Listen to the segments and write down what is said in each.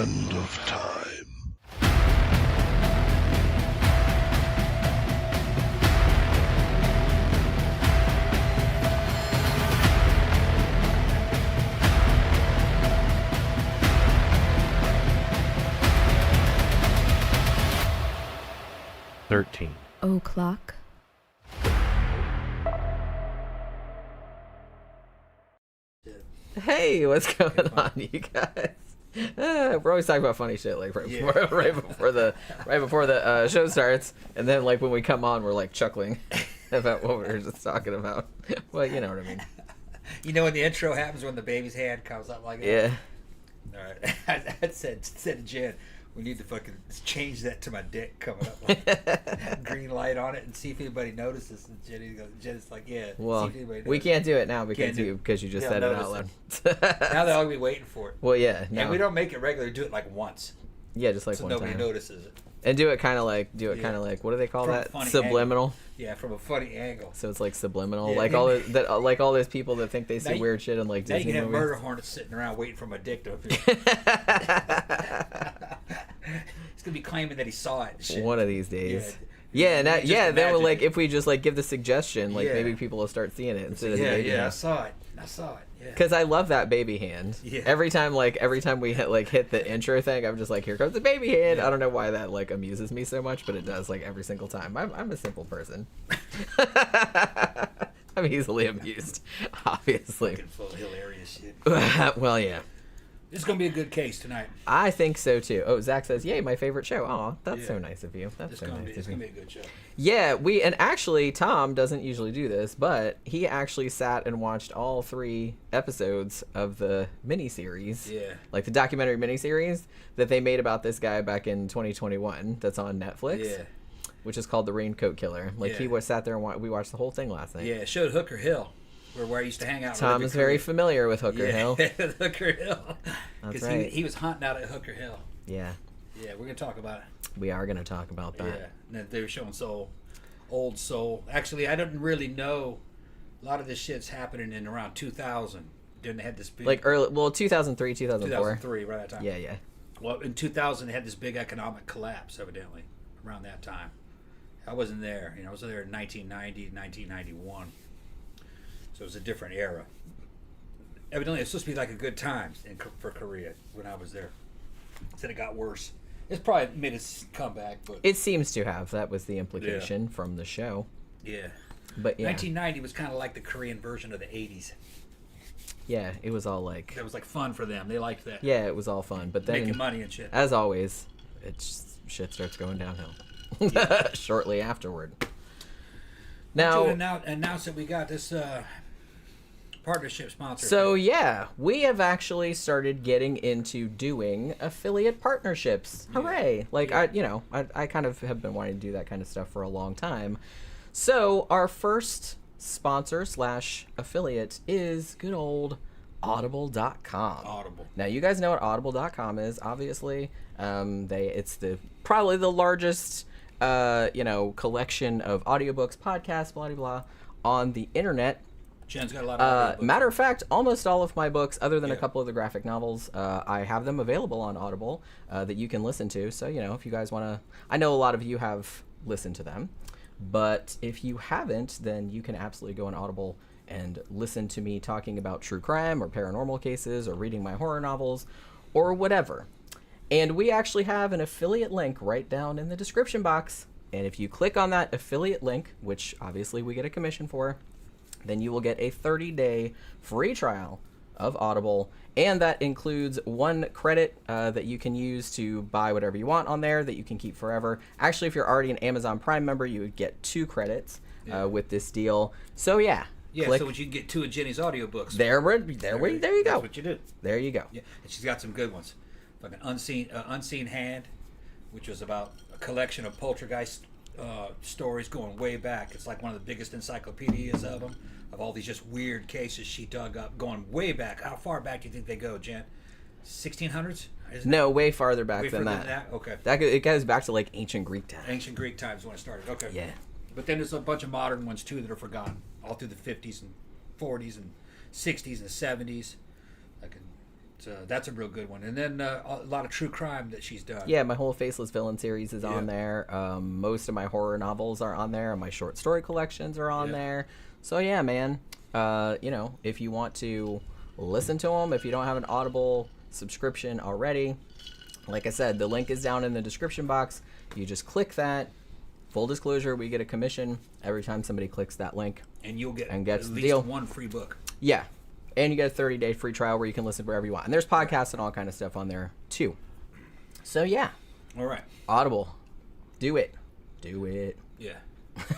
end of time. O'clock. Hey, what's going on, you guys? We're always talking about funny shit, like right before the show starts, and then like when we come on, we're like chuckling about what we were just talking about. Well, you know what I mean. You know when the intro happens when the baby's hand comes up like that? Yeah. All right. I said to Jen, we need to fucking change that to my dick coming up, like green light on it, and see if anybody notices. And Jen's like, yeah. Well, see if anybody we can't do it now because you just said it notice out loud. Now they'll all be waiting for it. Well, yeah. No. And we don't make it regular. Do it like once. Yeah, just like so one nobody time. notices it. And do it kind of like what do they call From a that? funny Subliminal. Angle. Yeah, from a funny angle. So it's like subliminal, Yeah. like all those people that think they see weird shit in like now Disney you can have movies. murder hornets sitting around waiting for my dick to appear. He's gonna be claiming that he saw it. And shit. One of these days. Yeah. Then we'll, imagine like it. if we just like give the suggestion, like Yeah. maybe people will start seeing it instead of the Yeah, baby I hand. saw it. Yeah. Because I love that baby hand. Yeah. Every time we hit the intro thing, I'm just like, here comes the baby hand. Yeah. I don't know why that like amuses me so much, but it does like every single time. I'm a simple person. I'm easily amused, obviously. Fucking full of hilarious shit. Well, yeah. This is gonna be a good case tonight. I think so too. Oh, Zach says, "Yay, my favorite show." Oh, that's Yeah. so nice of you. That's It's so gonna nice be of you. a good show. Yeah, and actually Tom doesn't usually do this, but he actually sat and watched all 3 episodes of the miniseries. Yeah. Like the documentary miniseries that they made about this guy back in 2021 that's on Netflix. Yeah. Which is called The Raincoat Killer. Like he was sat there and we watched the whole thing last night. Yeah, it showed Hooker Hill, where I used to hang out. Tom is very familiar with Hooker Hill. Hooker Hill. That's Because right. he was hunting out at Hooker Hill. Yeah. Yeah, we're gonna talk about it. We are going to talk about that. Yeah, and then they were showing old Seoul. Actually, I didn't really know a lot of this shit's happening in around 2000. Then they had this big, Like early, 2003, 2004. 2003, right at that time. Yeah. Well, in 2000, they had this big economic collapse, evidently, around that time. I wasn't there. I was there in 1990, 1991. So it was a different era. Evidently, it was supposed to be like a good time for Korea when I was there. Said it got worse. It's probably made its comeback, but It seems to have. That was the implication from the show. yeah. But yeah. 1990 was kind of like the Korean version of the 80s. Yeah, it was all like... That was like fun for them. They liked that. Yeah, it was all fun. But then, Making money and shit. as always, shit starts going downhill. Shortly afterward. Now, Now, to announce that we got this partnership sponsor. so yeah, we have actually started getting into doing affiliate partnerships. Hooray! Like, Yeah. I kind of have been wanting to do that kind of stuff for a long time. So our first sponsor / affiliate is good old Audible.com. Audible. Now you guys know what Audible.com is, obviously. It's probably the largest collection of audiobooks, podcasts, blah blah blah on the internet. Jen's got a lot of audiobooks. Matter of fact, almost all of my books, other than a Yeah. couple of the graphic novels, I have them available on Audible that you can listen to. So, if you guys want to... I know a lot of you have listened to them, but if you haven't, then you can absolutely go on Audible and listen to me talking about true crime or paranormal cases or reading my horror novels or whatever. And we actually have an affiliate link right down in the description box. And if you click on that affiliate link, which obviously we get a commission for, then you will get a 30-day free trial of Audible. And that includes 1 credit that you can use to buy whatever you want on there that you can keep forever. Actually, if you're already an Amazon Prime member, you would get 2 credits with this deal. So yeah. Yeah, click. so you can get 2 of Jenny's audiobooks. There you go. That's what you do. There you go. Yeah, and she's got some good ones. Like an Unseen Hand, which was about a collection of poltergeist stories going way back. It's like one of the biggest encyclopedias of them, of all these just weird cases she dug up, going way back. How far back do you think they go, Jen? 1600s? No, way farther back Way than further that. Okay. It goes back to like ancient Greek times. Ancient Greek times when it started. Okay. Yeah. But then there's a bunch of modern ones too that are forgotten, all through the 50s and 40s and 60s and 70s. Like that's a real good one. And then a lot of true crime that she's done. Yeah, my whole Faceless Villain series is on there. Most of my horror novels are on there. My short story collections are on there. So yeah, man. If you want to listen to them, if you don't have an Audible subscription already, like I said, the link is down in the description box. You just click that. Full disclosure, we get a commission every time somebody clicks that link. And you'll get and gets at the least deal. one free book. Yeah. And you get a 30-day free trial where you can listen wherever you want. And there's podcasts and all kind of stuff on there, too. So, yeah. All right. Audible. Do it. Do it. Yeah.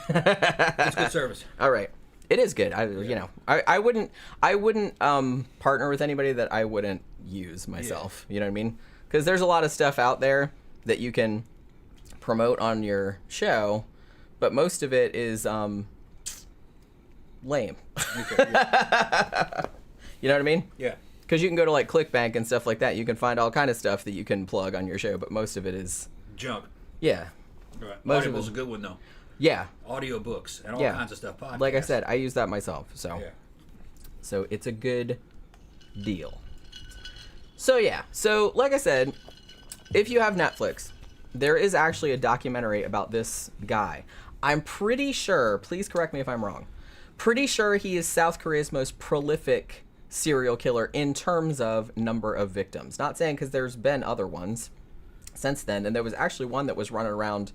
It's good service. All right. It is good. I wouldn't partner with anybody that I wouldn't use myself. You know what I mean? Because there's a lot of stuff out there that you can promote on your show, but most of it is lame. Okay, yeah. You know what I mean? Yeah. Because you can go to like ClickBank and stuff like that. You can find all kind of stuff that you can plug on your show, but most of it is Junk. yeah. All right. Most of Audible's it- a good one, though. Yeah. Audiobooks and all Yeah. kinds of stuff. Podcasts. Like I said, I use that myself, so Yeah. so it's a good deal. So yeah, so like I said, if you have Netflix, there is actually a documentary about this guy. I'm pretty sure, please correct me if I'm wrong, pretty sure he is South Korea's most prolific serial killer in terms of number of victims. Not saying, because there's been other ones since then, and there was actually one that was running around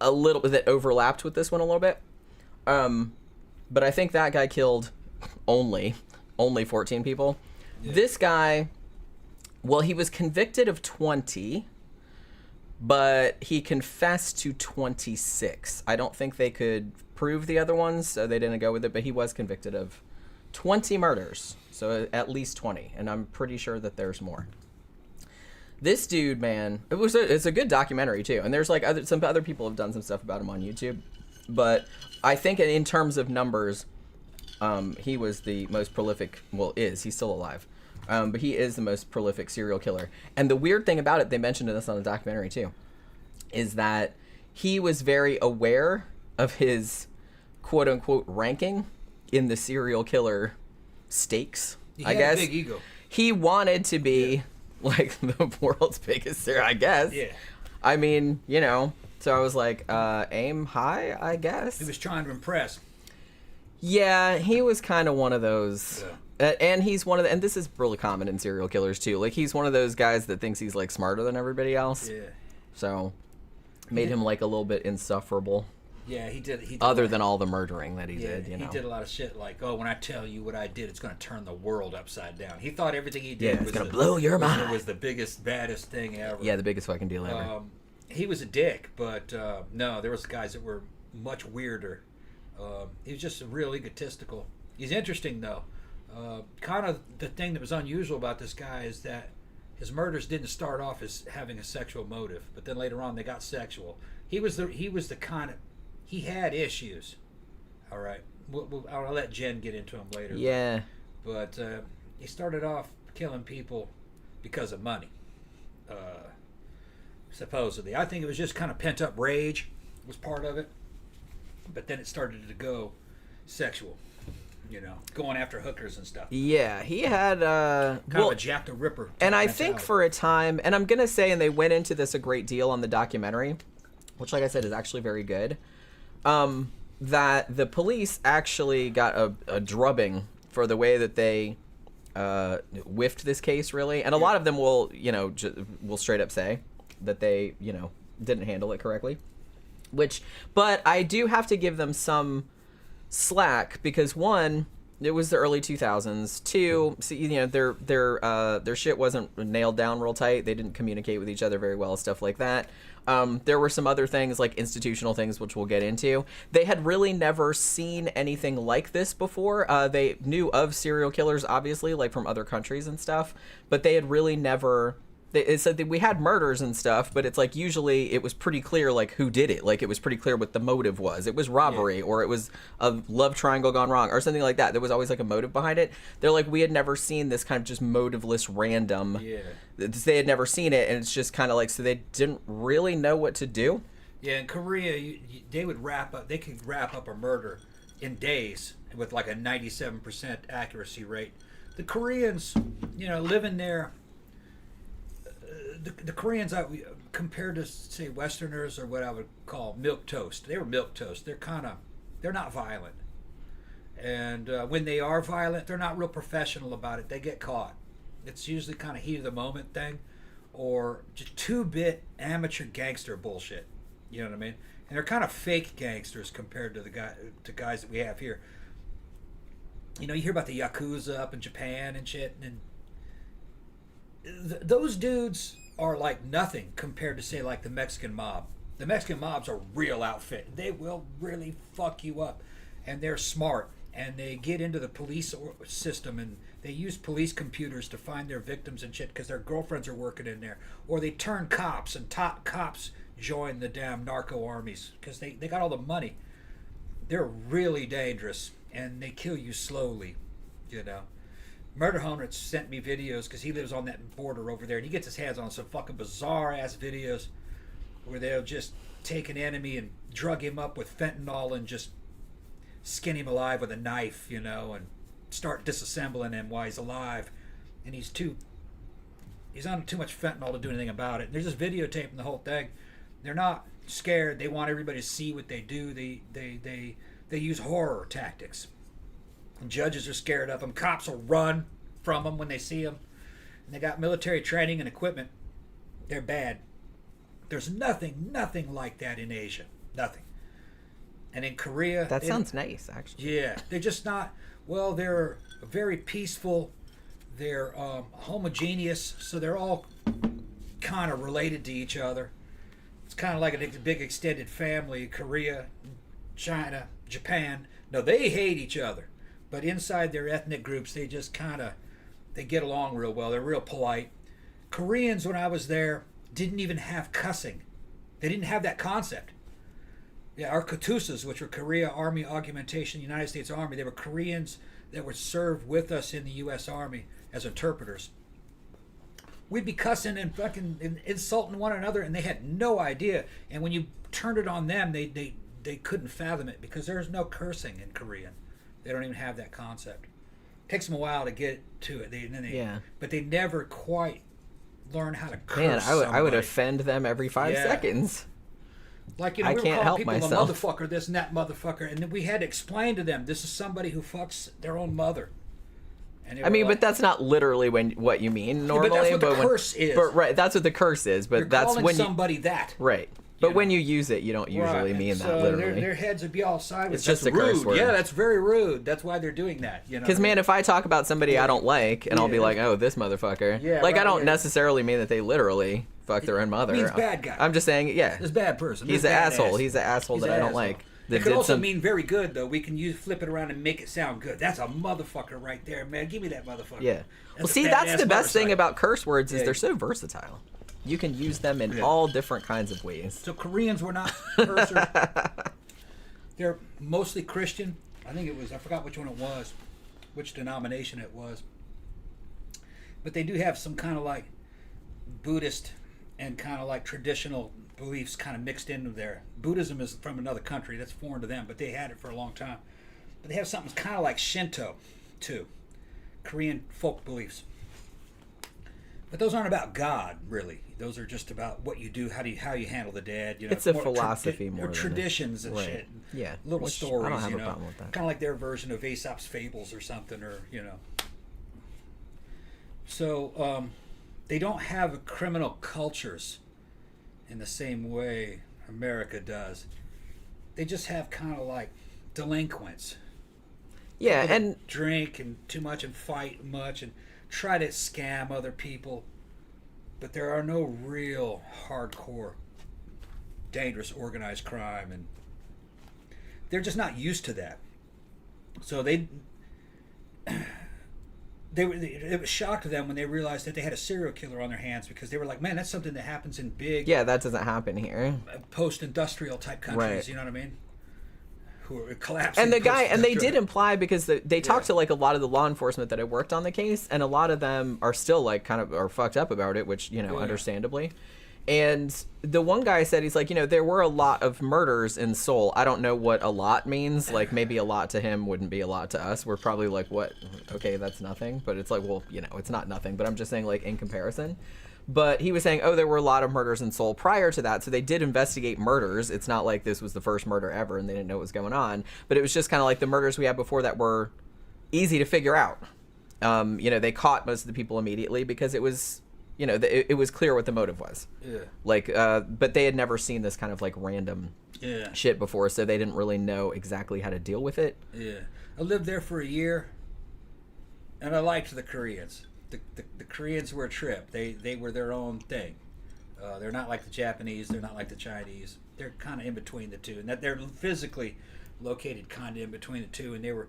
a little bit that overlapped with this one a little bit. But I think that guy killed only 14 people. Yeah. This guy, well, he was convicted of 20, but he confessed to 26. I don't think they could prove the other ones, so they didn't go with it, but he was convicted of 20 murders, so at least 20, and I'm pretty sure that there's more. This dude, man, it's a good documentary too, and there's like some other people have done some stuff about him on YouTube, but I think in terms of numbers, he was the most prolific. Well, he's still alive, but he is the most prolific serial killer. And the weird thing about it, they mentioned this on the documentary too, is that he was very aware of his quote unquote ranking in the serial killer stakes. I guess a big ego. he wanted to be like the world's biggest serial, I guess. Yeah. I mean, so I was like, aim high, I guess. He was trying to impress. Yeah, he was kind of one of those. Yeah. And he's one of the, and this is really common in serial killers too. Like, he's one of those guys that thinks he's like smarter than everybody else. Yeah. So, made him like a little bit insufferable. Yeah, he did. Other than all the murdering that he Yeah, did, he did a lot of shit like, oh, when I tell you what I did, it's going to turn the world upside down. He thought everything he did it's gonna blow your mind. was the biggest, baddest thing ever. Yeah, the biggest fucking deal ever. He was a dick, but no, there was guys that were much weirder. He was just real egotistical. He's interesting, though. Kind of the thing that was unusual about this guy is that his murders didn't start off as having a sexual motive, but then later on they got sexual. He was the kind of, he had issues. All right, I'll let Jen get into them later. Yeah. But he started off killing people because of money. Supposedly, I think it was just kind of pent up rage was part of it. But then it started to go sexual, going after hookers and stuff. Yeah, he had Kind of a Jack the Ripper. And I mentality. think for a time, and I'm gonna say, and they went into this a great deal on the documentary, which, like I said, is actually very good. That the police actually got a drubbing for the way that they whiffed this case, really, and a lot of them will, will straight up say that they, didn't handle it correctly. But I do have to give them some slack because, one, it was the early 2000s. Two, their shit wasn't nailed down real tight. They didn't communicate with each other very well, stuff like that. There were some other things, like institutional things, which we'll get into. They had really never seen anything like this before. They knew of serial killers, obviously, like from other countries and stuff, but they had really never... It said that we had murders and stuff, but it's like usually it was pretty clear like who did it. Like it was pretty clear what the motive was. It was robbery or it was a love triangle gone wrong or something like that. There was always like a motive behind it. They're like, we had never seen this kind of just motiveless random. Yeah. They had never seen it, and it's just kind of like, so they didn't really know what to do. Yeah, in Korea, they could wrap up a murder in days with like a 97% accuracy rate. The Koreans, living there the Koreans, compared to say Westerners or what I would call milk toast, they were milk toast. They're not violent, and when they are violent, they're not real professional about it. They get caught. It's usually kind of heat of the moment thing, or just 2-bit amateur gangster bullshit. You know what I mean? And they're kind of fake gangsters compared to the guys that we have here. You know, you hear about the Yakuza up in Japan and shit, and those dudes are like nothing compared to, say, like the Mexican mob. The Mexican mob's a real outfit. They will really fuck you up, and they're smart, and they get into the police system, and they use police computers to find their victims and shit because their girlfriends are working in there, or they turn cops, and top cops join the damn narco armies because they got all the money. They're really dangerous, and they kill you slowly, you know. Murder Hornet sent me videos because he lives on that border over there, and he gets his hands on some fucking bizarre ass videos where they'll just take an enemy and drug him up with fentanyl and just skin him alive with a knife, you know, and start disassembling him while he's alive, and he's on too much fentanyl to do anything about it. And they're just videotaping the whole thing. They're not scared. They want everybody to see what they do. They use horror tactics. And judges are scared of them. Cops will run from them when they see them. And they got military training and equipment. They're bad. There's nothing like that in Asia. Nothing. And in Korea... That sounds nice, actually. Yeah. They're just not... Well, they're very peaceful. They're homogeneous. So they're all kind of related to each other. It's kind of like a big extended family. Korea, China, Japan. No, they hate each other. But inside their ethnic groups, they just they get along real well. They're real polite. Koreans, when I was there, didn't even have cussing. They didn't have that concept. Yeah, our Katusas, which were Korea Army Augmentation United States Army, they were Koreans that were served with us in the U.S. Army as interpreters. We'd be cussing and fucking insulting one another, and they had no idea. And when you turned it on them, they couldn't fathom it because there's no cursing in Korean. They don't even have that concept. It takes them a while to get to it. But they never quite learn how to curse. Man, I would offend them every 5 seconds. Like, you know, I we can't were calling help people myself. a motherfucker, this and that motherfucker, and then we had to explain to them, this is somebody who fucks their own mother. I mean, but that's not literally what you mean normally. But that's what the curse is. But right, that's what the curse is. But You're that's calling when somebody that. Right. But when you use it, you don't usually mean that literally. Their heads would be all sideways. It's just that's a rude. curse word. Yeah, that's very rude. That's why they're doing that. You know. Because man, if I talk about somebody I don't like, and I'll be like, "Oh, this motherfucker," I don't necessarily mean that they literally fuck their own mother. It means bad guy. I'm just saying, this bad person. He's an asshole. He's an asshole that I don't like. It could also mean very good, though. We can flip it around and make it sound good. That's a motherfucker right there, man. Give me that motherfucker. Yeah. Well, see, that's the best thing about curse words is they're so versatile. You can use them in all different kinds of ways. So Koreans were not cursors. They're mostly Christian. I think it was, I forgot which one it was, which denomination it was. But they do have some kind of like Buddhist and kind of like traditional beliefs kind of mixed into there. Buddhism is from another country. That's foreign to them, but they had it for a long time. But they have something kind of like Shinto, too. Korean folk beliefs. But those aren't about God, really. Those are just about what you do, how you handle the dead. You know, it's a philosophy more than traditions and shit. Yeah, little stories. I don't have a problem with that. Kind of like their version of Aesop's Fables or something, or you know. So they don't have criminal cultures in the same way America does. They just have kind of like delinquents. Yeah, People and drink and too much and fight much and try to scam other people, but there are no real hardcore dangerous organized crime, and they're just not used to that. So it was shock to them when they realized that they had a serial killer on their hands, because they were like, man, that's something that happens in big that doesn't happen here. Post-industrial type countries, right. You know what I mean? Who are collapsing. And they did imply, because they talked to like a lot of the law enforcement that had worked on the case, and a lot of them are still like kind of are fucked up about it, which understandably. And the one guy said, he's like, there were a lot of murders in Seoul. I don't know what a lot means. Like maybe a lot to him wouldn't be a lot to us. We're probably like, what? Okay, that's nothing. But it's like, well, it's not nothing. But I'm just saying, like, in comparison. But he was saying, there were a lot of murders in Seoul prior to that, so they did investigate murders. It's not like this was the first murder ever and they didn't know what was going on. But it was just kind of like the murders we had before that were easy to figure out. They caught most of the people immediately because it was, it was clear what the motive was. Yeah. Like, but they had never seen this kind of like random shit before, so they didn't really know exactly how to deal with it. Yeah. I lived there for a year, and I liked the Koreans. The Koreans were a trip. They were their own thing. They're not like the Japanese. They're not like the Chinese. They're kind of in between the two, and that they're physically located kind of in between the two, and they were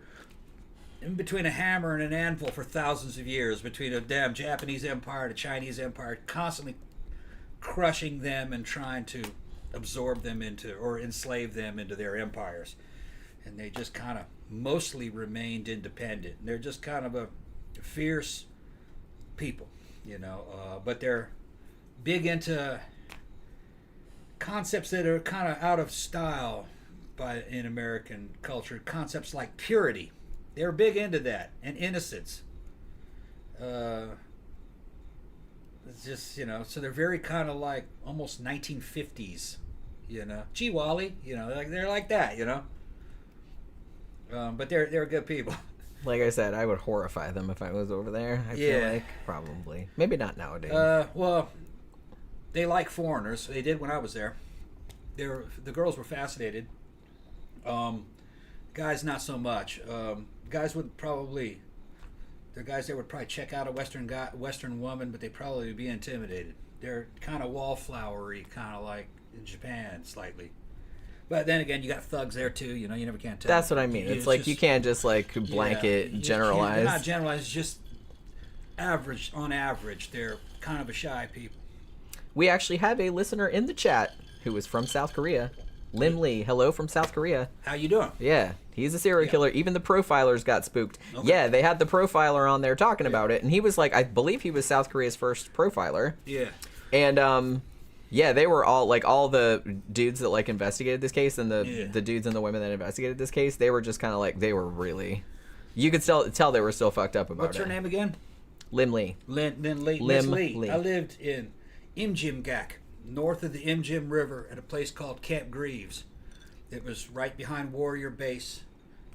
in between a hammer and an anvil for thousands of years, between a damn Japanese empire and a Chinese empire, constantly crushing them and trying to absorb them into or enslave them into their empires. And they just kind of mostly remained independent. And they're just kind of a fierce people, but they're big into concepts that are kind of out of style in American culture. Concepts like purity. They're big into that, and innocence. It's just, so they're very kind of like almost 1950s, Gee Wally, they're like that, but they're good people. Like I said, I would horrify them if I was over there. I feel like probably, maybe not nowadays. Well, they like foreigners. They did when I was there. The girls were fascinated. Guys, not so much. Guys would probably, they're guys that would probably check out a Western woman, but they'd probably be intimidated. They're kind of wallflowery, kind of like in Japan, slightly. But then again, you got thugs there too. You never can tell. That's what I mean. It's like just, you can't just like blanket generalize. They're not generalized. It's just average. On average, they're kind of a shy people. We actually have a listener in the chat who is from South Korea. Lim Lee, hello from South Korea. How you doing? Yeah, he's a serial killer. Even the profilers got spooked. Okay. Yeah, they had the profiler on there talking about it, and he was like, I believe he was South Korea's first profiler. Yeah. And yeah, they were all like all the dudes that like investigated this case, and the dudes and the women that investigated this case. They were just kind of like, they were really, you could tell they were still fucked up about it. What's her name again? Lim Lee. Lim Lee. I lived in Imjimgak, north of the Imjim River, at a place called Camp Greaves. It was right behind Warrior Base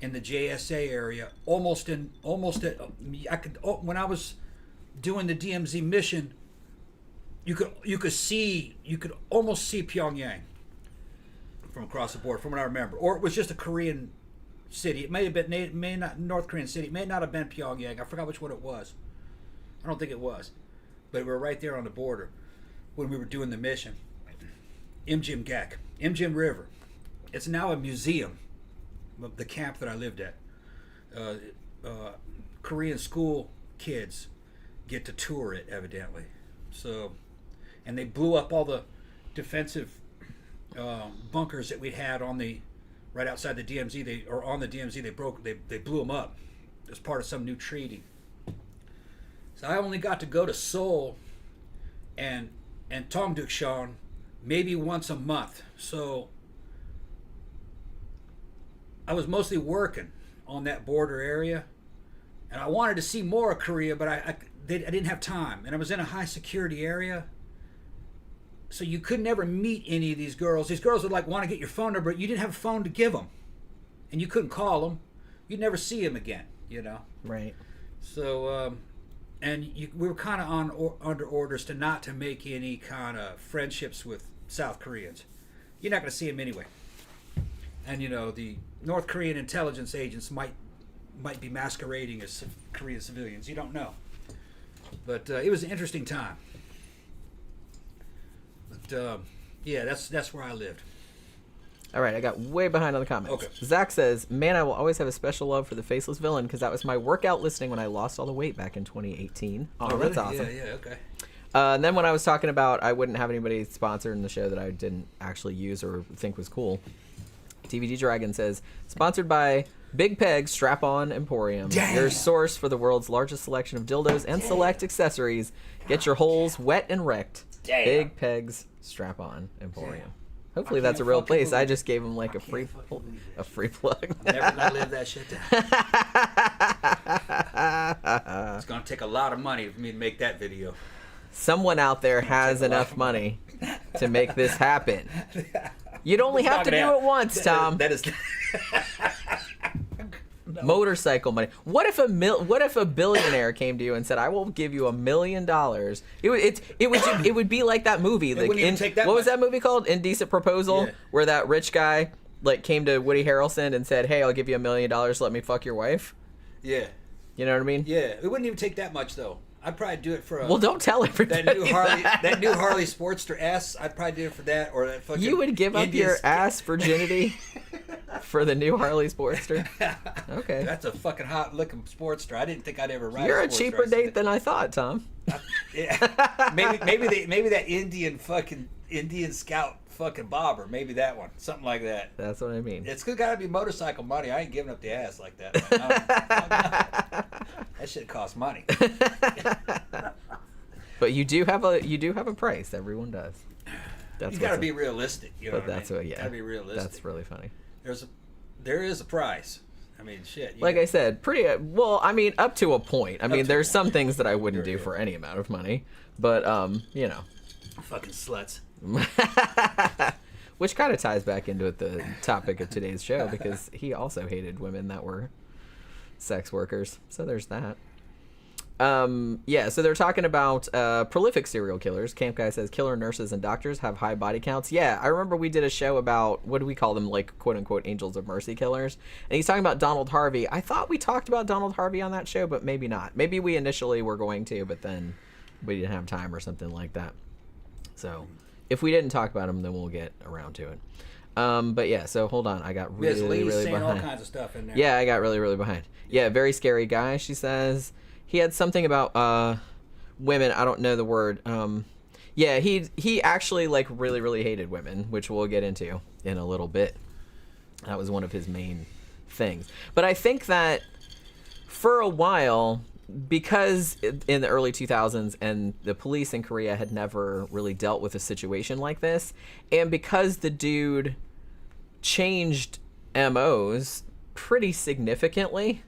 in the JSA area. When I was doing the DMZ mission, you could almost see Pyongyang from across the border, from what I remember. Or it was just a Korean city. It may have been, North Korean city. It may not have been Pyongyang. I forgot which one it was. I don't think it was. But we were right there on the border when we were doing the mission. Imjimgak, Imjim River. It's now a museum of the camp that I lived at. Korean school kids get to tour it, evidently. So, and they blew up all the defensive bunkers that we had right outside the DMZ. On the DMZ. They blew them up as part of some new treaty. So I only got to go to Seoul and Tongdukshan maybe once a month. So I was mostly working on that border area, and I wanted to see more of Korea, but I didn't have time, and I was in a high security area, so you could never meet any of these girls. These girls would like want to get your phone number, but you didn't have a phone to give them, and you couldn't call them. You'd never see them again, Right. So, we were kind of under orders not to make any kind of friendships with South Koreans. You're not going to see them anyway. And the North Korean intelligence agents might be masquerading as Korean civilians. You don't know. But it was an interesting time. But yeah, that's where I lived. All right, I got way behind on the comments. Okay. Zach says, man, I will always have a special love for the Faceless Villain because that was my workout listening when I lost all the weight back in 2018. Oh, really? That's awesome. Yeah, okay. And then when I was talking about I wouldn't have anybody sponsored in the show that I didn't actually use or think was cool, TVD Dragon says, sponsored by Big Peg Strap-On Emporium, your source for the world's largest selection of dildos and select accessories. Get your holes wet and wrecked. Big Peg's Strap-On Emporium. Hopefully that's a real place. I just gave him like a free plug. Never gonna live that shit down. It's gonna take a lot of money for me to make that video. Someone out there has enough money to make this happen. You'd only have to do it once, Tom. That is. Motorcycle money. What if a billionaire came to you and said, "I will give you $1 million"? It would be like that movie. Like, what was that movie called? Indecent Proposal, where that rich guy like came to Woody Harrelson and said, "Hey, I'll give you $1 million. Let me fuck your wife." Yeah. You know what I mean? Yeah. It wouldn't even take that much though. I'd probably do it for a. Well, don't tell everybody that new Harley Sportster S. I'd probably do it for that, or that fucking. You would give up your ass virginity for the new Harley Sportster? Okay. That's a fucking hot looking Sportster. I didn't think I'd ever ride. You're a Sportster. cheaper date than I thought, Tom. Yeah. maybe that Indian Scout fucking bobber. Maybe that one. Something like that. That's what I mean. It's gotta be motorcycle money. I ain't giving up the ass like that. That shit costs money. But you do have a price. Everyone does. You gotta be realistic. You know but that's what I mean? what. Yeah. Gotta be realistic. That's really funny. There is a price. I mean, shit. Like I said, pretty well. I mean, up to a point. I mean, there's some things that I wouldn't do for any amount of money. But you know. Fucking sluts. Which kind of ties back into the topic of today's show, because he also hated women that were sex workers. So there's that. Yeah, so they're talking about prolific serial killers. Camp Guy says killer nurses and doctors have high body counts. Yeah, I remember we did a show about, what do we call them, like quote-unquote angels of mercy killers. And he's talking about Donald Harvey. I thought we talked about Donald Harvey on that show, but maybe not. Maybe we initially were going to, but then we didn't have time or something like that. So if we didn't talk about him, then we'll get around to it. But yeah, so hold on. I got really behind. All kinds of stuff in there. Yeah, I got really behind. Yeah, very scary guy, she says. He had something about women. I don't know the word. Yeah, he actually like really hated women, which we'll get into in a little bit. That was one of his main things. But I think that for a while, because in the early 2000s and the police in Korea had never really dealt with a situation like this, and because the dude changed MOs pretty significantly,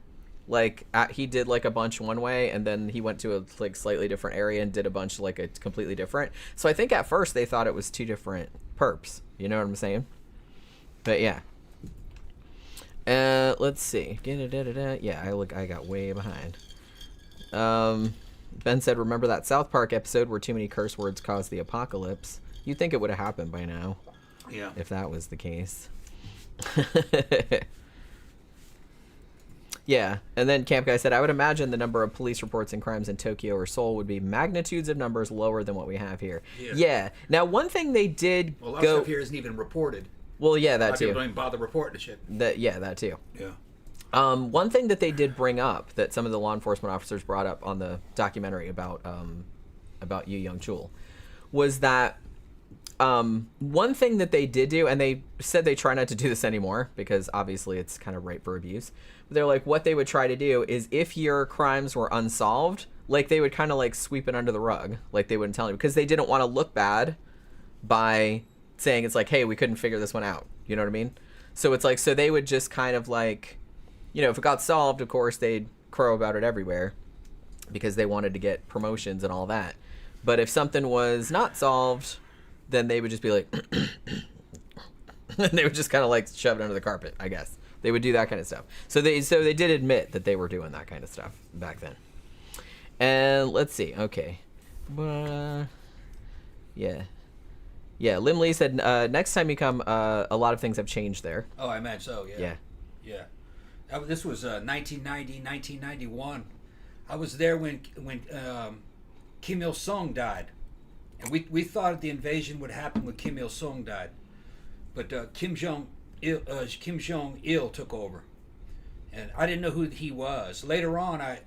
like he did like a bunch one way and then he went to a like slightly different area and did a bunch like a completely different. So I think at first they thought it was two different perps. You know what I'm saying? But yeah. Let's see. Yeah, I got way behind. Ben said, remember that South Park episode where too many curse words caused the apocalypse? You'd think it would have happened by now. Yeah. If that was the case. Yeah, and then Camp Guy said, I would imagine the number of police reports and crimes in Tokyo or Seoul would be magnitudes of numbers lower than what we have here. Yeah. Now, one thing they did a lot of stuff here isn't even reported. Well, yeah, that too. People don't even bother reporting the shit. That too. Yeah. One thing that they did bring up that some of the law enforcement officers brought up on the documentary about Yoo Young-chul was that one thing that they did do, and they said they try not to do this anymore because obviously it's kind of ripe for abuse. But they're like, what they would try to do is if your crimes were unsolved, like they would kind of like sweep it under the rug, like they wouldn't tell you because they didn't want to look bad by saying it's like, hey, we couldn't figure this one out. You know what I mean? So it's like, so they would just kind of like, you know, if it got solved, of course they'd crow about it everywhere because they wanted to get promotions and all that. But if something was not solved, then they would just be like, and they would just kind of like shove it under the carpet, I guess. They would do that kind of stuff. So they did admit that they were doing that kind of stuff back then. And let's see. Okay. Yeah. Lim Lee said, next time you come, a lot of things have changed there. Oh, I imagine so, yeah. Yeah. This was 1990, 1991. I was there when Kim Il-sung died. And we thought the invasion would happen when Kim Il-sung died. But Kim Jong-il took over. And I didn't know who he was. Later on, I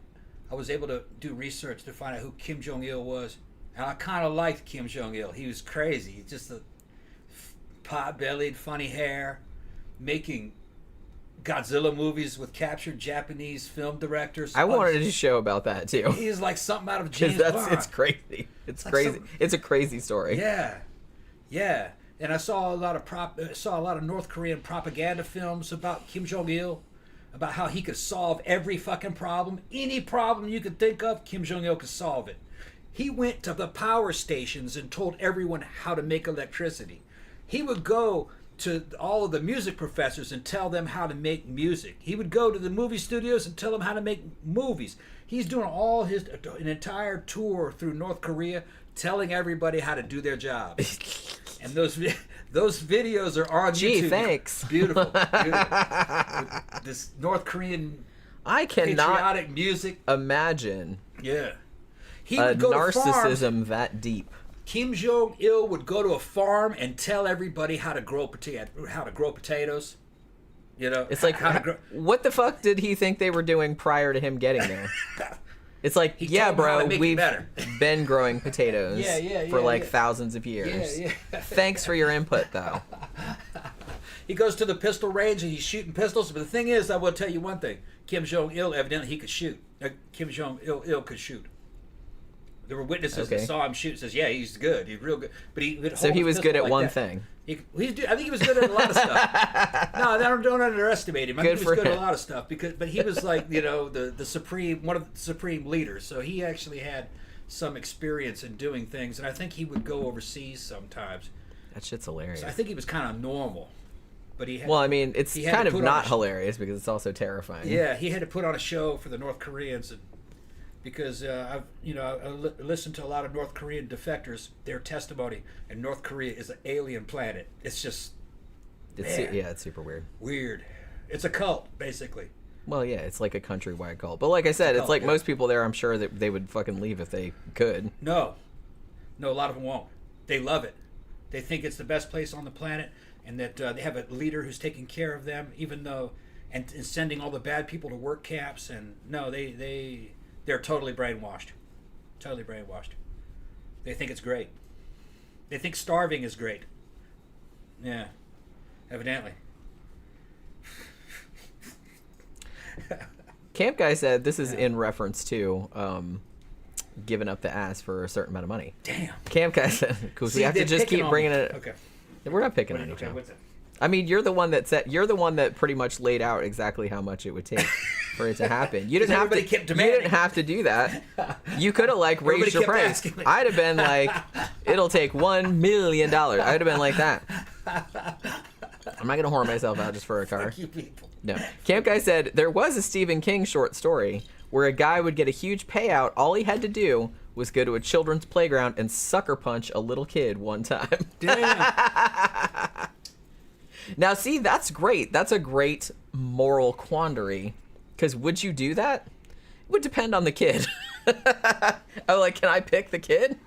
was able to do research to find out who Kim Jong-il was. And I kind of liked Kim Jong-il. He was crazy. Just a pot-bellied, funny hair, making Godzilla movies with captured Japanese film directors. I wanted to do a show about that, too. He's like something out of James Bond. It's crazy. It's like crazy. It's a crazy story. Yeah. And I saw a lot of North Korean propaganda films about Kim Jong-il, about how he could solve every fucking problem. Any problem you could think of, Kim Jong-il could solve it. He went to the power stations and told everyone how to make electricity. He would go to all of the music professors and tell them how to make music. He would go to the movie studios and tell them how to make movies. He's doing an entire tour through North Korea, telling everybody how to do their job. And those videos are on YouTube. Gee, thanks. Beautiful. With this North Korean I cannot patriotic music. imagine Yeah. He a would go to farms. narcissism that deep. Kim Jong-il would go to a farm and tell everybody how to grow potatoes. You know, It's like, how to grow. what the fuck did he think they were doing prior to him getting there? It's like, He yeah, told them how bro, to make it we've better. been growing potatoes for like yeah. thousands of years. Yeah. Thanks for your input, though. He goes to the pistol range and he's shooting pistols. But the thing is, I will tell you one thing: Kim Jong-il evidently he could shoot. Kim Jong-il could shoot. There were witnesses that saw him shoot. Says, yeah, he's good. He's real good. But he would So hold he his was good pistol at like one that. thing. I think he was good at a lot of stuff. No, don't underestimate him. I think he was good at a lot of stuff but he was like, you know, one of the supreme leaders. So he actually had some experience in doing things, and I think he would go overseas sometimes. That shit's hilarious. So I think he was kind of normal, but he had. Well, I mean, it's he had kind to of put on not a- hilarious because it's also terrifying. Yeah, he had to put on a show for the North Koreans, because I listened to a lot of North Korean defectors, their testimony, and North Korea is an alien planet. It's just It's super weird. weird. It's a cult, basically. Well, yeah, it's like a countrywide cult. But like I said, it's cult, like yeah. most people there, I'm sure that they would fucking leave if they could. No, a lot of them won't. They love it. They think it's the best place on the planet, and that they have a leader who's taking care of them, even though, and sending all the bad people to work camps. And no, they're totally brainwashed. Totally brainwashed. They think it's great. They think starving is great. Yeah, evidently. Camp Guy said this is in reference to giving up the ass for a certain amount of money. Damn. Camp Guy said, because we See, have to they're just picking keep on bringing me. it. Okay. We're not picking on each Okay, other. what's it? I mean, you're the one that pretty much laid out exactly how much it would take for it to happen. You didn't have to. everybody kept You demanding. didn't have to do that. You could have like raised Everybody your kept price. asking me. I'd have been like, it'll take $1 million. I'd have been like that. I'm not gonna whore myself out just for a car. Fuck you people. No. Camp Guy said there was a Stephen King short story where a guy would get a huge payout. All he had to do was go to a children's playground and sucker punch a little kid one time. Damn. Now, see, that's great. That's a great moral quandary. Because would you do that? It would depend on the kid. Oh, like, can I pick the kid?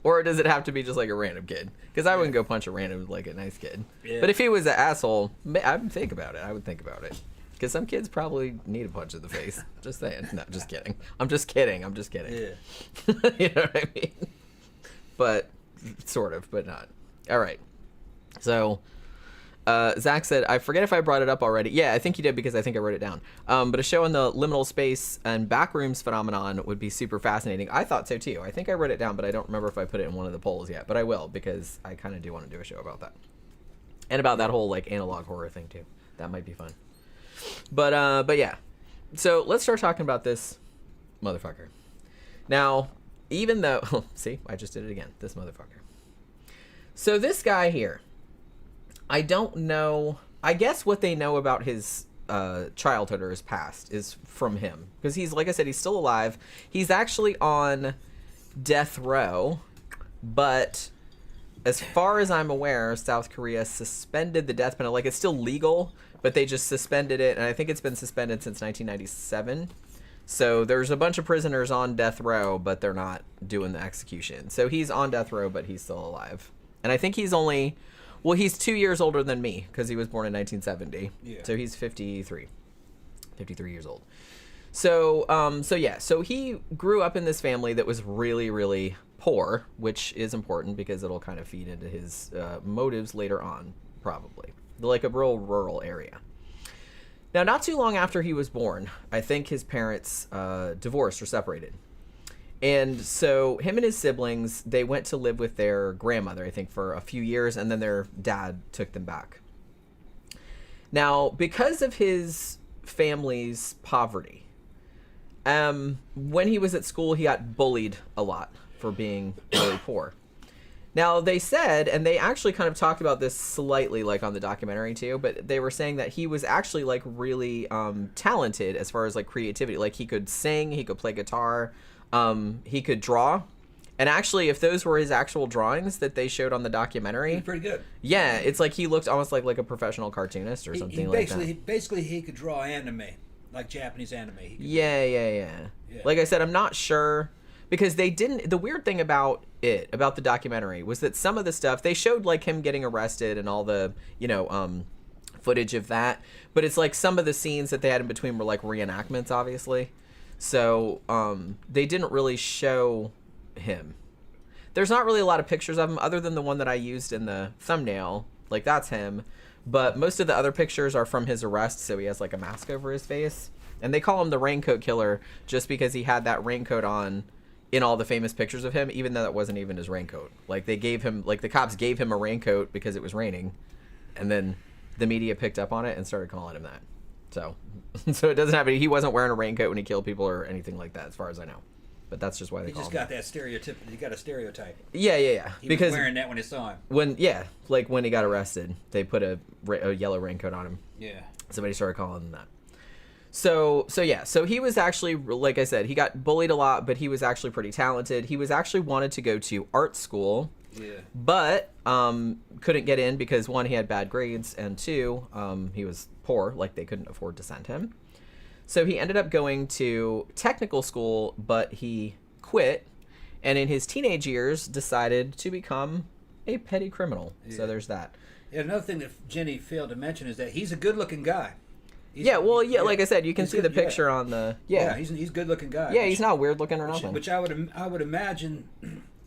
Or does it have to be just like a random kid? Because I wouldn't go punch a random, like a nice kid. Yeah. But if he was an asshole, I would think about it. I would think about it. Because some kids probably need a punch in the face. Just saying. No, just kidding. I'm just kidding. Yeah. You know what I mean? But, sort of, but not. All right. So, Zach said, I forget if I brought it up already. Yeah, I think you did because I think I wrote it down. But a show on the liminal space and backrooms phenomenon would be super fascinating. I thought so too. I think I wrote it down, but I don't remember if I put it in one of the polls yet. But I will because I kind of do want to do a show about that. And about that whole like analog horror thing too. That might be fun. But yeah. So let's start talking about this motherfucker. Now, even though, see, I just did it again. This motherfucker. So this guy here, I don't know. I guess what they know about his childhood or his past is from him. Because he's, like I said, he's still alive. He's actually on death row. But as far as I'm aware, South Korea suspended the death penalty. Like, it's still legal, but they just suspended it. And I think it's been suspended since 1997. So there's a bunch of prisoners on death row, but they're not doing the execution. So he's on death row, but he's still alive. And I think he's only... Well, he's 2 years older than me because he was born in 1970. Yeah. So he's 53 years old. So he grew up in this family that was really, really poor, which is important because it'll kind of feed into his motives later on, probably. Like a real rural area. Now, not too long after he was born, I think his parents divorced or separated. And so him and his siblings, they went to live with their grandmother, I think, for a few years, and then their dad took them back. Now, because of his family's poverty, When he was at school, he got bullied a lot for being really poor. Now, they said, and they actually kind of talked about this slightly, like, on the documentary, too, but they were saying that he was actually, like, really talented as far as, like, creativity. Like, he could sing, he could play guitar, he could draw. And actually, if those were his actual drawings that they showed on the documentary... He's pretty good. Yeah, it's like he looked almost like a professional cartoonist or something like that. Basically, he could draw anime, like Japanese anime. Yeah. Like I said, I'm not sure... Because they didn't... The weird thing about the documentary, was that some of the stuff... They showed, like, him getting arrested and all the, footage of that. But it's like some of the scenes that they had in between were, like, reenactments, obviously. So, they didn't really show him. There's not really a lot of pictures of him, other than the one that I used in the thumbnail. Like, that's him. But most of the other pictures are from his arrest, so he has, like, a mask over his face. And they call him the Raincoat Killer just because he had that raincoat on... in all the famous pictures of him, even though that wasn't even his raincoat. Like, they gave him, like, the cops gave him a raincoat because it was raining, and then the media picked up on it and started calling him that. So it doesn't have any, he wasn't wearing a raincoat when he killed people or anything like that, as far as I know. But that's just why they call him. He just got that stereotype. He got a stereotype. Yeah. He because was wearing that when they saw him. When he got arrested, they put a yellow raincoat on him. Yeah. Somebody started calling him that. So he was actually, like I said, he got bullied a lot, but he was actually pretty talented. He was actually wanted to go to art school, but couldn't get in because, one, he had bad grades, and two, he was poor, like they couldn't afford to send him. So he ended up going to technical school, but he quit, and in his teenage years decided to become a petty criminal. Yeah. So there's that. Yeah, another thing that Jenny failed to mention is that he's a good-looking guy. Like I said, you can see the picture on the... Yeah, he's a good-looking guy. Yeah, he's not weird-looking or nothing. Which I would imagine,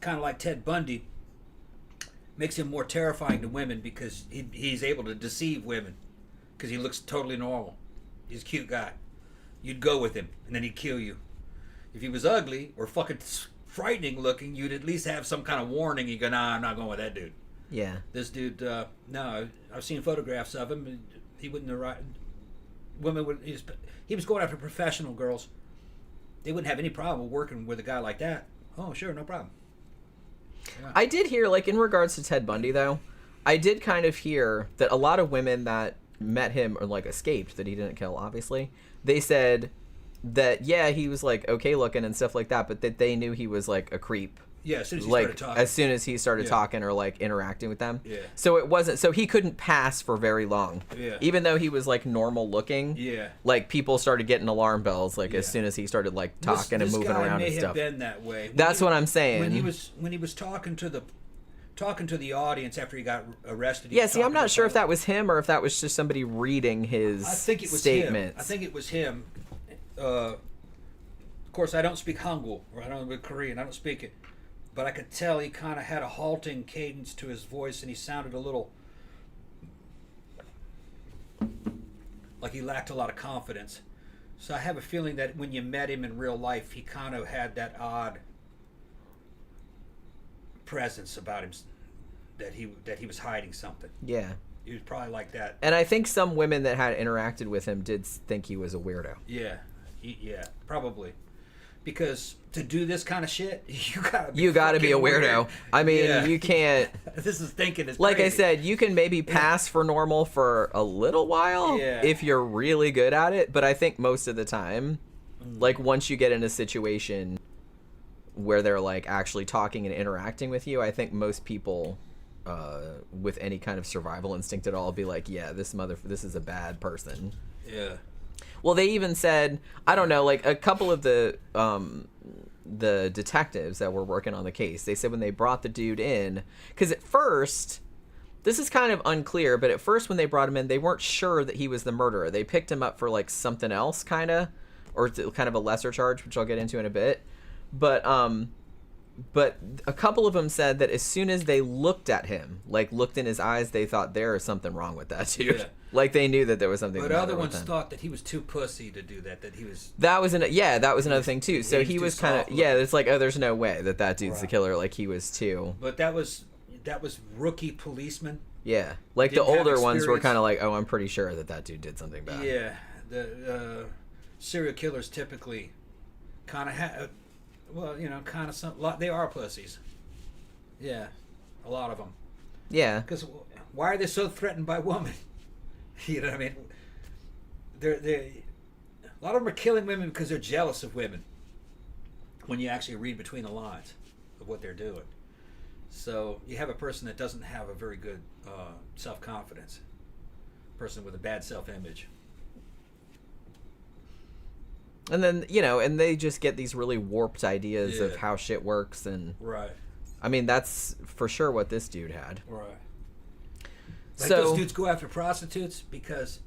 kind of like Ted Bundy, makes him more terrifying to women because he's able to deceive women because he looks totally normal. He's a cute guy. You'd go with him, and then he'd kill you. If he was ugly or fucking frightening-looking, you'd at least have some kind of warning. You go, nah, I'm not going with that dude. Yeah. This dude, no, I've seen photographs of him. He wouldn't have... Women would. He was going after professional girls. They wouldn't have any problem working with a guy like that. Oh, sure, no problem. Yeah. I did hear, like, in regards to Ted Bundy, though, I did kind of hear that a lot of women that met him or, like, escaped, that he didn't kill, obviously, they said that, yeah, he was, like, okay looking and stuff like that, but that they knew he was, like, a creep. Yeah, as soon as he started talking. As soon as he started talking or, like, interacting with them. Yeah. So it wasn't... So he couldn't pass for very long. Yeah. Even though he was, like, normal looking. Yeah. Like, people started getting alarm bells, like, as soon as he started, like, talking and moving around and stuff. This guy may have been that way. That's what I'm saying. When he was talking to the audience after he got arrested. Yeah, see, I'm not sure if that was him or if that was just somebody reading his statements. I think it was him. Of course, I don't speak Hangul, or I don't speak Korean. I don't speak it. But I could tell he kind of had a halting cadence to his voice, and he sounded a little like he lacked a lot of confidence. So I have a feeling that when you met him in real life, he kind of had that odd presence about him, that he was hiding something. Yeah. He was probably like that. And I think some women that had interacted with him did think he was a weirdo. Yeah. Yeah, probably. Because to do this kind of shit, you gotta be a weirdo. Weird. I mean, you can't. This is thinking is like crazy. I said, you can maybe pass for normal for a little while if you're really good at it. But I think most of the time, like once you get in a situation where they're like actually talking and interacting with you, I think most people with any kind of survival instinct at all will be like, yeah, this is a bad person. Yeah. Well, they even said, I don't know, like a couple of the detectives that were working on the case, they said when they brought the dude in, because at first, this is kind of unclear, but at first when they brought him in, they weren't sure that he was the murderer. They picked him up for like something else, kind of, or kind of a lesser charge, which I'll get into in a bit. But a couple of them said that as soon as they looked at him, like looked in his eyes, they thought there is something wrong with that dude. Yeah. Like they knew that there was something. But other ones thought that he was too pussy to do that. That he was. That was another thing too. So he was kind of It's like, oh, there's no way that dude's the killer. Like he was too. But that was rookie policeman. Yeah, like the older ones were kind of like, oh, I'm pretty sure that dude did something bad. Yeah, the serial killers typically kind of well, you know, kind of some. Lot they are pussies. Yeah, a lot of them. Yeah. Because why are they so threatened by women? You know what I mean? They're a lot of them are killing women because they're jealous of women. When you actually read between the lines of what they're doing, so you have a person that doesn't have a very good self-confidence, person with a bad self-image. And then, you know, and they just get these really warped ideas of Yeah. how shit works. And Right. I mean, that's for sure what this dude had. Right. Like So those dudes go after prostitutes because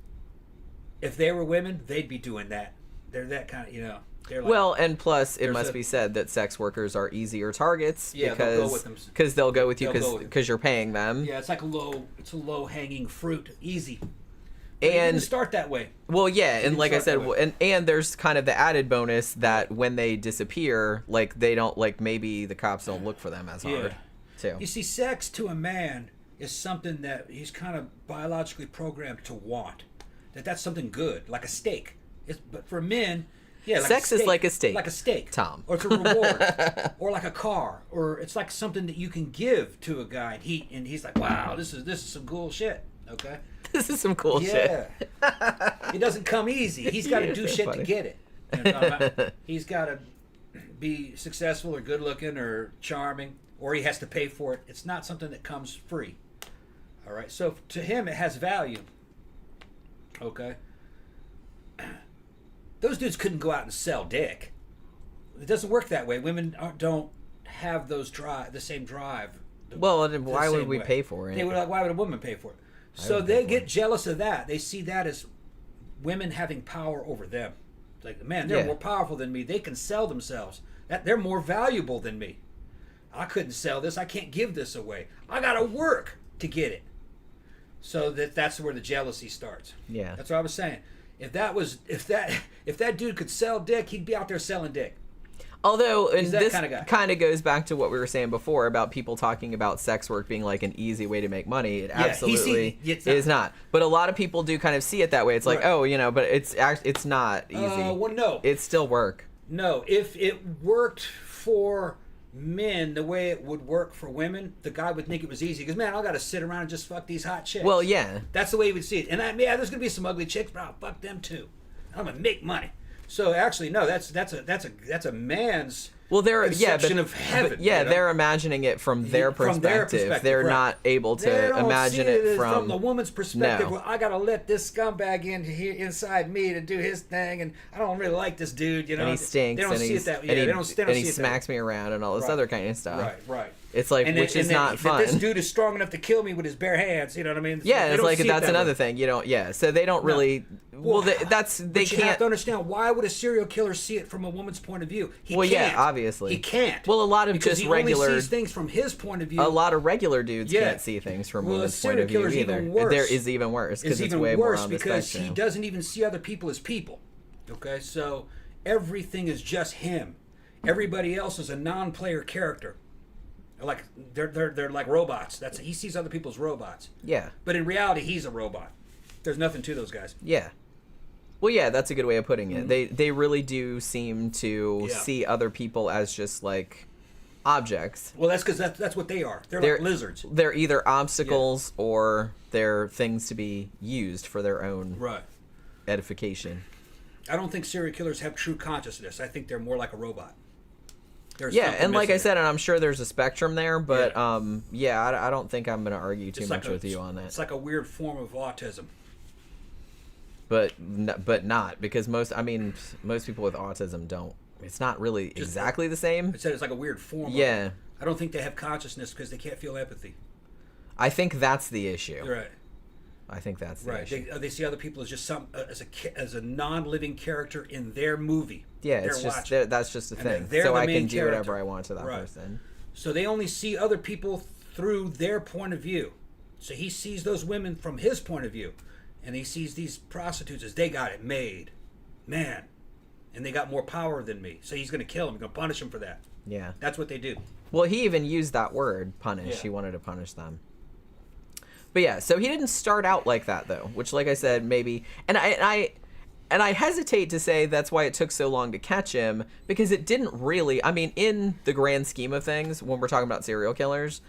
if they were women, they'd be doing that. They're that kind of, you know. They're like, well, and plus, it there's must a- be said that sex workers are easier targets Yeah, they'll go with them. because they'll go with you They'll go with them. because you're paying them. yeah, it's like a low hanging fruit, easy. But it And didn't start that way. well, yeah, and didn't like I start said, that way. and there's kind of the added bonus that when they disappear, like they don't like maybe the cops don't look for them as hard, too. You see, sex to a man is something that he's kind of biologically programmed to want. That's something good, like a steak. But for men, yeah, like Sex a is steak, like a steak, like a steak, Tom. or it's a reward, or like a car, or it's like something that you can give to a guy, and he's like, wow, this is some cool shit. Okay. This is some cool shit. Yeah. It doesn't come easy. He's got to Yeah, do so shit funny. to get it. You know what I'm talking about? He's got to be successful or good looking or charming, or he has to pay for it. It's not something that comes free. All right. So to him, it has value. Okay. Those dudes couldn't go out and sell dick. It doesn't work that way. Women don't have the same drive. Well, then the why would same we way. pay for it? They were like, why would a woman pay for it? So would pay they for get it. jealous of that. They see that as women having power over them. It's like, man, they're Yeah. more powerful than me. They can sell themselves. They're more valuable than me. I couldn't sell this. I can't give this away. I gotta work to get it. So that's where the jealousy starts. Yeah. That's what I was saying. If that dude could sell dick, he'd be out there selling dick. Although, and He's that this kinda guy. kind of goes back to what we were saying before about people talking about sex work being like an easy way to make money. It absolutely is not. But a lot of people do kind of see it that way. It's like, Right. oh, you know, but it's not easy. Well, no. It's still work. No, if it worked for men the way it would work for women, the guy would think it was easy. Because, man, I got to sit around and just fuck these hot chicks. Well, yeah. That's the way he would see it. And yeah, there's going to be some ugly chicks, but I'll fuck them too. I'm going to make money. So actually, no, that's a man's Well, they're conception but, of heaven. but yeah, you know? they're imagining it from their From perspective. their perspective, They're right. not able to They don't imagine see it from the woman's perspective. No. Well, I gotta let this scumbag in here inside me to do his thing, and I don't really like this dude. You know, and he stinks. They don't and see he's, it that. and Yeah, he, they don't and he see it that smacks me around and all this Right. other kind of stuff. Right, right. It's like, And which then- is and then not if fun. This dude is strong enough to kill me with his bare hands. You know what I mean? Yeah, They it's don't like see it that's that another way. thing. You don't. Yeah, so they don't really. Well, they You have to can't. understand, why would a serial killer see it from a woman's point of view? He Well, yeah, can't. obviously. He can't. Well, a lot of because just he regular- only sees things from his point of view. A lot of regular dudes Yeah. can't see things from Well, a women's point serial of view killer's either. even worse. There is even worse because it's even way more worse on the because spectrum. he doesn't even see other people as people. Okay, so everything is just him. Everybody else is a non-player character. Like they're like robots. He sees other people as robots. Yeah. But in reality, he's a robot. There's nothing to those guys. Yeah. Well, yeah, that's a good way of putting it. They really do seem to Yeah. see other people as just like objects. Well, that's because that's what they are. They're They're like lizards. They're either obstacles or they're things to be used for their own Right. edification. I don't think serial killers have true consciousness. I think they're more like a robot. There's Yeah, something and like I missing said, and I'm sure there's a spectrum there, but Yeah. I don't think I'm going to argue too It's much like with you on that. It's like a weird form of autism. But not because most people with autism don't. It's not really exactly the same. I said it's like a weird form. Of Yeah. it. I don't think they have consciousness because they can't feel empathy. I think that's the issue. Right. I think that's the Right. issue. They see other people as just as a non-living character in their movie. Yeah, they're it's just watching. that's just the And thing. they're So the I main can do whatever character. I want to that Right. person. So they only see other people through their point of view. So he sees those women from his point of view, and he sees these prostitutes as they got it made, man, and they got more power than me. So he's going to kill them. He's going to punish them for that. Yeah. That's what they do. Well, he even used that word, punish. Yeah. He wanted to punish them. But yeah, so he didn't start out like that though, which, like I said, maybe, and And I hesitate to say that's why it took so long to catch him, because it didn't really, I mean, in the grand scheme of things, when we're talking about serial killers,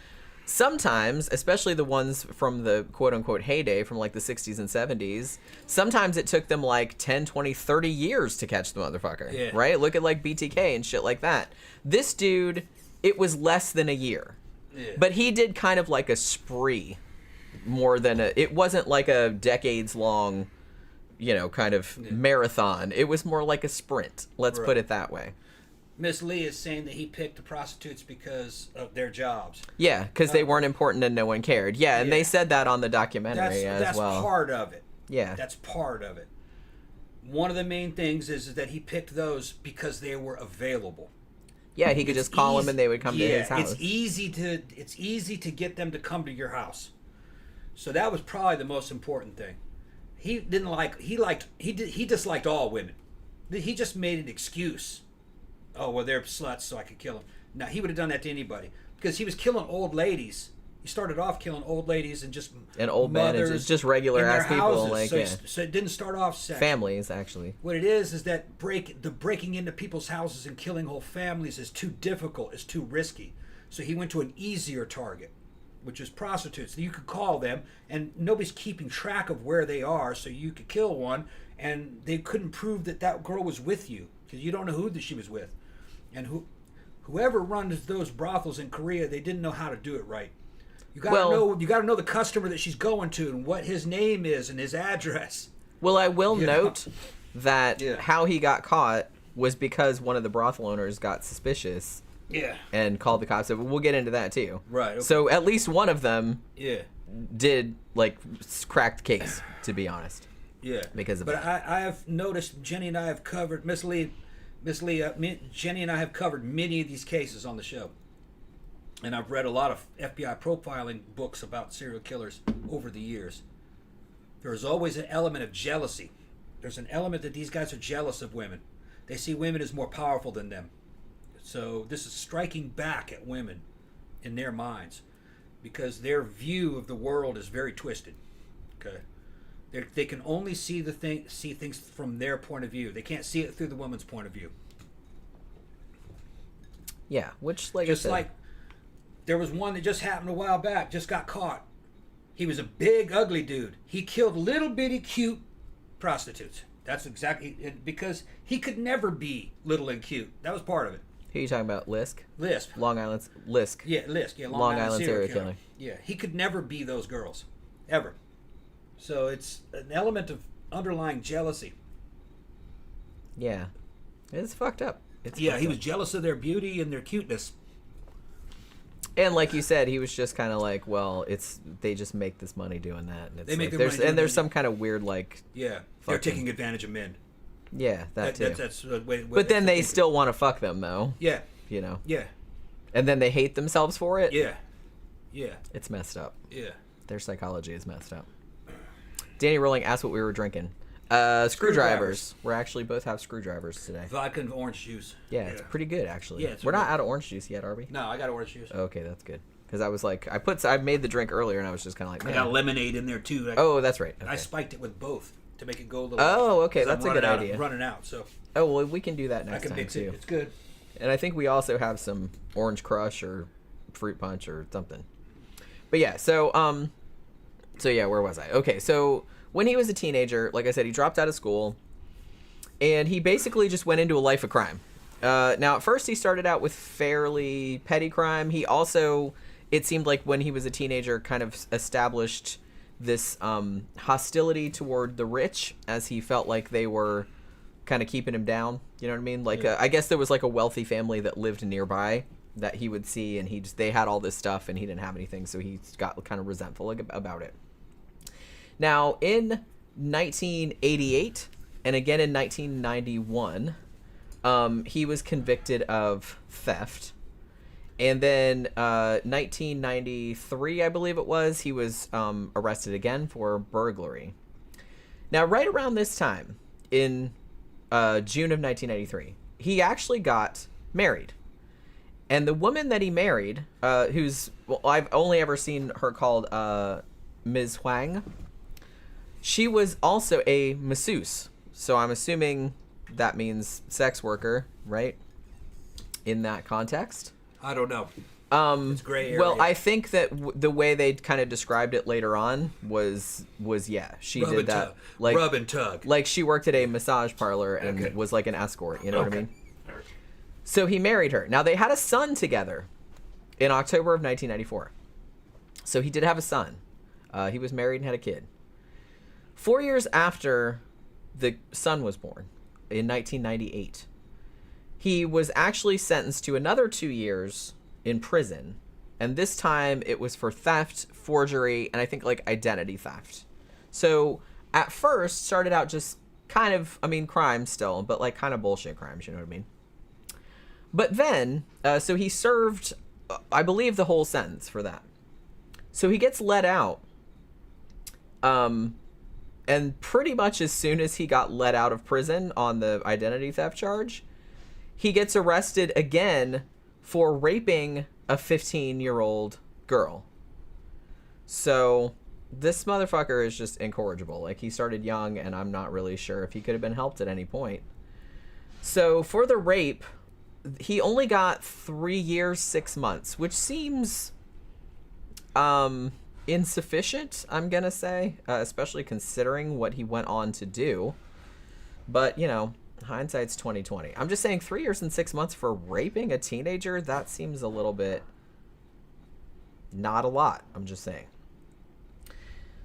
sometimes, especially the ones from the quote-unquote heyday from like the 60s and 70s, sometimes it took them like 10, 20, 30 years to catch the motherfucker, Yeah. right? Look at like BTK and shit like that. This dude, it was less than a year. Yeah. But he did kind of like a spree more than it wasn't like a decades long, you know, kind of marathon. It was more like a sprint. Let's put it that way. Miss Lee is saying that he picked the prostitutes because of their jobs. Yeah, because they weren't important and no one cared. Yeah, and Yeah. they said that on the documentary as well. That's part of it. Yeah. That's part of it. One of the main things is that he picked those because they were available. Yeah, he could just call them and they would come to his house. It's easy to get them to come to your house. So that was probably the most important thing. He disliked all women. He just made an excuse. Oh, well, they're sluts, so I could kill them. No, he would have done that to anybody because he was killing old ladies. He started off killing old ladies and just old men and just regular ass people, like so it didn't start off sexual. Families, actually. What it is that breaking into people's houses and killing whole families is too difficult, is too risky. So he went to an easier target, which is prostitutes. You could call them, and nobody's keeping track of where they are, so you could kill one, and they couldn't prove that girl was with you because you don't know who she was with, and whoever runs those brothels in Korea, they didn't know how to do it right. You gotta know the customer that she's going to and what his name is and his address. Well, I will Yeah. note that Yeah. how he got caught was because one of the brothel owners got suspicious Yeah. and called the cops. So we'll get into that too. Right. Okay. So at least one of them Yeah. did like crack the case, to be honest. Yeah. Because of but that. I have noticed Jenny and I have covered Jenny and I have covered many of these cases on the show. And I've read a lot of FBI profiling books about serial killers over the years. There's always an element of jealousy. There's an element that these guys are jealous of women. They see women as more powerful than them. So this is striking back at women in their minds because their view of the world is very twisted. Okay, they can only see things from their point of view. They can't see it through the woman's point of view. Yeah, which like Just I said, like there was one that just happened a while back, just got caught. He was a big, ugly dude. He killed little bitty, cute prostitutes. That's exactly because he could never be little and cute. That was part of it. who are you talking about? Lisk? Lisp. Long Island's Lisk. Yeah, Lisk. Yeah, Long Island serial killer. Yeah, he could never be those girls, ever. So it's an element of underlying jealousy. Yeah, it's fucked up. Yeah, he was jealous of their beauty and their cuteness. And like you said, he was just kind of like, well, they just make this money doing that. And it's They make like, their money doing there's that. some kind of weird like, Yeah, they're Fucking- taking advantage of men. yeah, that too. That's the way. But then they still want to fuck them though, Yeah, you know. yeah, And then they hate themselves for it. yeah, yeah, It's messed up. yeah. Their psychology is messed up. Danny Rolling asked what we were drinking. Screwdrivers. We actually both have screwdrivers today. Vodka and orange juice. Yeah, it's pretty good actually. Yeah, it's we're not really- out of orange juice yet, are we? No, I got orange juice. Okay, that's good. Because I was like, I made the drink earlier, and I was just kind of like, I got man. lemonade in there too. Oh, that's right. I Okay. spiked it with both to make it go a little. Oh, okay, 'cause I'm that's a good running out- idea. Running out, so Oh, well, we can do that I next can time mix too. it. It's good. And I think we also have some orange crush or fruit punch or something. But yeah, so yeah, where was I? Okay, so when he was a teenager, like I said, he dropped out of school, and he basically just went into a life of crime. Now, at first, he started out with fairly petty crime. He also, it seemed like when he was a teenager, kind of established this hostility toward the rich, as he felt like they were kind of keeping him down. You know what I mean? Like, Yeah. I guess there was like a wealthy family that lived nearby that he would see, and they had all this stuff, and he didn't have anything, so he got kind of resentful about it. Now, in 1988, and again in 1991, he was convicted of theft. And then 1993, I believe it was, he was arrested again for burglary. Now, right around this time, in June of 1993, he actually got married. And the woman that he married, I've only ever seen her called Ms. Huang, she was also a masseuse So I'm assuming that means sex worker, right? In that context. I don't know. It's gray area. Well, I think that the way they kind of described it later on was yeah, she Rub did and that. tug. Like Rub and tug. Like she worked at a massage parlor and Okay. was like an escort. You know what I Okay. mean? So he married her. Now they had a son together in October of 1994. So he did have a son. He was married and had a kid. 4 years after the son was born, in 1998, he was actually sentenced to another 2 years in prison. And this time it was for theft, forgery, and I think like identity theft. So at first started out just kind of, I mean, crime still, but like kind of bullshit crimes, you know what I mean? But then, so he served, I believe, the whole sentence for that. So he gets let out. And pretty much as soon as he got let out of prison on the identity theft charge, he gets arrested again for raping a 15-year-old girl. So this motherfucker is just incorrigible. Like, he started young, and I'm not really sure if he could have been helped at any point. So for the rape, he only got 3 years, 6 months, which seems insufficient, I'm gonna say, especially considering what he went on to do. But, you know, hindsight's 2020. I'm just saying 3 years and 6 months for raping a teenager, that seems a little bit not a lot. I'm just saying.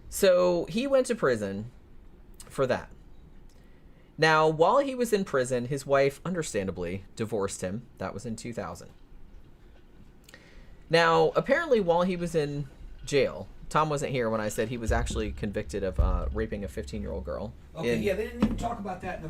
So he went to prison for that. Now, while he was in prison, his wife, understandably, divorced him. That was in 2000. Now, apparently, while he was in jail, Tom wasn't here when I said he was actually convicted of raping a 15-year-old girl. Okay, yeah, they didn't even talk about that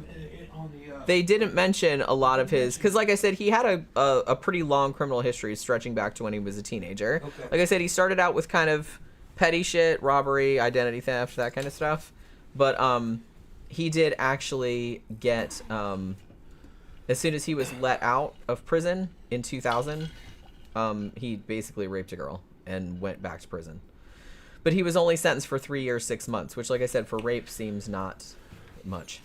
on the... They didn't mention a lot of his... Because, like I said, he had a pretty long criminal history stretching back to when he was a teenager. Okay. Like I said, he started out with kind of petty shit, robbery, identity theft, that kind of stuff. But he did actually get... as soon as he was let out of prison in 2000, he basically raped a girl and went back to prison. But he was only sentenced for 3 years, 6 months, which, like I said, for rape seems not much.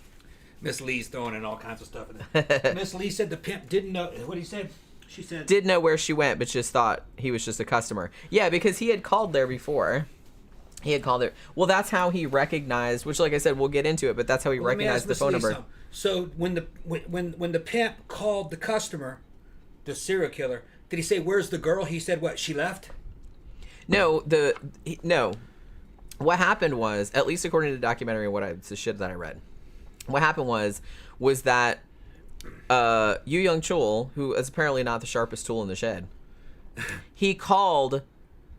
Miss Lee's throwing in all kinds of stuff in there. Miss Lee said the pimp didn't know what he said. She said Did know where she went, but just thought he was just a customer. Yeah, because he had called there before. He had called there. Well, that's how he recognized, which, like I said, we'll get into it, but that's how he recognized the phone number. So when the pimp called the customer, the serial killer, did he say, "Where's the girl?" He said, "What? She left." No, no. What happened was, at least according to the documentary and it's the shit that I read, what happened was that Yoo Young-chul, who is apparently not the sharpest tool in the shed, he called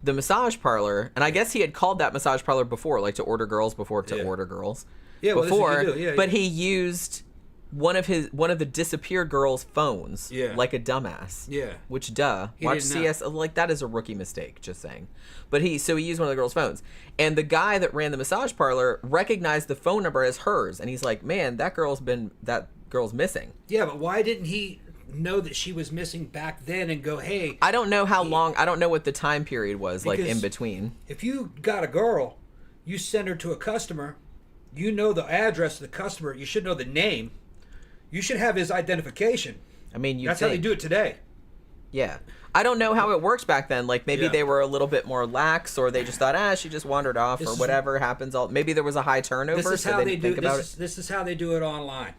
the massage parlor, and I guess he had called that massage parlor before, like to order girls order girls. Yeah, well, before, this is what you do. Yeah, but he used one of the disappeared girl's phones, like a dumbass. Yeah. Which, duh. He Watch didn't CS, like, that is a rookie mistake, just saying. But he used one of the girl's phones. And the guy that ran the massage parlor recognized the phone number as hers. And he's like, man, that girl's missing. Yeah, but why didn't he know that she was missing back then and go, hey... I don't know how long, I don't know what the time period was, like, in between. If you got a girl, you send her to a customer, you know the address of the customer, you should know the name. You should have his identification. I mean, that's how they do it today. Yeah. I don't know how it works back then. Like, maybe they were a little bit more lax, or they just thought, she just wandered off, or whatever happens. Maybe there was a high turnover, this is so how they didn't think about it. This is how they do it online.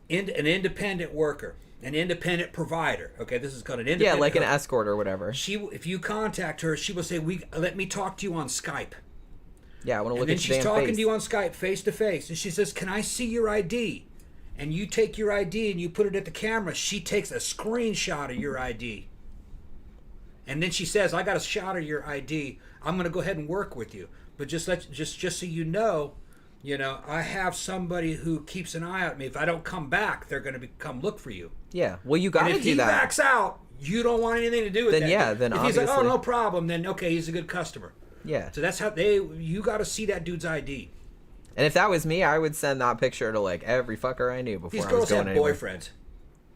An independent worker, an independent provider. Okay, this is called an independent. Yeah, like an escort or whatever. If you contact her, she will say, let me talk to you on Skype. Yeah, I want to look at your damn face. And then she's talking to you on Skype, face to face, and she says, can I see your ID? And you take your ID and you put it at the camera. She takes a screenshot of your ID. And then she says, I got a shot of your ID. I'm going to go ahead and work with you. But just so you know, I have somebody who keeps an eye on me. If I don't come back, they're going to come look for you. Yeah. Well, you got to do that. And if he backs out, you don't want anything to do with that. Then yeah, then if obviously. He's like, oh, no problem, then okay, he's a good customer. Yeah. So that's how you got to see that dude's ID. And if that was me, I would send that picture to, like, every fucker I knew before I was going anywhere. These girls have boyfriends.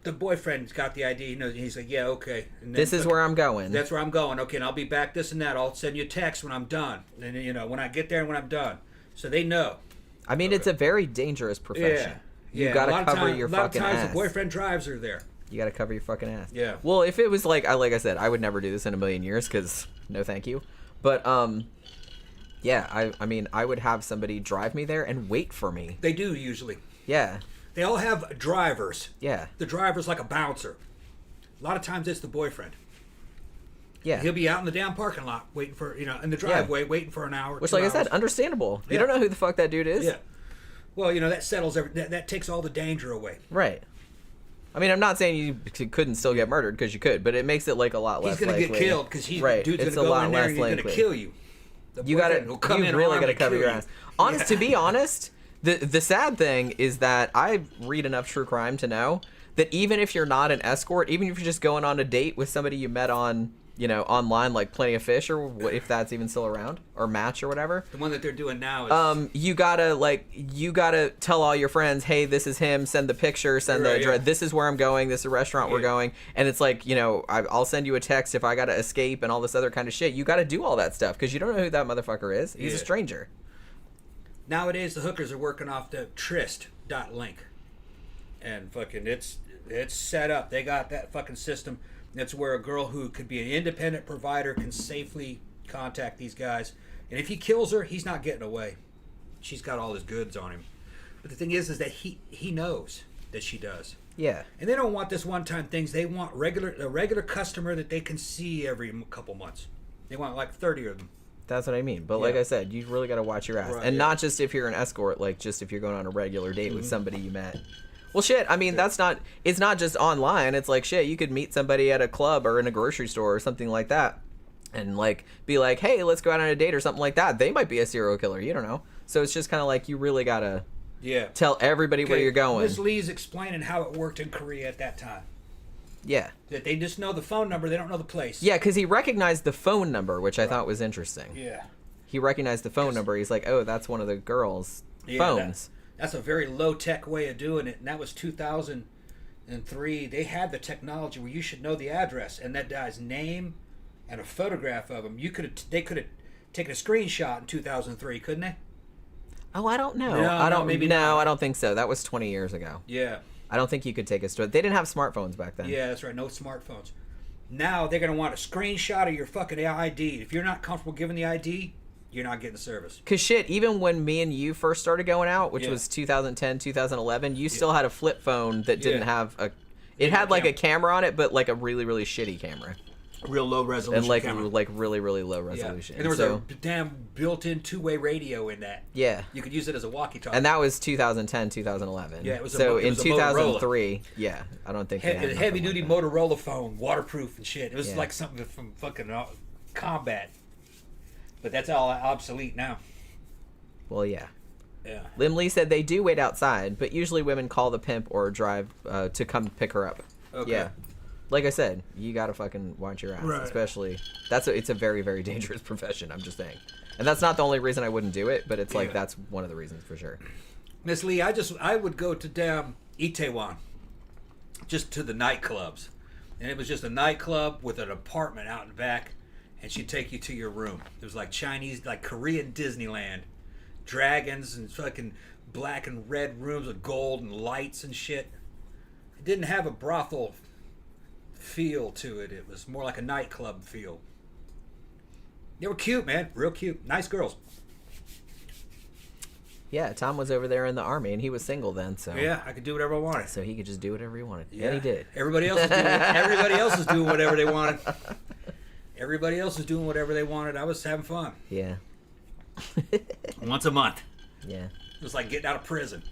The boyfriend's got the ID. He's like, yeah, okay. And then, this is where I'm going. That's where I'm going. Okay, and I'll be back, this and that. I'll send you a text when I'm done. And, when I get there and when I'm done. So they know. I mean, it's a very dangerous profession. Yeah. You gotta a lot cover of time, your a lot fucking of times ass. the boyfriend drives her there. You gotta cover your fucking ass. Yeah. Well, if it was like I said, I would never do this in a million years because no, thank you. But yeah, I mean, I would have somebody drive me there and wait for me. They do usually. Yeah. They all have drivers. Yeah. The driver's like a bouncer. A lot of times it's the boyfriend. Yeah. He'll be out in the damn parking lot waiting for, in the driveway waiting for an hour. Which, 2 like hours. I said, understandable. You Yeah. don't know who the fuck that dude is. Yeah. Well, that settles that takes all the danger away. Right. I mean, I'm not saying you couldn't still get murdered because you could, but it makes it like a lot less He's going to likely. get killed because dude's Right. going to It's a go lot in there less and he's going to likely. kill you. The You boyfriend will come in really armed gotta and cover kill your you. ass. Honest, to be honest, the sad thing is that I read enough true crime to know that even if you're not an escort, even if you're just going on a date with somebody you met on, online, like Plenty of Fish, or if that's even still around, or Match or whatever. The one that they're doing now is... You gotta tell all your friends, hey, this is him, send the picture, send the address, this is where I'm going, this is a restaurant we're going, and it's like, I'll send you a text if I gotta escape and all this other kind of shit. You gotta do all that stuff, because you don't know who that motherfucker is. He's a stranger. Nowadays, the hookers are working off the Trist.link. And fucking, it's set up. They got that fucking system. That's where a girl who could be an independent provider can safely contact these guys. And if he kills her, he's not getting away. She's got all his goods on him. But the thing is that he knows that she does. Yeah. And they don't want this one-time things. They want a regular customer that they can see every couple months. They want like 30 of them. That's what I mean. But like I said, you really got to watch your ass. Right, and not just if you're an escort, like just if you're going on a regular date with somebody you met. Well, shit, I mean, it's not just online. It's like, shit, you could meet somebody at a club or in a grocery store or something like that and, like, be like, hey, let's go out on a date or something like that. They might be a serial killer. You don't know. So it's just kind of like you really got to tell everybody where you're going. Ms. Lee's explaining how it worked in Korea at that time. Yeah. That they just know the phone number. They don't know the place. Yeah, because he recognized the phone number, which I thought was interesting. Yeah. He recognized the phone number. He's like, oh, that's one of the girls' phones. That's a very low-tech way of doing it, and that was 2003. They had the technology where you should know the address and that guy's name and a photograph of him. They could have taken a screenshot in 2003, couldn't they? Oh, I don't know. No, I don't. maybe no, not. I don't think so. That was 20 years ago. Yeah. I don't think you could take a story. They didn't have smartphones back then. Yeah, that's right. No smartphones. Now they're going to want a screenshot of your fucking ID. If you're not comfortable giving the ID, you're not getting the service. Because shit, even when me and you first started going out, which was 2010, 2011, you still had a flip phone that didn't have a... It had like a camera on it, but like a really, really shitty camera. Real low resolution and like camera. like really, really low resolution. And there was a damn built-in two-way radio in that. Yeah. You could use it as a walkie-talkie. And that was 2010, 2011. Yeah, it was in 2003, Motorola. Yeah, I don't think they had heavy-duty like Motorola phone, waterproof and shit. It was like something from fucking combat. But that's all obsolete now. Well, yeah. Yeah. Lim Lee said they do wait outside, but usually women call the pimp or drive to come pick her up. Okay. Yeah. Like I said, you gotta fucking watch your ass, especially. It's a very, very dangerous profession. I'm just saying, and that's not the only reason I wouldn't do it, but it's like that's one of the reasons for sure. Miss Lee, I would go to damn Itaewon, just to the nightclubs, and it was just a nightclub with an apartment out in back, and she'd take you to your room. It was like Chinese, like Korean Disneyland, dragons and fucking black and red rooms with gold and lights and shit. It didn't have a brothel feel to it. It was more like a nightclub feel. They were cute, man. Real cute. Nice girls. Yeah, Tom was over there in the army, and he was single then, so yeah, I could do whatever I wanted. So he could just do whatever he wanted. Yeah, and he did. Everybody else is doing whatever they wanted. Everybody else is doing whatever they wanted. I was having fun. Yeah. Once a month. Yeah. It was like getting out of prison.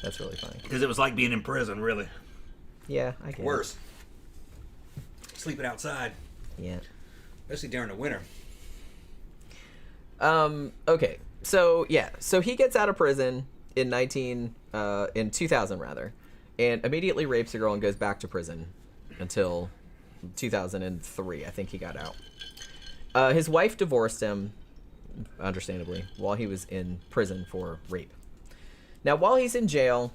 That's really funny. Because it was like being in prison, really. Yeah, I guess. Worse. Sleeping outside. Yeah. Especially during the winter. Okay. So he gets out of prison in 2000 rather, and immediately rapes a girl and goes back to prison until 2003. I think he got out. His wife divorced him, understandably, while he was in prison for rape. Now, while he's in jail,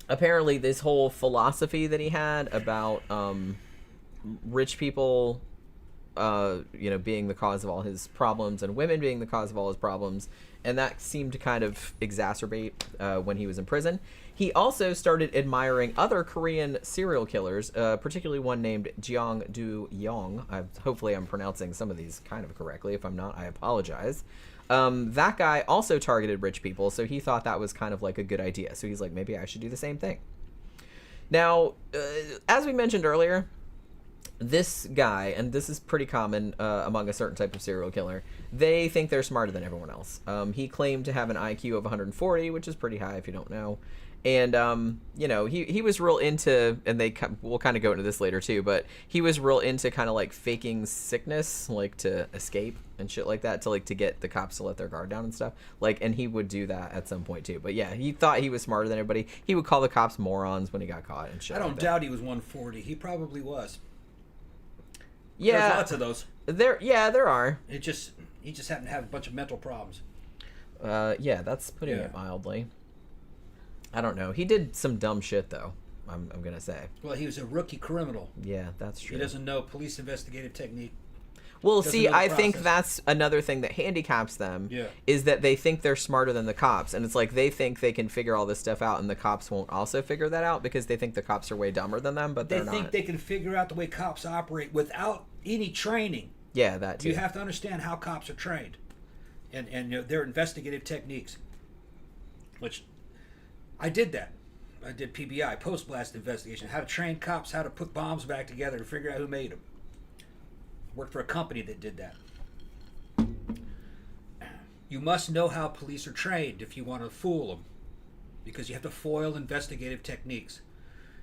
apparently this whole philosophy that he had about rich people being the cause of all his problems and women being the cause of all his problems. And that seemed to kind of exacerbate when he was in prison. He also started admiring other Korean serial killers, particularly one named Jeong-do-young. Hopefully I'm pronouncing some of these kind of correctly. If I'm not, I apologize. That guy also targeted rich people, so he thought that was kind of like a good idea. So he's like, maybe I should do the same thing. Now, as we mentioned earlier, this guy, and this is pretty common among a certain type of serial killer, they think they're smarter than everyone else. He claimed to have an IQ of 140, which is pretty high if you don't know. And, he was real into, and we'll kind of go into this later too, but he was real into kind of like faking sickness, like to escape and shit like that, to get the cops to let their guard down and stuff. And he would do that at some point too. But yeah, he thought he was smarter than everybody. He would call the cops morons when he got caught and shit. I don't doubt he was 140. He probably was. Yeah. There's lots of those. There are. He just happened to have a bunch of mental problems. Yeah, that's putting it mildly. I don't know. He did some dumb shit, though, I'm going to say. Well, he was a rookie criminal. Yeah, that's true. He doesn't know police investigative technique. Well, see, I think that's another thing that handicaps them, is that they think they're smarter than the cops. And it's like they think they can figure all this stuff out, and the cops won't also figure that out because they think the cops are way dumber than them, but they're not. They think they can figure out the way cops operate without any training. Yeah, that too. You have to understand how cops are trained and their investigative techniques, which... I did that. I did PBI, post-blast investigation, how to train cops, how to put bombs back together to figure out who made them. Worked for a company that did that. You must know how police are trained if you want to fool them, because you have to foil investigative techniques.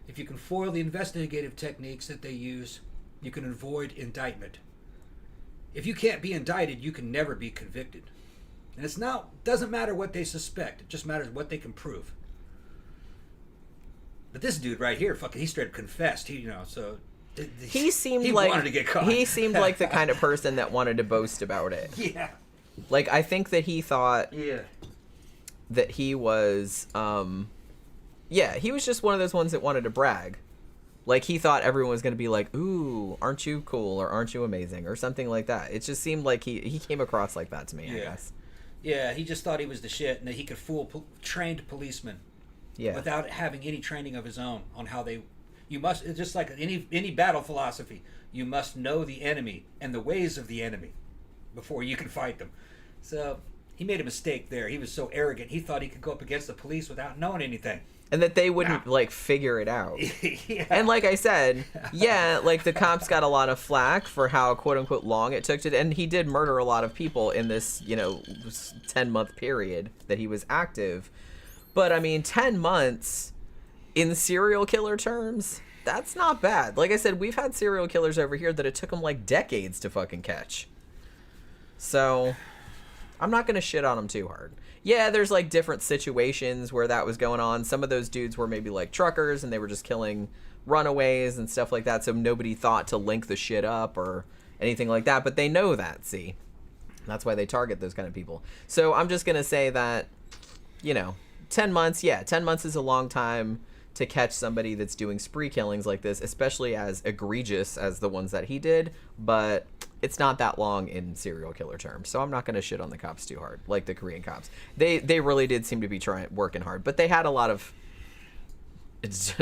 If you can foil the investigative techniques that they use, you can avoid indictment. If you can't be indicted, you can never be convicted. And doesn't matter what they suspect, it just matters what they can prove. But this dude right here, he straight up confessed. He wanted to get caught. He seemed like the kind of person that wanted to boast about it. Yeah. I think that he thought that he was, he was just one of those ones that wanted to brag. He thought everyone was going to be like, ooh, aren't you cool, or aren't you amazing, or something like that. It just seemed like he came across like that to me, I guess. Yeah, he just thought he was the shit, and that he could fool trained policemen. Yeah. Without having any training of his own on how it's just like any battle philosophy. You must know the enemy and the ways of the enemy before you can fight them. So he made a mistake there. He was so arrogant. He thought he could go up against the police without knowing anything. And that they wouldn't figure it out. And like I said, the cops got a lot of flack for how quote unquote long it took to, and he did murder a lot of people in this 10-month period that he was active. But, 10 months in serial killer terms, that's not bad. Like I said, we've had serial killers over here that it took them, decades to fucking catch. So, I'm not going to shit on them too hard. Yeah, there's, different situations where that was going on. Some of those dudes were maybe, truckers, and they were just killing runaways and stuff like that, so nobody thought to link the shit up or anything like that. But they know that, see? That's why they target those kind of people. So, I'm just going to say that, 10 months, 10 months is a long time to catch somebody that's doing spree killings like this, especially as egregious as the ones that he did, but it's not that long in serial killer terms. So I'm not going to shit on the cops too hard, like the Korean cops. They really did seem to be working hard, but they had a lot of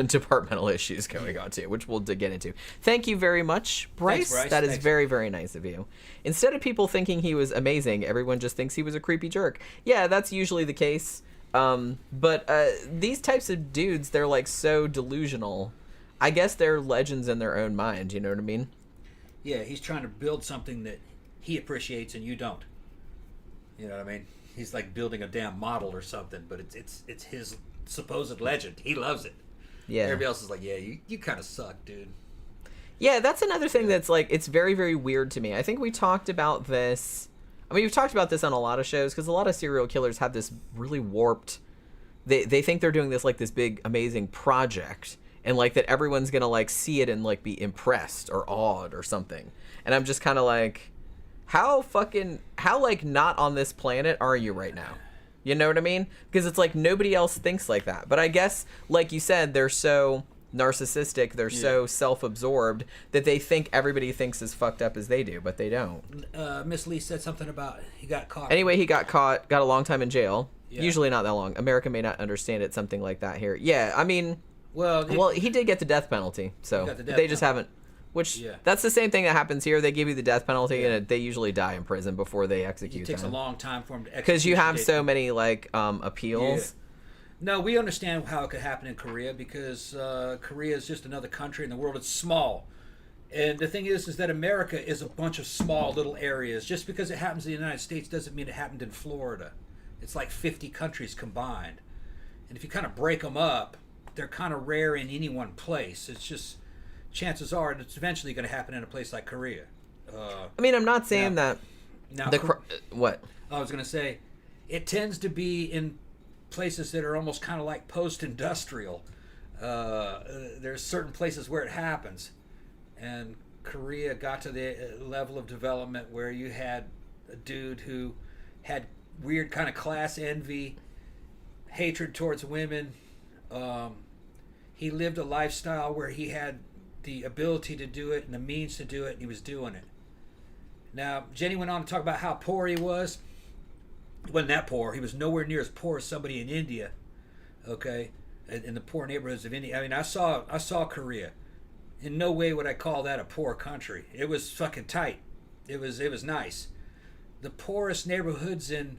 departmental issues going on too, which we'll get into. Thank you very much, Bryce. Thanks, Bryce. That is very, very nice of you. Instead of people thinking he was amazing, everyone just thinks he was a creepy jerk. Yeah, that's usually the case. But these types of dudes, they're so delusional. I guess they're legends in their own mind, you know what I mean? Yeah, he's trying to build something that he appreciates and you don't. You know what I mean? He's like building a damn model or something, but it's his supposed legend. He loves it. Yeah. Everybody else is like, yeah, you kind of suck, dude. Yeah, that's another thing that's it's very, very weird to me. I think we talked about this. We've talked about this on a lot of shows because a lot of serial killers have this really warped. They think they're doing this this big amazing project, and that everyone's gonna see it and be impressed or awed or something. And I'm just kind of how not on this planet are you right now? You know what I mean? Because it's nobody else thinks like that. But I guess like you said, they're so narcissistic, they're so self-absorbed that they think everybody thinks as fucked up as they do, but they don't. Miss Lee said something about he got caught. Anyway, he got caught, got a long time in jail. Yeah. Usually not that long. America may not understand it, something like that here. Yeah, I mean, well, he did get the death penalty, so they just haven't. Which that's the same thing that happens here. They give you the death penalty, and they usually die in prison before they execute them. It takes a long time for them to execute. Because you have so many like appeals. No, we understand how it could happen in Korea because Korea is just another country in the world. It's small. And the thing is that America is a bunch of small little areas. Just because it happens in the United States doesn't mean it happened in Florida. It's like 50 countries combined. And if you kind of break them up, they're kind of rare in any one place. It's just, chances are it's eventually going to happen in a place like Korea. I mean, I'm not saying that... what? I was going to say, it tends to be in places that are almost kind of like post-industrial. There's certain places where it happens, and Korea got to the level of development where you had a dude who had weird kind of class envy, hatred towards women. He lived a lifestyle where he had the ability to do it and the means to do it, and he was doing it. Now, Jenny went on to talk about how poor he was. He wasn't that poor. He was nowhere near as poor as somebody in India, okay, in the poor neighborhoods of India. I mean, I saw Korea. In no way would I call that a poor country. It was fucking tight. It was nice. The poorest neighborhoods in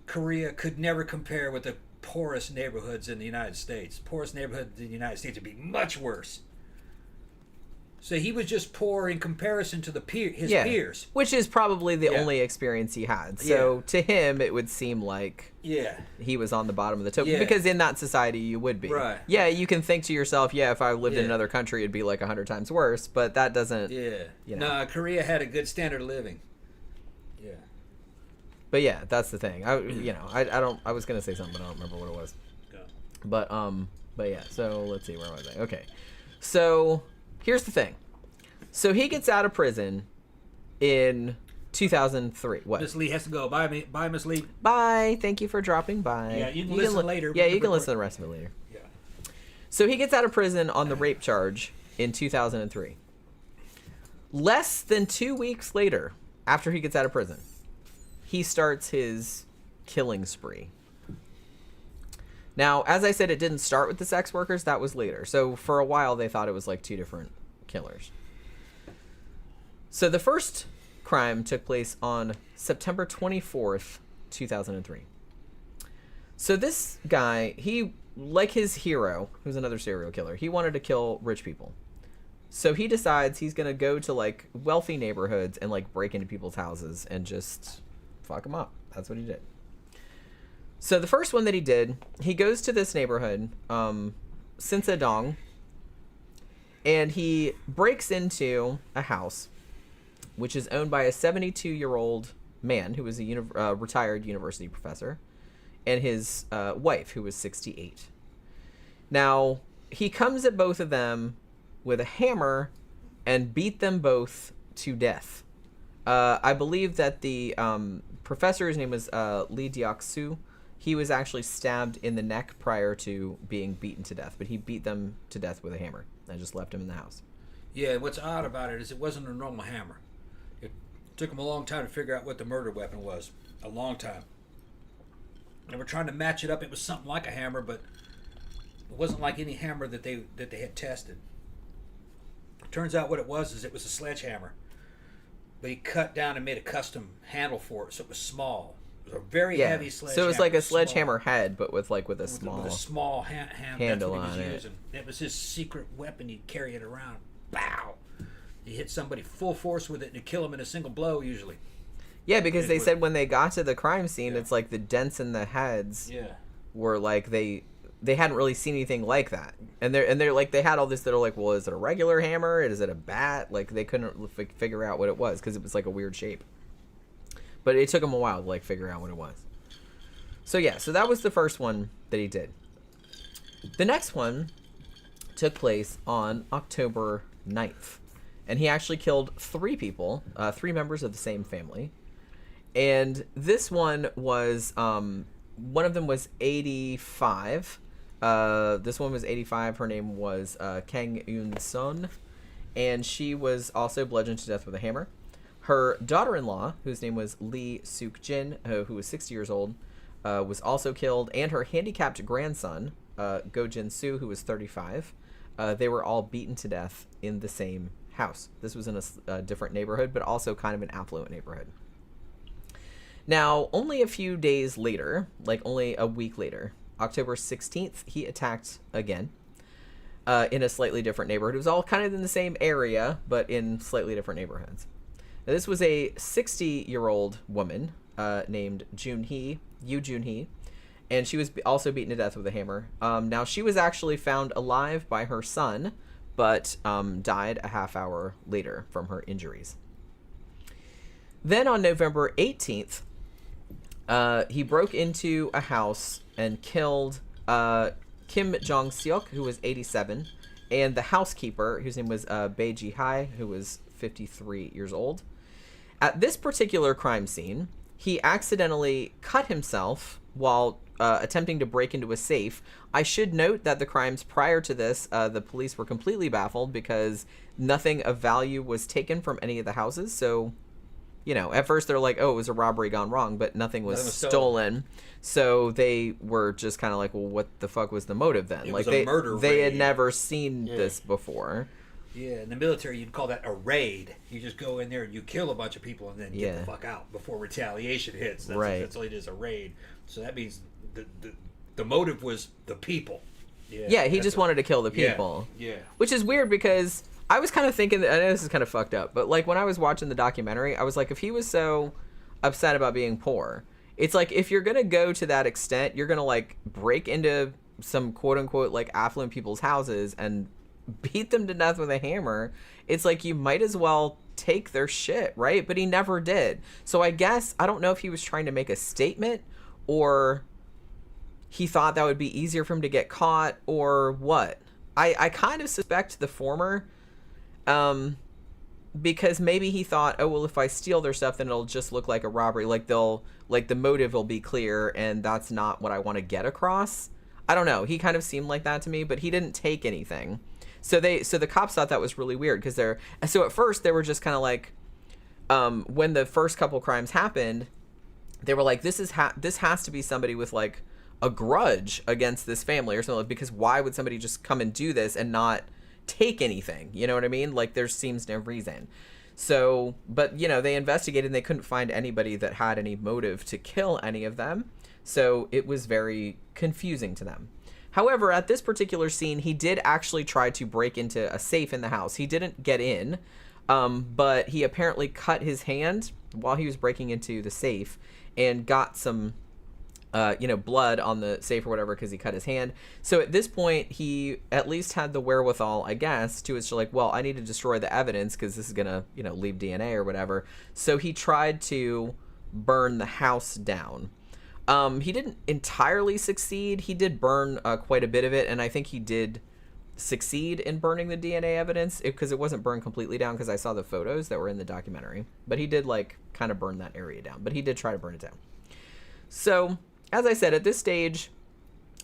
Korea could never compare with the poorest neighborhoods in the United States. Poorest neighborhoods in the United States would be much worse. So he was just poor in comparison to his peers. Which is probably the only experience he had. So to him, it would seem like he was on the bottom of the totem. Because in that society, you would be. Right. Yeah, you can think to yourself, if I lived in another country, it'd be like 100 times worse. But that doesn't... No, Korea had a good standard of living. Yeah. But yeah, that's the thing. I was going to say something, but I don't remember what it was. Yeah. But yeah, so let's see, where was I? Okay. So... here's the thing. So he gets out of prison in 2003. What? Miss Lee has to go. Bye, Miss Lee. Bye. Thank you for dropping by. Yeah, you can listen later. Yeah, you can listen to the rest of it later. Yeah. So he gets out of prison on the rape charge in 2003. Less than 2 weeks later, after he gets out of prison, he starts his killing spree. Now, as I said, it didn't start with the sex workers. That was later. So for a while, they thought it was like two different killers. So the first crime took place on September 24th, 2003. So this guy, he, like his hero, who's another serial killer, he wanted to kill rich people. So he decides he's going to go to like wealthy neighborhoods and like break into people's houses and just fuck them up. That's what he did. So the first one that he did, he goes to this neighborhood, Sinsadong, and he breaks into a house, which is owned by a 72-year-old man who was a retired university professor, and his wife, who was 68. Now, he comes at both of them with a hammer and beat them both to death. I believe that the professor's name was Lee Deok-soo. He was actually stabbed in the neck prior to being beaten to death, but he beat them to death with a hammer and just left him in the house. Yeah, what's odd about it is it wasn't a normal hammer. It took them a long time to figure out what the murder weapon was. A long time. They were trying to match it up. It was something like a hammer, but it wasn't like any hammer that they had tested. It turns out what it was is it was a sledgehammer. But he cut down and made a custom handle for it, so it was small. It was a very heavy sledgehammer. So it was like a sledgehammer head, but with a small handle on it. Using. It was his secret weapon. He'd carry it around. Bow! He hit somebody full force with it and it'd kill him in a single blow usually. Yeah, because they said when they got to the crime scene, it's like the dents in the heads were like they hadn't really seen anything like that, and they're like they had all this that are like, well, is it a regular hammer? Is it a bat? Like they couldn't figure out what it was because it was like a weird shape. But it took him a while to like figure out what it was. So yeah, so that was the first one that he did. The next one took place on October 9th. And he actually killed 3 people, 3 members of the same family. And this one was, one of them was 85, This one was 85. Her name was Kang Eun-sun, and she was also bludgeoned to death with a hammer. Her daughter-in-law, whose name was Lee Suk-jin, who was 60 years old, was also killed, and her handicapped grandson, Go Jin-soo, who was 35. They were all beaten to death in the same house. This was in a different neighborhood, but also kind of an affluent neighborhood. Now, only a few days later, like only a week later, October 16th, he attacked again in a slightly different neighborhood. It was all kind of in the same area, but in slightly different neighborhoods. Now, this was a 60-year-old woman named Yoo Jun-hee, and she was also beaten to death with a hammer. Now, she was actually found alive by her son, but died a half hour later from her injuries. Then on November 18th, he broke into a house and killed Kim Jong-seok, who was 87, and the housekeeper, whose name was Bae Ji-hai, who was 53 years old. At this particular crime scene, he accidentally cut himself while attempting to break into a safe. I should note that the crimes prior to this, the police were completely baffled because nothing of value was taken from any of the houses. So, you know, at first they're like, oh, it was a robbery gone wrong, but nothing was stolen. So they were just kind of like, well, what the fuck was the motive then? It like was a murder they had raid. never seen this before. Yeah, in the military, you'd call that a raid. You just go in there and you kill a bunch of people and then get the fuck out before retaliation hits. That's all it is, a raid. So that means the motive was the people. Yeah, he just wanted to kill the people. Yeah. Which is weird because I was kind of thinking, I know this is kind of fucked up, but like when I was watching the documentary, I was like, if he was so upset about being poor, it's like if you're going to go to that extent, you're going to like break into some quote unquote like affluent people's houses and beat them to death with a hammer. It's like you might as well take their shit, right? But he never did. So I guess, I don't know if he was trying to make a statement or he thought that would be easier for him to get caught or what. I kind of suspect the former, because maybe he thought, oh, well, if I steal their stuff, then it'll just look like a robbery. Like the motive will be clear, and that's not what I want to get across. I don't know. He kind of seemed like that to me, but he didn't take anything. So the cops thought that was really weird because so at first they were just kind of like, when the first couple crimes happened, they were like, this has to be somebody with like a grudge against this family or something, because why would somebody just come and do this and not take anything? You know what I mean? Like there seems no reason. So, but you know, they investigated and they couldn't find anybody that had any motive to kill any of them. So it was very confusing to them. However, at this particular scene, he did actually try to break into a safe in the house. He didn't get in, but he apparently cut his hand while he was breaking into the safe and got some blood on the safe or whatever because he cut his hand. So at this point, he at least had the wherewithal, I guess, to like, well, I need to destroy the evidence because this is going to, leave DNA or whatever. So he tried to burn the house down. He didn't entirely succeed. He did burn quite a bit of it, and I think he did succeed in burning the DNA evidence because it wasn't burned completely down because I saw the photos that were in the documentary. But he did, like, kind of burn that area down. But he did try to burn it down. So, as I said, at this stage,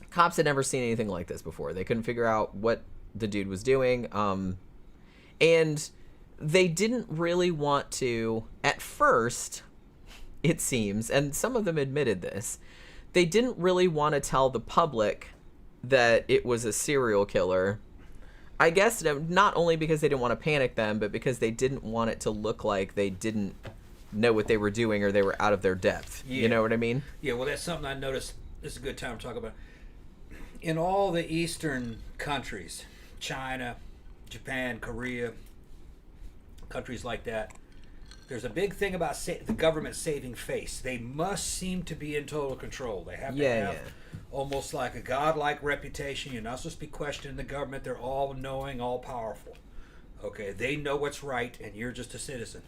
cops had never seen anything like this before. They couldn't figure out what the dude was doing. And they didn't really want to, at first, it seems, and some of them admitted this, they didn't really want to tell the public that it was a serial killer. I guess not only because they didn't want to panic them, but because they didn't want it to look like they didn't know what they were doing or they were out of their depth. Yeah. You know what I mean? Yeah, well, that's something I noticed. This is a good time to talk about. In all the Eastern countries, China, Japan, Korea, countries like that, there's a big thing about the government saving face. They must seem to be in total control. They have to have almost like a godlike reputation. You're not supposed to be questioning the government. They're all knowing, all powerful. Okay, they know what's right, and you're just a citizen.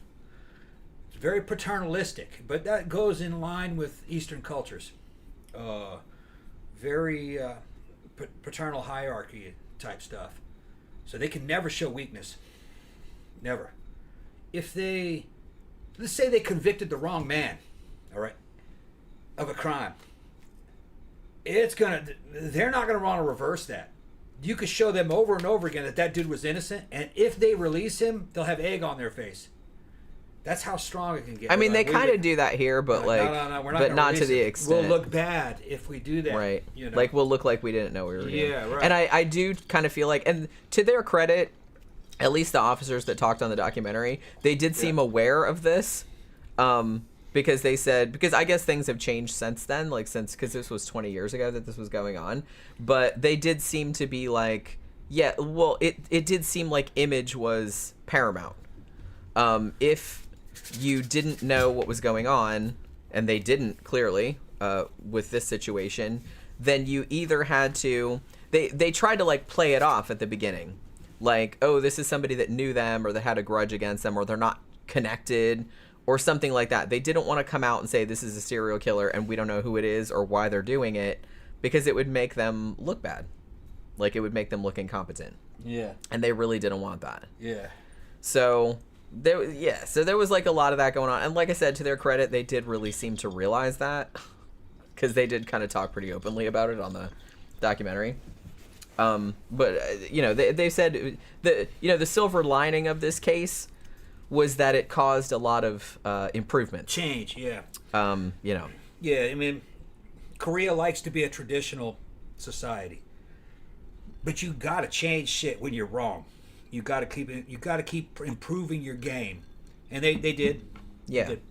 It's very paternalistic, but that goes in line with Eastern cultures. Very paternal hierarchy type stuff. So they can never show weakness. Never. Let's say they convicted the wrong man, all right, of a crime. they're not gonna want to reverse that. You could show them over and over again that dude was innocent, and if they release him, they'll have egg on their face. That's how strong it can get. I mean, they kind of do that here, but no, like, we're not but not to the extent. We'll look bad if we do that, right? You know? Like we'll look like we didn't know we were doing. Yeah, right. And I do kind of feel like, and to their credit, at least the officers that talked on the documentary, they did seem aware of this, because they said, because I guess things have changed since then, like because this was 20 years ago that this was going on, but they did seem to be like, yeah, well, it did seem like image was paramount. If you didn't know what was going on, and they didn't clearly with this situation, then you either had to, they tried to like play it off at the beginning, like, oh, this is somebody that knew them or that had a grudge against them, or they're not connected or something like that. They didn't want to come out and say this is a serial killer and we don't know who it is or why they're doing it, because it would make them look bad, like it would make them look incompetent. Yeah. And they really didn't want that. Yeah. So there was like a lot of that going on, and like I said, to their credit, they did really seem to realize that, because they did kind of talk pretty openly about it on the documentary. But you know, they said the silver lining of this case was that it caused a lot of improvement, change. Yeah. You know. Yeah, I mean, Korea likes to be a traditional society, but you got to change shit when you're wrong. You got to keep it. You got to keep improving your game, and they did. Yeah. They did.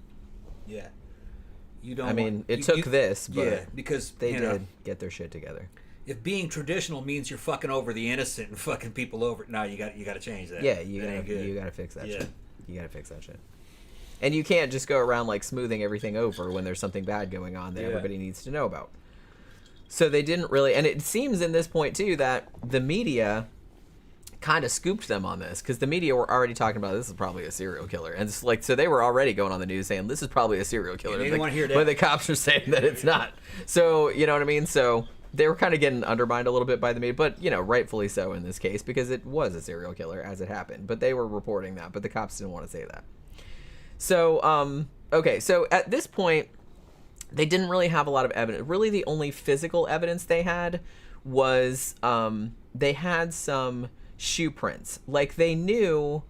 Yeah. You don't. I mean, it took this, but yeah, because they did get their shit together. If being traditional means you're fucking over the innocent and fucking people over, no, you got to change that. Yeah, you gotta fix that shit. You gotta fix that shit. And you can't just go around like smoothing everything over when there's something bad going on that everybody needs to know about. So they didn't really, and it seems in this point too that the media kind of scooped them on this, because the media were already talking about this is probably a serial killer, and it's like, so they were already going on the news saying this is probably a serial killer. They didn't want to hear that. But the cops are saying that it's not. So you know what I mean? So they were kind of getting undermined a little bit by the media, but you know, rightfully so in this case, because it was a serial killer as it happened. But they were reporting that, but the cops didn't want to say that. So okay, so at this point, they didn't really have a lot of evidence. Really, the only physical evidence they had was they had some shoe prints. Like the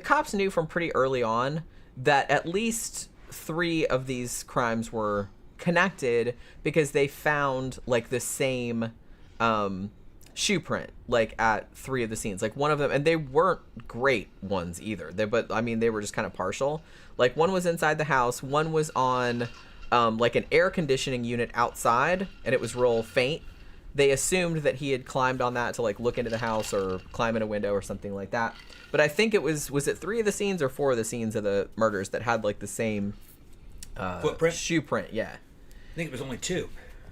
cops knew from pretty early on that at least 3 of these crimes were connected, because they found like the same shoe print like at 3 of the scenes. Like one of them, and they weren't great ones either. But I mean, they were just kind of partial. Like one was inside the house, one was on like an air conditioning unit outside, and it was real faint. They assumed that he had climbed on that to like look into the house or climb in a window or something like that. But I think it was it 3 of the scenes or 4 of the scenes of the murders that had like the same footprint? shoe print. Yeah. I think it was only 2.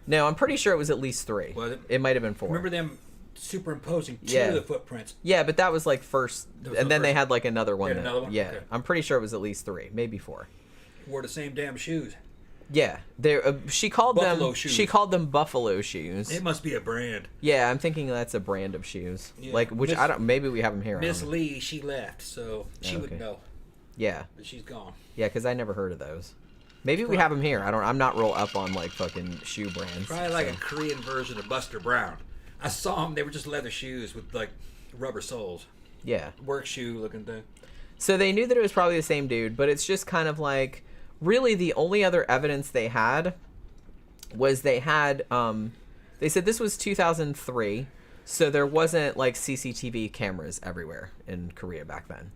No, I'm pretty sure it was at least 3. Was it? It might have been 4. Remember them superimposing 2 Yeah. of the footprints? Yeah, but that was like first, and then they had like another one. They had another one? Yeah, Okay. I'm pretty sure it was at least 3, maybe 4. Wore the same damn shoes. Yeah, they she called Buffalo them shoes. she called them buffalo shoes. It must be a brand. Yeah, I'm thinking that's a brand of shoes. Yeah. Like which I don't. Maybe we have them here. I Miss don't know. Lee, she left, so she would Okay. know. Yeah, But she's gone. yeah, because I never heard of those. Maybe we have them here. I'm not real up on like fucking shoe brands. Probably like so. a Korean version of Buster Brown. I saw them. They were just leather shoes with like rubber soles. Yeah. Work shoe looking thing. So they knew that it was probably the same dude, but it's just kind of like, really the only other evidence they had was they said this was 2003, so there wasn't like CCTV cameras everywhere in Korea back then.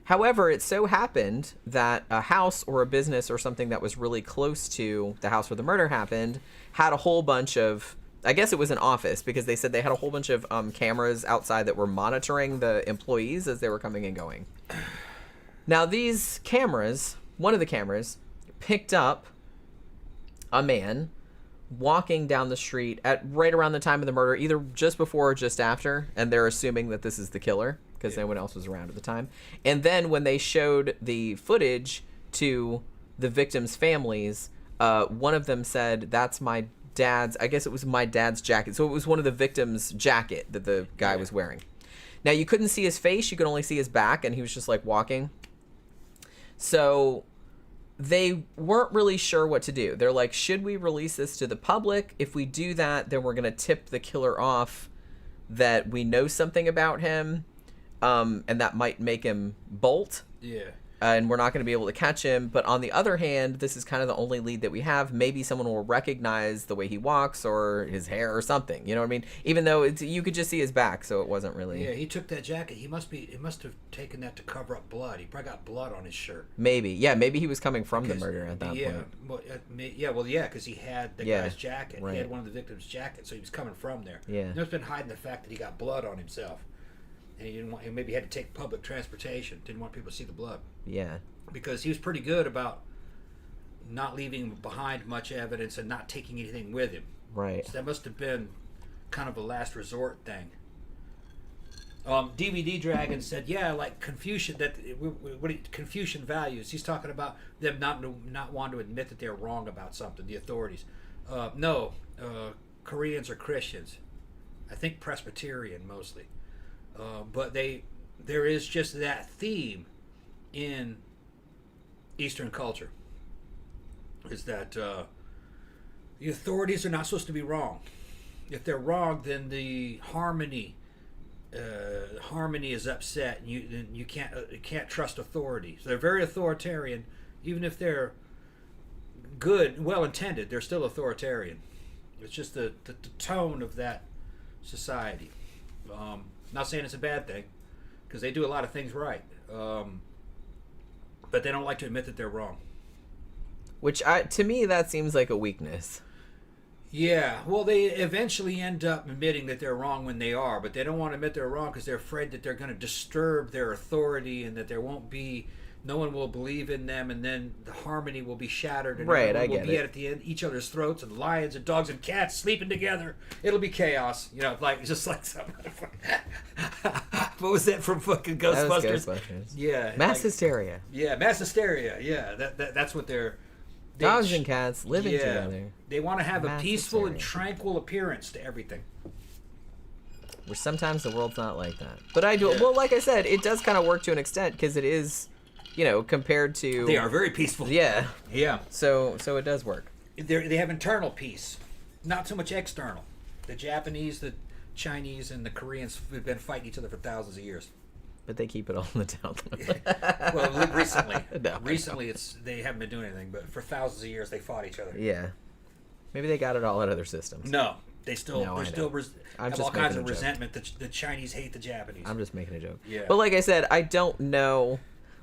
However, it so happened that a house or a business or something that was really close to the house where the murder happened had a whole bunch of, I guess it was an office, because they said they had a whole bunch of cameras outside that were monitoring the employees as they were coming and going. Now these cameras, one of the cameras, picked up a man walking down the street at right around the time of the murder, either just before or just after, and they're assuming that this is the killer because no one else was around at the time. And then when they showed the footage to the victims' families, one of them said, "That's my dad's," I guess it was my dad's jacket. So it was one of the victims' jacket that the guy was wearing. Now you couldn't see his face, you could only see his back, and he was just like walking. So they weren't really sure what to do. They're like, should we release this to the public? If we do that, then we're going to tip the killer off that we know something about him, and that might make him bolt. Yeah. And we're not going to be able to catch him. But on the other hand, this is kind of the only lead that we have. Maybe someone will recognize the way he walks or his hair or something. You know what I mean? Even though you could just see his back, so it wasn't really. Yeah, he took that jacket. He must have taken that to cover up blood. He probably got blood on his shirt. Maybe. Yeah, maybe he was coming from the murder at that point. Well, because he had the guy's jacket. Right. He had one of the victim's jackets, so he was coming from there. Yeah. He's been hiding the fact that he got blood on himself. And he didn't want. He maybe had to take public transportation. Didn't want people to see the blood. Yeah. Because he was pretty good about not leaving behind much evidence and not taking anything with him. Right. So that must have been kind of a last resort thing. DVD Dragon said, "Yeah, like Confucian. Confucian values. He's talking about them not wanting to admit that they're wrong about something. The authorities. No, Koreans are Christians. I think Presbyterian mostly. But there is just that theme in Eastern culture, is that the authorities are not supposed to be wrong. If they're wrong, then the harmony is upset, and you can't trust authority. So they're very authoritarian, even if they're good, well intended. They're still authoritarian. It's just the tone of that society. Not saying it's a bad thing, because they do a lot of things right. But they don't like to admit that they're wrong. Which, to me, that seems like a weakness. Yeah, well, they eventually end up admitting that they're wrong when they are, but they don't want to admit they're wrong because they're afraid that they're going to disturb their authority and that no one will believe in them, and then the harmony will be shattered, and right, everyone will be at the end each other's throats, and lions and dogs and cats sleeping together. It'll be chaos, just like something. What was that from fucking Ghostbusters? That was Ghostbusters. Yeah, mass hysteria. Yeah, mass hysteria. Yeah, that's what they're. Dogs and cats living together. They want to have mass a peaceful hysteria. and tranquil appearance to everything. Where sometimes the world's not like that. But I do. Yeah. Well, like I said, it does kind of work to an extent because it is. Compared to... They are very peaceful. Yeah. Yeah. So it does work. They have internal peace, not so much external. The Japanese, the Chinese, and the Koreans have been fighting each other for thousands of years. But they keep it all in the down. Well, recently. No, recently, they haven't been doing anything, but for thousands of years, they fought each other. Yeah. Maybe they got it all at other systems. No. They still have all kinds of resentment. The Chinese hate the Japanese. I'm just making a joke. Yeah. But like I said, I don't know...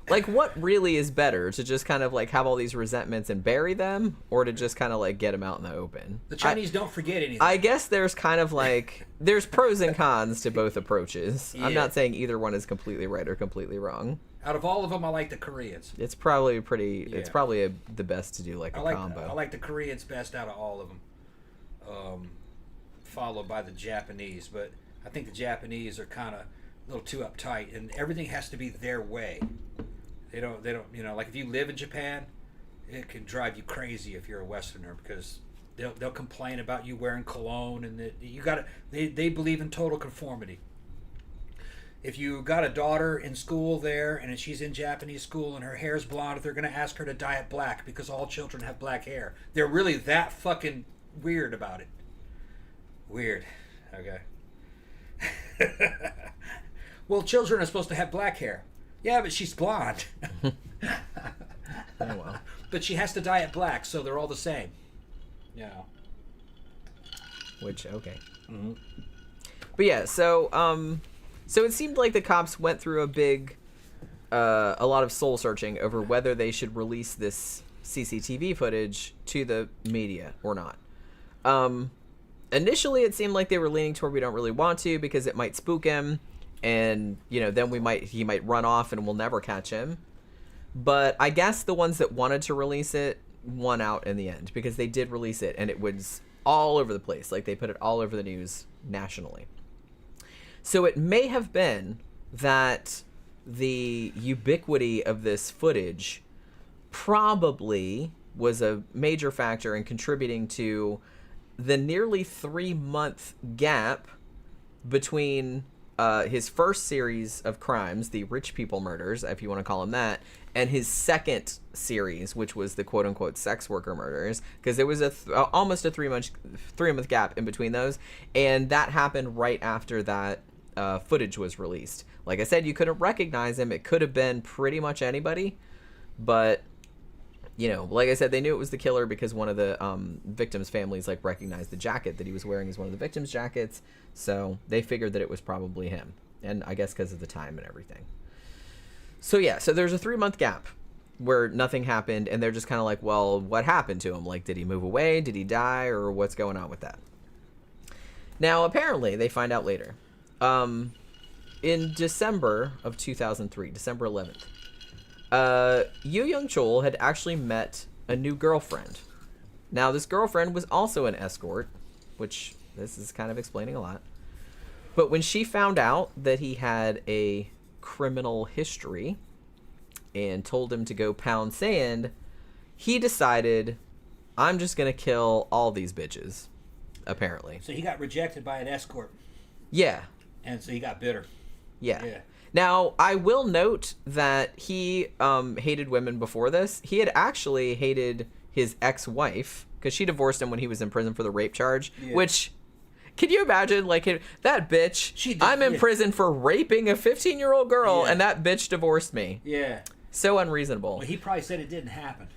Like, what really is better? To just kind of, like, have all these resentments and bury them? Or to just kind of, like, get them out in the open? The Chinese don't forget anything. I guess there's kind of, like... There's pros and cons to both approaches. Yeah. I'm not saying either one is completely right or completely wrong. Out of all of them, I like the Koreans. It's probably pretty... Yeah. It's probably the best to do, like, a combo. I like the Koreans best out of all of them. Followed by the Japanese. But I think the Japanese are kind of a little too uptight. And everything has to be their way. They don't, like if you live in Japan, it can drive you crazy if you're a Westerner because they'll complain about you wearing cologne and they believe in total conformity. If you got a daughter in school there and she's in Japanese school and her hair's blonde, they're going to ask her to dye it black because all children have black hair. They're really that fucking weird about it. Weird. Okay. Well, children are supposed to have black hair. Yeah, but she's blonde. Oh, well. But she has to dye it black, so they're all the same. Which, okay. Mm-hmm. But yeah, so it seemed like the cops went through a lot of soul searching over whether they should release this CCTV footage to the media or not. Initially, it seemed like they were leaning toward we don't really want to because it might spook him. And, then he might run off and we'll never catch him. But I guess the ones that wanted to release it won out in the end because they did release it and it was all over the place. Like they put it all over the news nationally. So it may have been that the ubiquity of this footage probably was a major factor in contributing to the nearly 3-month gap between his first series of crimes, the rich people murders, if you want to call them that, and his second series, which was the quote-unquote sex worker murders, because there was almost a 3-month gap in between those, and that happened right after that footage was released. Like I said, you couldn't recognize him. It could have been pretty much anybody, but you know, like I said, they knew it was the killer because one of the victims' families like recognized the jacket that he was wearing as one of the victims' jackets, so they figured that it was probably him, and I guess because of the time and everything. So yeah, so there's a 3-month gap where nothing happened, and they're just kind of like, well, what happened to him? Like, did he move away? Did he die? Or what's going on with that? Now, apparently, they find out later. In December of 2003, December 11th, Yoo Young-chul had actually met a new girlfriend. Now, this girlfriend was also an escort, which this is kind of explaining a lot. But when she found out that he had a criminal history and told him to go pound sand, he decided, I'm just going to kill all these bitches, apparently. So he got rejected by an escort. Yeah. And so he got bitter. Yeah. Now, I will note that he hated women before this. He had actually hated his ex-wife because she divorced him when he was in prison for the rape charge, which... Can you imagine, like, that bitch, I'm in prison for raping a 15-year-old girl, and that bitch divorced me. Yeah. So unreasonable. Well, he probably said it didn't happen.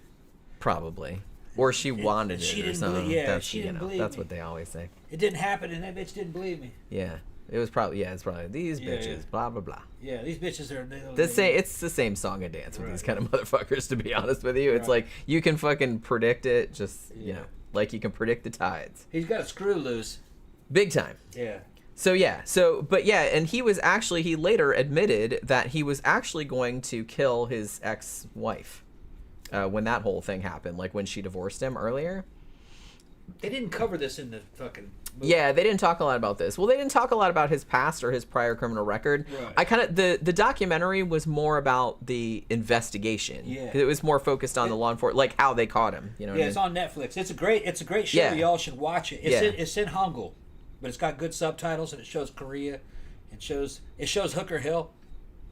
Probably. Or she wanted it or something. She didn't believe that's me. what they always say. It didn't happen, and that bitch didn't believe me. Yeah. It's probably these bitches, blah, blah, blah. Yeah, these bitches are... It's the same song and dance with these kind of motherfuckers, to be honest with you. It's like, you can fucking predict it, just, you know, like you can predict the tides. He's got a screw loose. Big time. Yeah. And he later admitted that he was actually going to kill his ex-wife when that whole thing happened, like when she divorced him earlier. They didn't cover this in the fucking movie. Yeah, they didn't talk a lot about this. Well, they didn't talk a lot about his past or his prior criminal record. Right. The documentary was more about the investigation. Yeah. It was more focused on the law enforcement, like how they caught him. You know what I mean? It's on Netflix. It's a great show. Y'all should watch it. It's in Hangul. But it's got good subtitles, and it shows Korea. It shows Hooker Hill.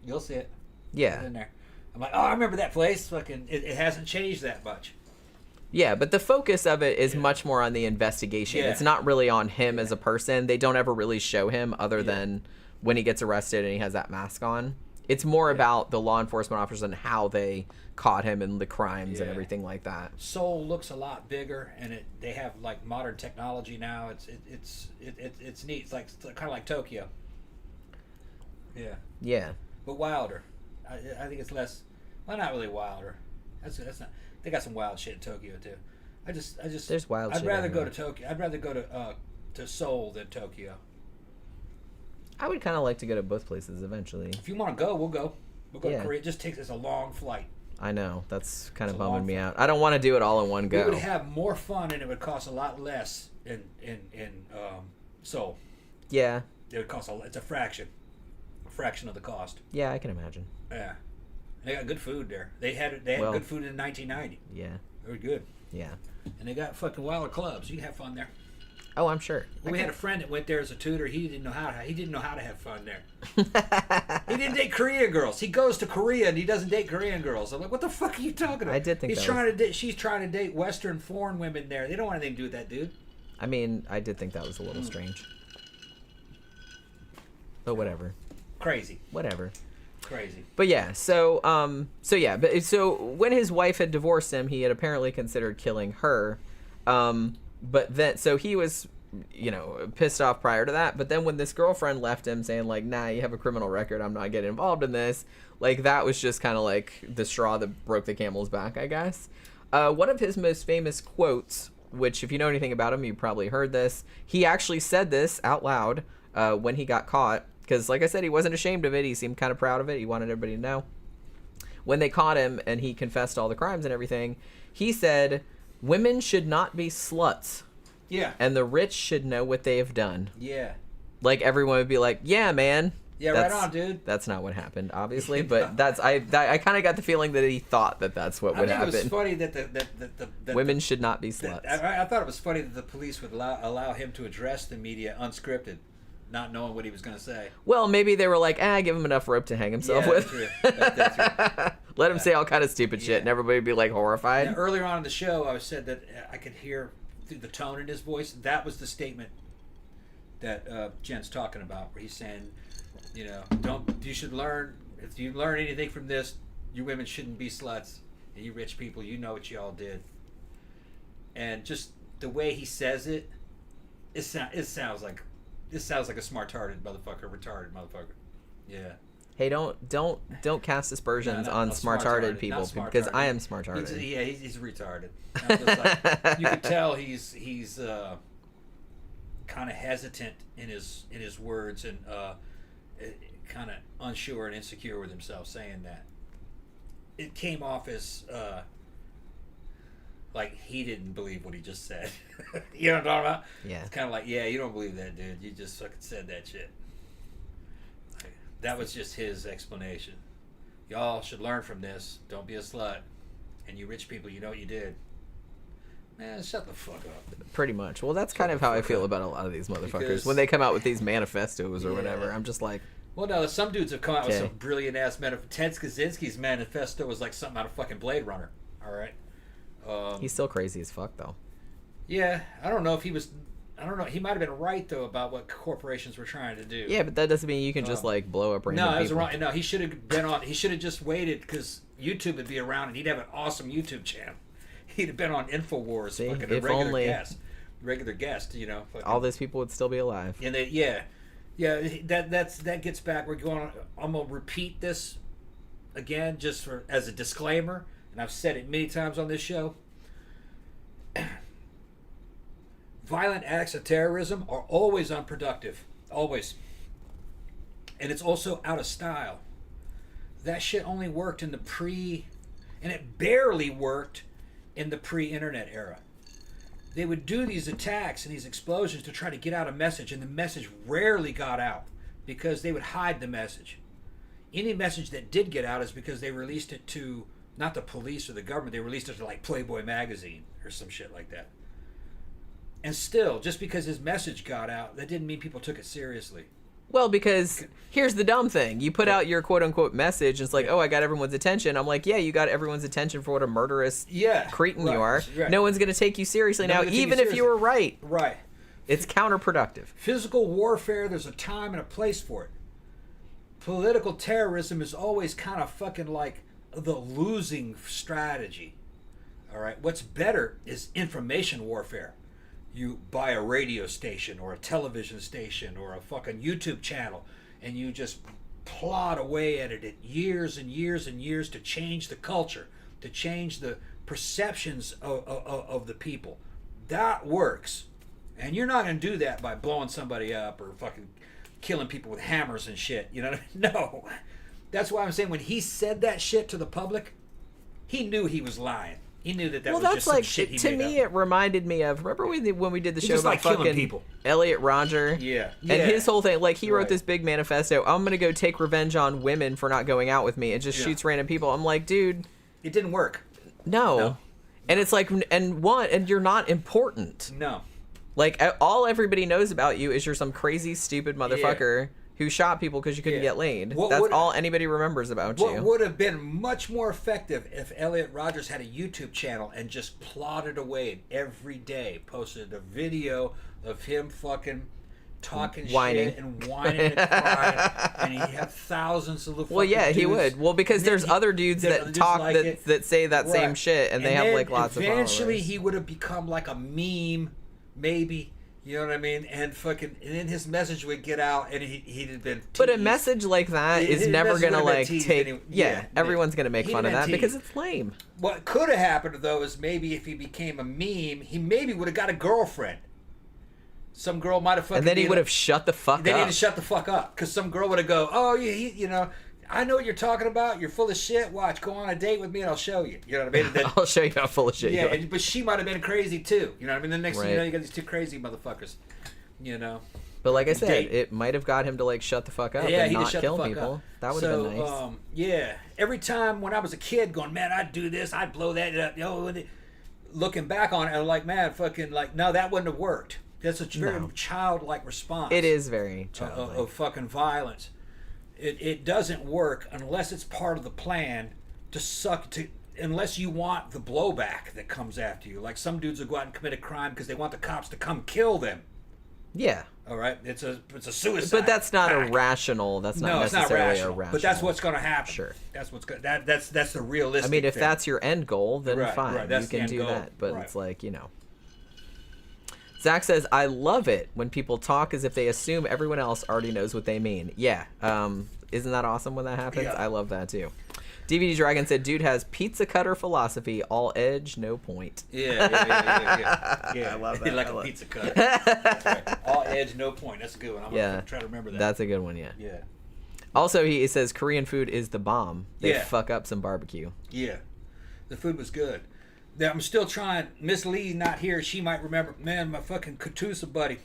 You'll see it. Yeah. It's in there. I'm like, oh, I remember that place. Fucking, it hasn't changed that much. Yeah, but the focus of it is much more on the investigation. Yeah. It's not really on him as a person. They don't ever really show him other than when he gets arrested and he has that mask on. It's more about the law enforcement officers and how they caught him and the crimes and everything like that. Seoul looks a lot bigger, and they have like modern technology now. It's neat. It's like kind of like Tokyo. Yeah. Yeah. But wilder. I think it's less. Well, not really wilder. That's not. They got some wild shit in Tokyo too. I just. There's wild. I'd rather go to Tokyo. I'd rather go to Seoul than Tokyo. I would kind of like to go to both places eventually. If you want to go, we'll go. We'll go to Korea. It just takes us a long flight. I know. That's kind of bumming me out. I don't want to do it all in one go. We would have more fun, and it would cost a lot less in Seoul. Yeah. It would cost it's a fraction of the cost. Yeah, I can imagine. Yeah. And they got good food there. They had good food in 1990. Yeah. They were good. Yeah. And they got fucking wilder clubs. You can have fun there. Oh, I'm sure. We had a friend that went there as a tutor. He didn't know how to have fun there. He didn't date Korean girls. He goes to Korea and he doesn't date Korean girls. I'm like, what the fuck are you talking about? I did think she's trying to date Western foreign women there. They don't want anything to do with that dude. I mean, I did think that was a little strange. But whatever. Crazy. Whatever. Crazy. But yeah, so when his wife had divorced him, he had apparently considered killing her. But then, so he was, pissed off prior to that. But then when this girlfriend left him saying like, nah, you have a criminal record, I'm not getting involved in this. Like, that was just kind of like the straw that broke the camel's back, I guess. One of his most famous quotes, which if you know anything about him, you probably heard this. He actually said this out loud when he got caught. Because like I said, he wasn't ashamed of it. He seemed kind of proud of it. He wanted everybody to know. When they caught him and he confessed all the crimes and everything, he said, women should not be sluts. Yeah. And the rich should know what they have done. Yeah. Like, everyone would be like, yeah, man. Yeah, right on, dude. That's not what happened, obviously. But I kind of got the feeling that he thought that that's what would happen. I think it was funny that women should not be sluts. I thought it was funny that the police would allow him to address the media unscripted. not knowing what he was going to say. Well, maybe they were like, give him enough rope to hang himself with. That's true. Let him say all kind of stupid shit, and everybody would be like horrified. Now, earlier on in the show, I said that I could hear through the tone in his voice. That was the statement that Jen's talking about, where he's saying, you should learn, if you learn anything from this, you women shouldn't be sluts, and you rich people, you know what y'all did. And just the way he says it, it sounds like a retarded motherfucker. Yeah. Hey, don't cast aspersions on smartarded people, because I am smartarded. He's retarded. I'm just like, you could tell he's kind of hesitant in his words and kind of unsure and insecure with himself saying that. It came off as like he didn't believe what he just said. You know what I'm talking about? Yeah. It's kind of like, you don't believe that, dude. You just fucking said that shit. Like, that was just his explanation. Y'all should learn from this. Don't be a slut. And you rich people, you know what you did. Man, shut the fuck up. Pretty much. Well, that's kind of how I feel about a lot of these motherfuckers. When they come out with these manifestos or whatever, I'm just like... Well, no, some dudes have come out with some brilliant-ass manifesto. Ted Kaczynski's manifesto was like something out of fucking Blade Runner. All right? He's still crazy as fuck, though. Yeah, I don't know if he was... I don't know. He might have been right, though, about what corporations were trying to do. Yeah, but that doesn't mean you can just, like, blow up random people. No, it was wrong. No, he should have been on... He should have just waited, because YouTube would be around, and he'd have an awesome YouTube channel. He'd have been on InfoWars, fucking a regular guest, you know. Fucking. All those people would still be alive. And that gets back. We're going. I'm gonna repeat this again, just as a disclaimer, and I've said it many times on this show. Violent acts of terrorism are always unproductive, always, and it's also out of style. That shit only worked in the and it barely worked in the pre-internet era. They would do these attacks and these explosions to try to get out a message, and the message rarely got out because they would hide the message. Any message that did get out is because they released it to, not the police or the government, they released it to like Playboy magazine or some shit like that. And still, just because his message got out, that didn't mean people took it seriously. Well, because here's the dumb thing. You put out your quote-unquote message, and it's like, I got everyone's attention. I'm like, you got everyone's attention for what a murderous cretin you are. Right. No one's going to take you seriously now, even if you were right. Right. It's counterproductive. Physical warfare, there's a time and a place for it. Political terrorism is always kind of fucking like the losing strategy. All right? What's better is information warfare. You buy a radio station or a television station or a fucking YouTube channel, and you just plod away at it years and years and years to change the culture, to change the perceptions of the people. That works. And you're not going to do that by blowing somebody up or fucking killing people with hammers and shit. You know what I mean? No. That's why I'm saying when he said that shit to the public, he knew he was lying. He knew that was just some shit he made up. To me, it reminded me of, remember when we did the show about like fucking people. Elliot Rodger? Yeah. And his whole thing, like, he wrote this big manifesto, I'm going to go take revenge on women for not going out with me, and just shoots random people. I'm like, dude. It didn't work. No. And it's like, and you're not important. No. Like, all everybody knows about you is you're some crazy, stupid motherfucker who shot people because you couldn't get laid. That's all anybody remembers about you. What would have been much more effective if Elliot Rodgers had a YouTube channel and just plodded away and every day posted a video of him fucking talking shit and whining and crying, and he'd have thousands of the fucking dudes. He would. Well, because there's other dudes that talk like that say that same shit, and they have like lots of followers. Eventually, he would have become like a meme, maybe. You know what I mean? And then his message would get out, and he'd have been. But a message like that is never gonna like take. Everyone's gonna make fun of that because it's lame. What could have happened though is maybe if he became a meme, he maybe would have got a girlfriend. Some girl might have fucking. And then he would have shut the fuck up. Then he'd have shut the fuck up because some girl would have go, oh you know. I know what you're talking about. You're full of shit. Watch, go on a date with me and I'll show you. You know what I mean? Then, I'll show you how full of shit you are. But she might have been crazy too. You know what I mean? The next thing you know, you got these two crazy motherfuckers. You know. But like I said, it might have got him to like shut the fuck up and not kill people. That would have been nice. Every time when I was a kid going, man, I'd do this, I'd blow that up. Looking back on it, I'm like, man, fucking like, no, that wouldn't have worked. That's a very childlike response. It is very childlike. Of fucking violence. It doesn't work unless it's part of the plan to unless you want the blowback that comes after you. Like some dudes will go out and commit a crime because they want the cops to come kill them. Yeah. All right, it's a suicide. But that's not pact. irrational. That's not it's necessarily not rational, irrational. but that's what's going to happen. Sure. That's what's that's the realistic. I mean, if thing. that's your end goal, then fine, right, that's you can the end do goal. that. But Right. it's like, you know. Zach says, I love it when people talk as if they assume everyone else already knows what they mean. Yeah. Isn't that awesome when that happens? Yeah. I love that too. DVD Dragon said, dude has pizza cutter philosophy, all edge, no point. Yeah. I love that. Like a pizza cut. That's right. All edge, no point. That's a good one. I'm gonna try to remember that. That's a good one, yeah. Yeah. Also, he says Korean food is the bomb. They Yeah. fuck up some barbecue. Yeah. The food was good. Now, I'm still trying. Miss Lee not here. She might remember. Man, my fucking Katusa buddy.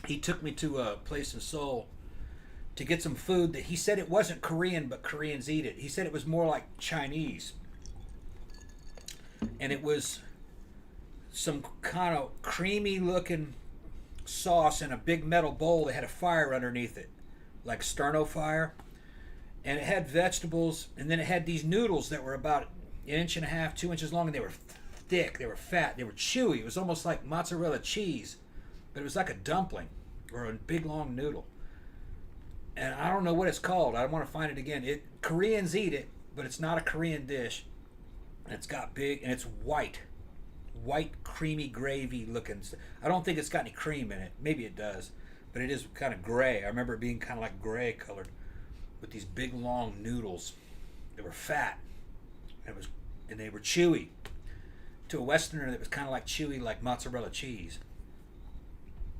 He took me to a place in Seoul to get some food that he said it wasn't Korean, but Koreans eat it. He said it was more like Chinese. And it was some kind of creamy looking sauce in a big metal bowl that had a fire underneath it, like sterno fire. And it had vegetables, and then it had these noodles that were about 1.5 inches, 2 inches long, and they were thick, they were fat, they were chewy. It was almost like mozzarella cheese, but it was like a dumpling or a big long noodle. And I don't know what it's called. I want to find it again. Koreans eat it, but it's not a Korean dish. And it's got and it's white, creamy gravy looking. I don't think it's got any cream in it. Maybe it does, but it is kind of gray. I remember it being kind of like gray colored, with these big long noodles. They were fat, and they were chewy. To a Westerner, that was kind of like chewy, like mozzarella cheese.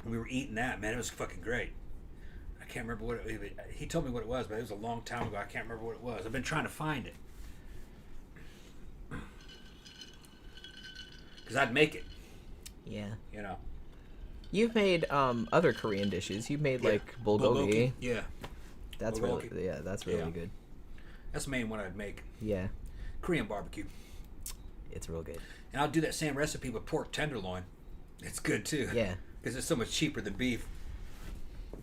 And we were eating that. Man, it was fucking great. I can't remember what he told me what it was, but it was a long time ago. I can't remember what it was. I've been trying to find it because I'd make it. Yeah. You know. You've made other Korean dishes. You've made like bulgogi. Yeah. That's bulgogi. really good. That's the main one I'd make. Yeah. Korean barbecue. It's real good. And I'll do that same recipe with pork tenderloin. It's good too. Yeah. Because it's so much cheaper than beef.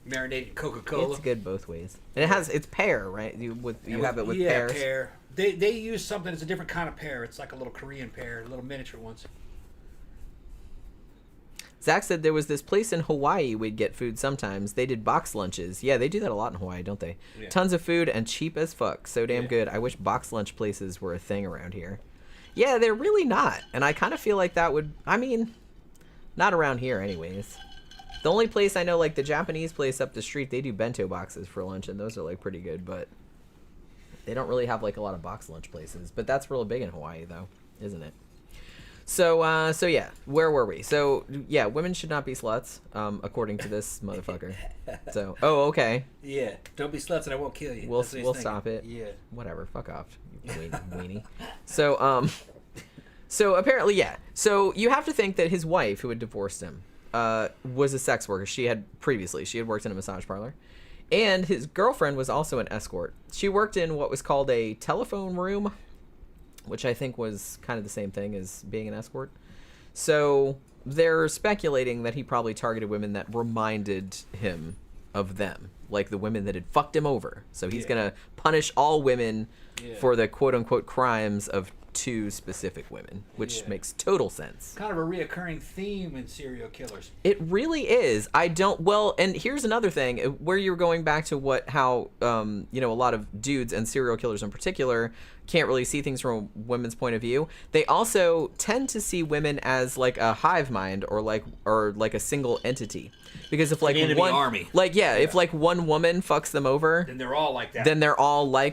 Marinated Coca-Cola. It's good both ways. And it's pear, right? You have it with pears. Yeah, pear. They use something that's a different kind of pear. It's like a little Korean pear, little miniature ones. Zach said there was this place in Hawaii we'd get food sometimes. They did box lunches. Yeah, they do that a lot in Hawaii, don't they? Yeah. Tons of food and cheap as fuck. So damn good. I wish box lunch places were a thing around here. Yeah, they're really not. And I kind of feel like that would... I mean, not around here anyways. The only place I know, like the Japanese place up the street, they do bento boxes for lunch, and those are like pretty good, but they don't really have like a lot of box lunch places. But that's real big in Hawaii, though, isn't it? So yeah, where were we? So yeah, women should not be sluts, according to this motherfucker. So okay. Yeah, don't be sluts and I won't kill you. We'll stop it. Yeah. Whatever. Fuck off, you weenie. So apparently, yeah. So you have to think that his wife, who had divorced him, was a sex worker. She had worked in a massage parlor, and his girlfriend was also an escort. She worked in what was called a telephone room, which I think was kind of the same thing as being an escort. So they're speculating that he probably targeted women that reminded him of them, like the women that had fucked him over. So he's gonna punish all women for the quote-unquote crimes of two specific women, which makes total sense. Kind of a reoccurring theme in serial killers. It really is. And here's another thing where you're going back to how a lot of dudes and serial killers in particular can't really see things from a women's point of view. They also tend to see women as like a hive mind or like a single entity. Because if like one army. If like one woman fucks them over, then they're all like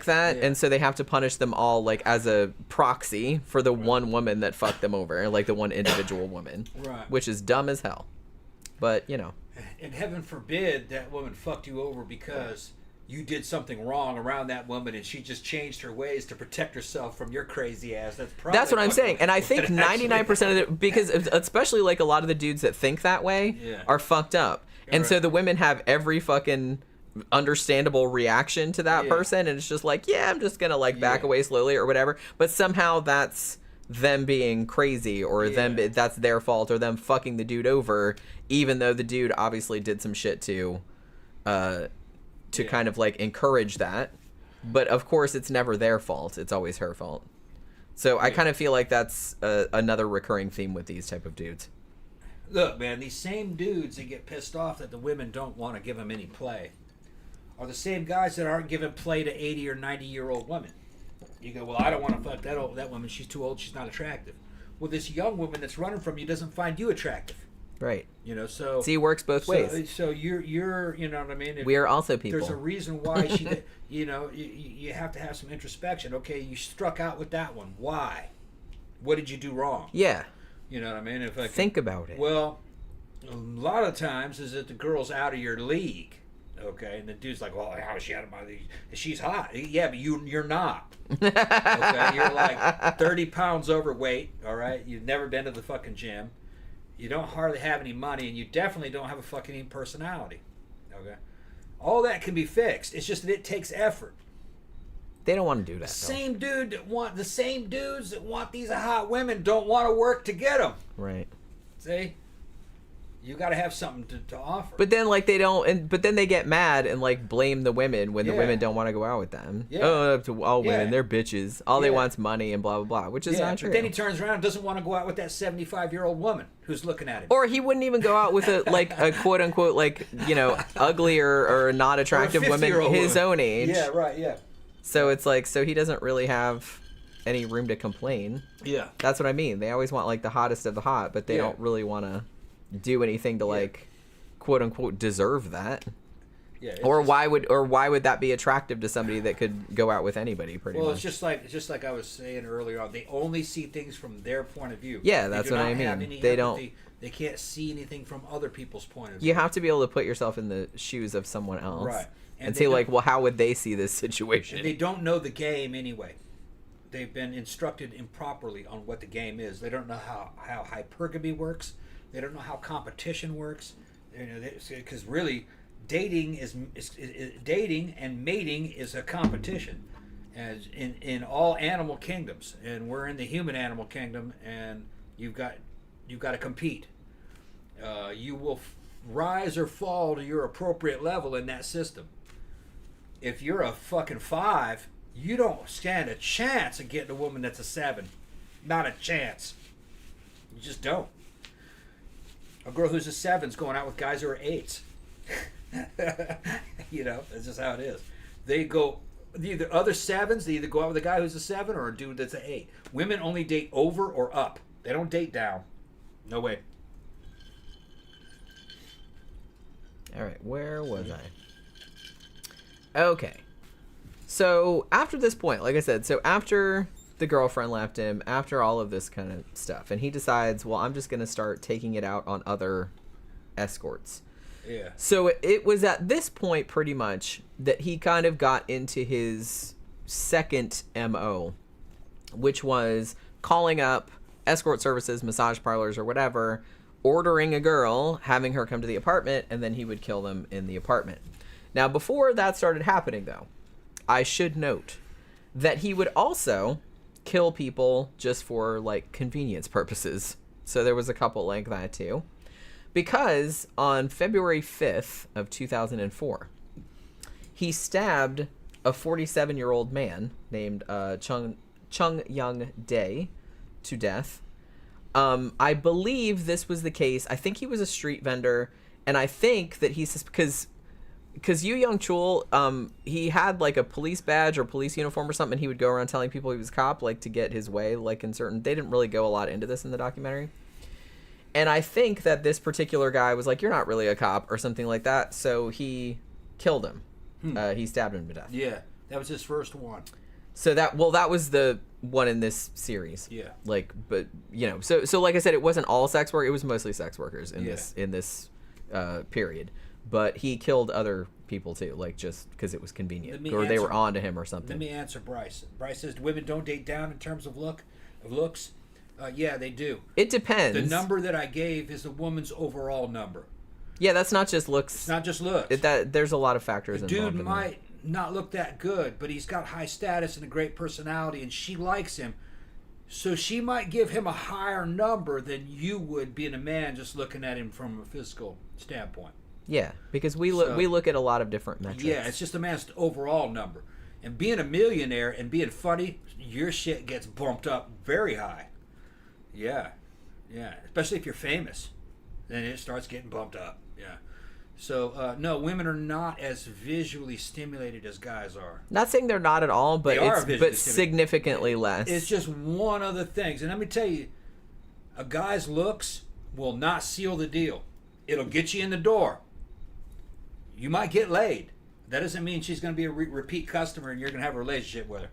that. And so they have to punish them all like as a proxy for the one woman that fucked them over, like the one individual woman. Right. Which is dumb as hell. But, And heaven forbid that woman fucked you over because you did something wrong around that woman and she just changed her ways to protect herself from your crazy ass. That's what I'm saying. And I think 99% of it, because especially like a lot of the dudes that think that way are fucked up. And so the women have every fucking understandable reaction to that person. And it's just like, I'm just going to like back away slowly or whatever. But somehow that's them being crazy or that's their fault or them fucking the dude over, even though the dude obviously did some shit to kind of like encourage that. But of course, it's never their fault. It's always her fault. So I kind of feel like that's another recurring theme with these type of dudes. Look, man, these same dudes that get pissed off that the women don't want to give them any play are the same guys that aren't giving play to 80 or 90-year-old women. You go, well, I don't want to fuck that woman. She's too old. She's not attractive. Well, this young woman that's running from you doesn't find you attractive. Right. You know, so... See, it works both ways. So you're, you know what I mean? We are also people. There's a reason why she, you know, you have to have some introspection. Okay, you struck out with that one. Why? What did you do wrong? Yeah. You know what I mean? If I think about it. Well, a lot of times is that the girl's out of your league, okay? And the dude's like, well, how is she out of my league? She's hot. Yeah, but you're not. Okay? You're like 30 pounds overweight, all right? You've never been to the fucking gym. You don't hardly have any money, and you definitely don't have a fucking personality, okay? All that can be fixed. It's just that it takes effort. They don't want to do that. The same dudes that want these hot women don't want to work to get them. Right. See, you got to have something to offer. But then like they don't, but then they get mad and like blame the women when the women don't want to go out with them. Yeah. Oh, to all women, they're bitches. All they want's money and blah blah blah, which is not true. But then he turns around and doesn't want to go out with that 75-year-old woman who's looking at him. Or he wouldn't even go out with a quote unquote like, you know, ugly or not attractive woman his own age. Yeah, right. Yeah. So it's like, so he doesn't really have any room to complain. Yeah. That's what I mean. They always want like the hottest of the hot, but they don't really want to do anything to like quote unquote deserve that. Yeah. Or why would that be attractive to somebody that could go out with anybody pretty much? Well, it's just like I was saying earlier on, they only see things from their point of view. Yeah, that's what I mean. They can't see anything from other people's point of view. You have to be able to put yourself in the shoes of someone else. Right. And say like, well, how would they see this situation? And they don't know the game anyway. They've been instructed improperly on what the game is. They don't know how hypergamy works. They don't know how competition works. You know, because really, dating dating and mating is a competition, as in all animal kingdoms. And we're in the human animal kingdom, and you've got to compete. You will rise or fall to your appropriate level in that system. If you're a fucking 5, you don't stand a chance of getting a woman that's a 7. Not a chance. You just don't. A girl who's a 7's going out with guys who are 8s. You know, that's just how it is. They go, either other 7s, they either go out with a guy who's a 7 or a dude that's an 8. Women only date over or up. They don't date down. No way. All right, where was I? Okay. So after this point, like I said, so after the girlfriend left him, after all of this kind of stuff, and he decides, well, I'm just going to start taking it out on other escorts. Yeah. So it was at this point pretty much that he kind of got into his second MO, which was calling up escort services, massage parlors or whatever, ordering a girl, having her come to the apartment, and then he would kill them in the apartment. Now, before that started happening, though, I should note that he would also kill people just for, like, convenience purposes. So there was a couple like that, too. Because on February 5th of 2004, he stabbed a 47-year-old man named Chung Young-dae to death. I believe this was the case. I think he was a street vendor, and I think that he's because Yoo Young-chul, he had like a police badge or police uniform or something. He would go around telling people he was a cop, like to get his way, like in certain. They didn't really go a lot into this in the documentary, and I think that this particular guy was like, "You're not really a cop" or something like that. So he killed him. He stabbed him to death. Yeah, that was his first one. So that was the one in this series. Yeah. Like, but you know, so like I said, it wasn't all sex work. It was mostly sex workers in this period. But he killed other people too, like just because it was convenient, or they were on to him or something. Let me answer Bryce. Bryce says women don't date down in terms of looks. Yeah, they do. It depends. The number that I gave is the woman's overall number. Yeah, that's not just looks. It's not just looks. There's a lot of factors involved. The dude in might that. not look that good, but he's got high status and a great personality, and she likes him. So she might give him a higher number than you would being a man just looking at him from a physical standpoint. Yeah, because we look at a lot of different metrics. Yeah, it's just a man's overall number. And being a millionaire and being funny, your shit gets bumped up very high. Yeah. Yeah. Especially if you're famous. Then it starts getting bumped up. Yeah. So, no, women are not as visually stimulated as guys are. Not saying they're not at all, but it's significantly less. It's just one of the things. And let me tell you, a guy's looks will not seal the deal. It'll get you in the door. You might get laid. That doesn't mean she's going to be a repeat customer and you're going to have a relationship with her.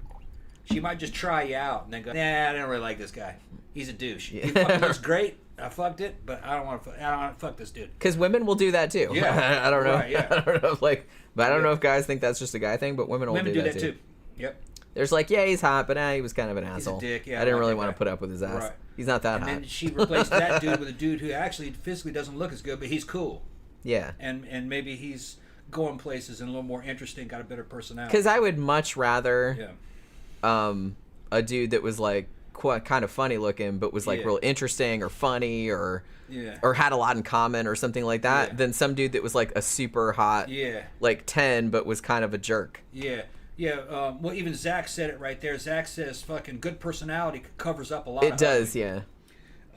She might just try you out and then go, nah, I don't really like this guy. He's a douche. He fucking looks great. I fucked it, but I don't want to fuck this dude. Because women will do that too. Yeah, I don't know. Right, yeah. I don't know. But I don't know if guys think that's just a guy thing, but women will do that too. Yep. There's like, yeah, he's hot, but he was kind of an asshole. He's a dick. Yeah, I didn't really want to put up with his ass. Right. He's not that and hot. And then she replaced that dude with a dude who actually physically doesn't look as good, but he's cool. Yeah. And maybe he's going places and a little more interesting, got a better personality. Because I would much rather a dude that was like kind of funny looking, but was like real interesting or funny or had a lot in common or something like that than some dude that was like a super hot like 10 but was kind of a jerk. Well, even Zach said it right there. Zach says fucking good personality covers up a lot. It does, yeah.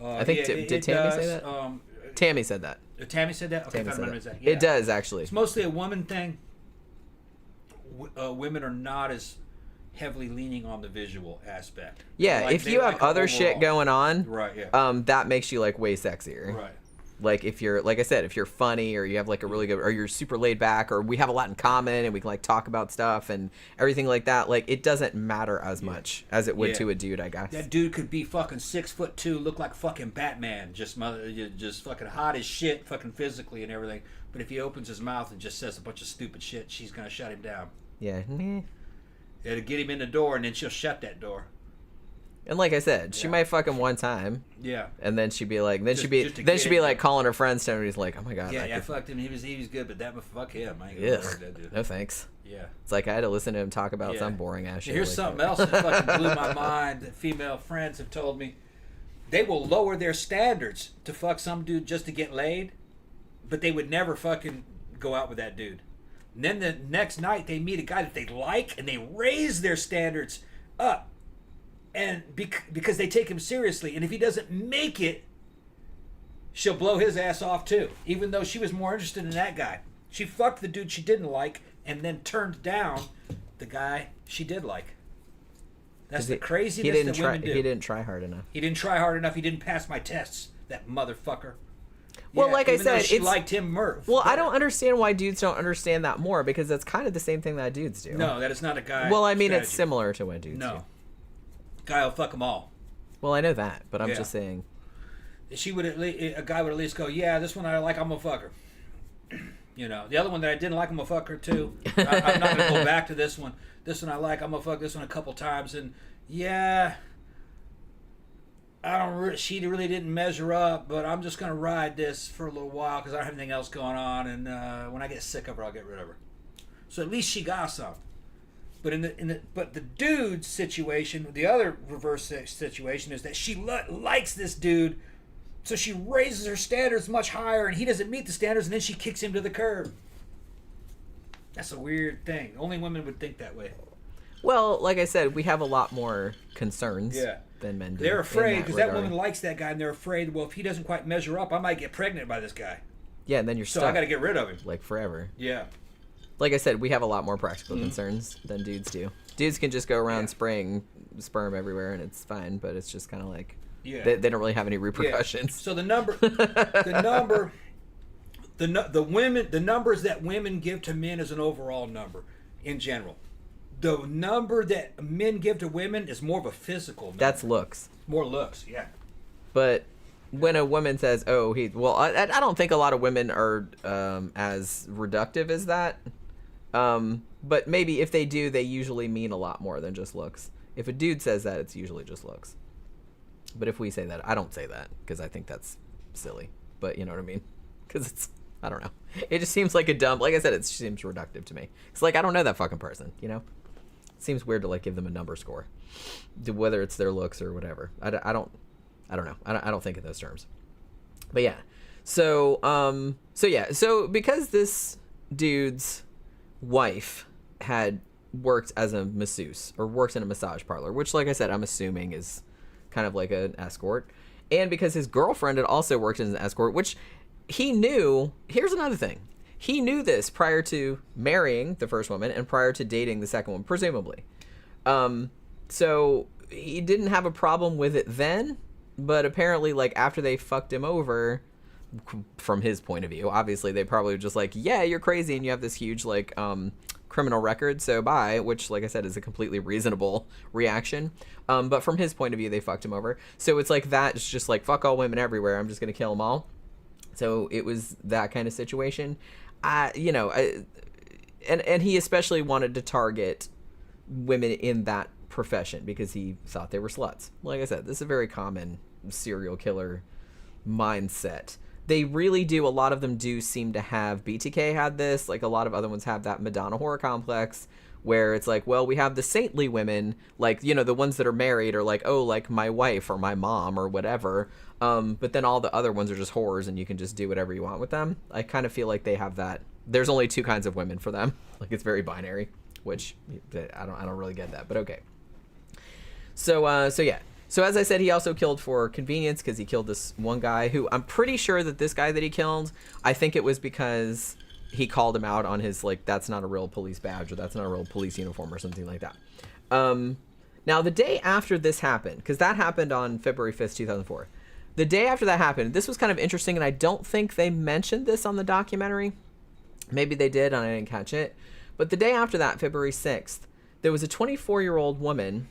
I think did Tammy say that? Tammy said that. Tammy said that? Okay, Tammy said that. Yeah. It does, actually. It's mostly a woman thing. Women are not as heavily leaning on the visual aspect. Yeah, if you have other shit going on, right, yeah. That makes you like way sexier. Right. Like if you're, like I said, if you're funny or you have like a really good, or you're super laid back, or we have a lot in common and we can like talk about stuff and everything like that, like it doesn't matter as much as it would to a dude, I guess. That dude could be fucking 6'2", look like fucking Batman, just fucking hot as shit, fucking physically and everything. But if he opens his mouth and just says a bunch of stupid shit, she's gonna shut him down. Yeah. It'll get him in the door and then she'll shut that door. And like I said, she might fuck him one time. Yeah. And then she'd be like, she'd be like calling her friends to him, and he's like, oh my god. Yeah, I fucked him. He was good, but fuck him. I ain't gonna fuck that dude. No thanks. Yeah. It's like I had to listen to him talk about some boring ass shit. Here's something else that fucking blew my mind. That female friends have told me they will lower their standards to fuck some dude just to get laid, but they would never fucking go out with that dude. And then the next night they meet a guy that they like, and they raise their standards up. And because they take him seriously, and if he doesn't make it, she'll blow his ass off too. Even though she was more interested in that guy, she fucked the dude she didn't like, and then turned down the guy she did like. That's the craziness that women do. He didn't try hard enough. He didn't try hard enough. He didn't pass my tests. That motherfucker. Well, like I said, she liked him more. Well, I don't understand why dudes don't understand that more, because that's kind of the same thing that dudes do. No, that is not a guy. Well, I mean, it's similar to what dudes do. Guy will fuck them all. Well, I know that, but I'm just saying. A guy would at least go, yeah, this one I like, I'm gonna fuck her. You know, the other one that I didn't like, I'm gonna fuck her too. I'm not gonna go back to this one. This one I like, I'm gonna fuck this one a couple times, and yeah, she really didn't measure up, but I'm just gonna ride this for a little while because I don't have anything else going on, and when I get sick of her, I'll get rid of her. So at least she got some. But but the dude's situation, the other reverse situation is that she likes this dude, so she raises her standards much higher, and he doesn't meet the standards, and then she kicks him to the curb. That's a weird thing. Only women would think that way. Well, like I said, we have a lot more concerns than men do. They're afraid because that woman likes that guy, and they're afraid, well, if he doesn't quite measure up, I might get pregnant by this guy. Yeah, and then you're stuck. So I got to get rid of him. Like forever. Yeah. Like I said, we have a lot more practical concerns than dudes do. Dudes can just go around spraying sperm everywhere and it's fine, but it's just kind of like they don't really have any repercussions. So the numbers that women give to men is an overall number in general. The number that men give to women is more of a physical number. That's looks. More looks, yeah. But when a woman says, "Oh, I don't think a lot of women are as reductive as that. But maybe if they do, they usually mean a lot more than just looks. If a dude says that, it's usually just looks. But if we say that, I don't say that because I think that's silly. But you know what I mean? Because I don't know. It just seems like like I said, it seems reductive to me. It's like, I don't know that fucking person, you know? seems weird to like give them a number score, whether it's their looks or whatever. I don't know. I don't think in those terms. But yeah, so because this dude's wife had worked as a masseuse or worked in a massage parlor, which, like I said, I'm assuming is kind of like an escort, and because his girlfriend had also worked as an escort, which he knew. Here's another thing. He knew this prior to marrying the first woman and prior to dating the second one, presumably. So he didn't have a problem with it then, but apparently, like, after they fucked him over, from his point of view, obviously they probably were just like, yeah, you're crazy and you have this huge, like, criminal record, so bye, which, like I said, is a completely reasonable reaction. But from his point of view, they fucked him over. So it's like that. It's just like, fuck all women everywhere. I'm just going to kill them all. So it was that kind of situation. And he especially wanted to target women in that profession because he thought they were sluts. Like I said, this is a very common serial killer mindset. They really do. A lot of them do seem to have, BTK had this, like a lot of other ones have that Madonna horror complex where it's like, well, we have the saintly women, like, you know, the ones that are married are like, oh, like my wife or my mom or whatever. But then all the other ones are just whores and you can just do whatever you want with them. I kind of feel like they have that. There's only two kinds of women for them. Like, it's very binary, which I don't really get that, but okay. So yeah. So as I said, he also killed for convenience because he killed this one guy who I'm pretty sure that this guy that he killed, I think it was because he called him out on his, like, that's not a real police badge or that's not a real police uniform or something like that. Now, the day after this happened, because that happened on February 5th, 2004. The day after that happened, this was kind of interesting, and I don't think they mentioned this on the documentary. Maybe they did, and I didn't catch it. But the day after that, February 6th, there was a 24-year-old woman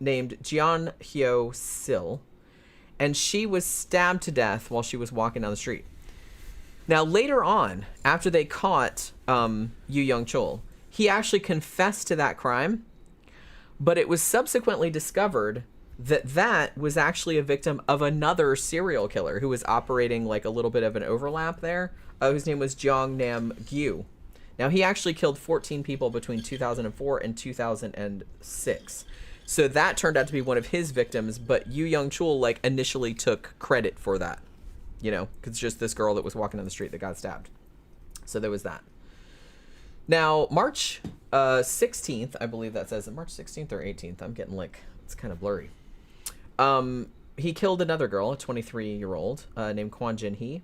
named Yoo Young-chul, and she was stabbed to death while she was walking down the street. Now, later on, after they caught Yoo Young-chul, he actually confessed to that crime, but it was subsequently discovered that that was actually a victim of another serial killer who was operating like a little bit of an overlap there, whose name was Jong Nam-gyu. Now, he actually killed 14 people between 2004 and 2006. So that turned out to be one of his victims, but Yoo Young-chul, like, initially took credit for that, you know, because it's just this girl that was walking down the street that got stabbed. So there was that. Now, March 16th, I believe that says, March 16th or 18th, I'm getting, like, it's kind of blurry. He killed another girl, a 23-year-old, named Kwon Jin-hee.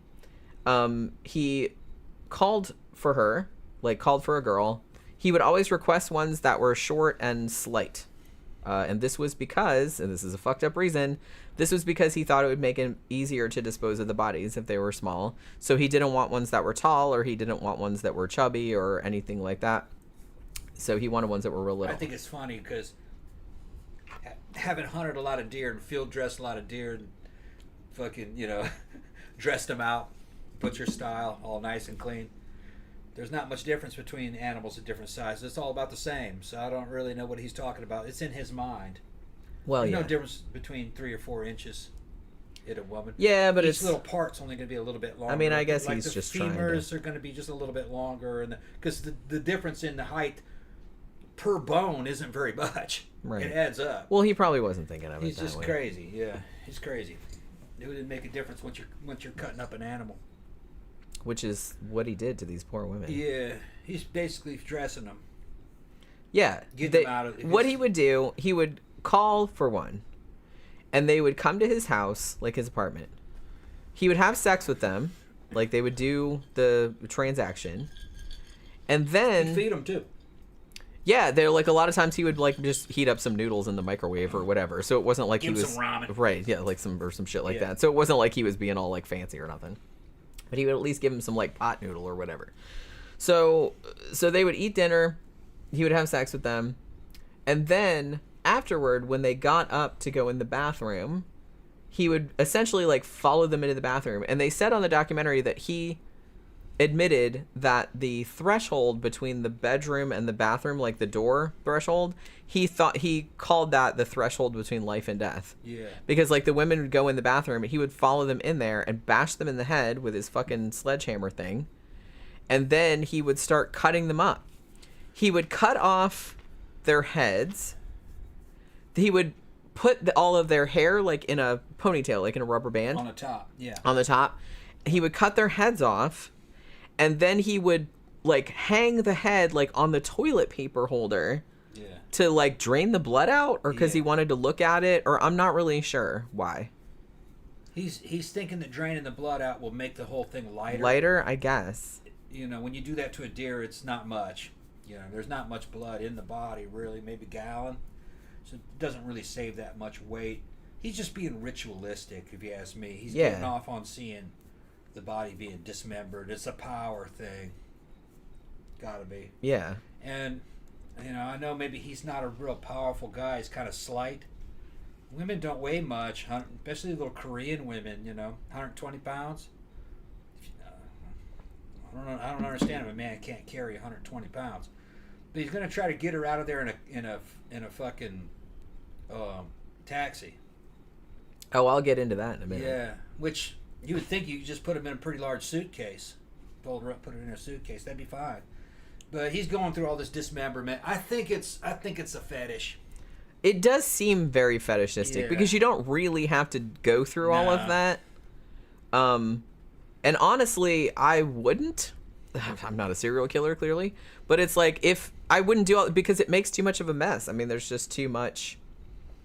He called for her, like, called for a girl. He would always request ones that were short and slight. And this was because, and this is a fucked up reason, this was because he thought it would make it easier to dispose of the bodies if they were small. So he didn't want ones that were tall, or he didn't want ones that were chubby or anything like that. So he wanted ones that were real little. I think it's funny because having hunted a lot of deer and field dressed a lot of deer and fucking, you know, dressed them out, butcher style, all nice and clean. There's not much difference between animals at different sizes. It's all about the same. So I don't really know what he's talking about. It's in his mind. Well, There's yeah. no difference between 3 or 4 inches in a woman. Yeah, but each little part's only going to be a little bit longer. I mean, I guess like he's just the trying to... femurs are going to be just a little bit longer, and because the difference in the height per bone isn't very much. Right. It adds up. Well, he probably wasn't thinking of it He's that just way. crazy. Yeah, he's crazy. It would make a difference once you're cutting up an animal. Which is what he did to these poor women. Yeah, he's basically dressing them. Yeah. Get them out of what he would do, he would call for one, and they would come to his house, like his apartment. He would have sex with them, like they would do the transaction, and then... He'd feed them, too. Yeah, they're like, a lot of times he would like just heat up some noodles in the microwave or whatever. So it wasn't like Give he was... some ramen. Right, yeah, like some shit like that. So it wasn't like he was being all like fancy or nothing. But he would at least give him some like pot noodle or whatever. So they would eat dinner, he would have sex with them, and then afterward, when they got up to go in the bathroom, he would essentially like follow them into the bathroom. And they said on the documentary that he admitted that the threshold between the bedroom and the bathroom, like the door threshold, he called that the threshold between life and death. Yeah. Because like the women would go in the bathroom, he would follow them in there and bash them in the head with his fucking sledgehammer thing. And then he would start cutting them up. He would cut off their heads. He would put all of their hair like in a ponytail, like in a rubber band. On the top, yeah. On the top. He would cut their heads off, and then he would like hang the head like on the toilet paper holder. Yeah. To like drain the blood out, or because he Yeah. wanted to look at it, or I'm not really sure why. He's thinking that draining the blood out will make the whole thing lighter. Lighter, I guess. You know, when you do that to a deer, it's not much. You know, there's not much blood in the body, really, maybe a gallon. So it doesn't really save that much weight. He's just being ritualistic, if you ask me. He's getting off on seeing the body being dismembered. It's a power thing. Gotta be. Yeah. And, you know, I know maybe he's not a real powerful guy. He's kind of slight. Women don't weigh much, especially little Korean women, you know, 120 pounds. I don't understand if a man can't carry 120 pounds. But he's going to try to get her out of there in a fucking taxi. Oh, I'll get into that in a minute. Yeah, which you would think you could just put him in a pretty large suitcase. Fold her up, put it in a suitcase. That'd be fine. But he's going through all this dismemberment. I think it's a fetish. It does seem very fetishistic because you don't really have to go through all of that. And honestly, I wouldn't. I'm not a serial killer, clearly. But it's like, if I wouldn't do all, because it makes too much of a mess. I mean, there's just too much.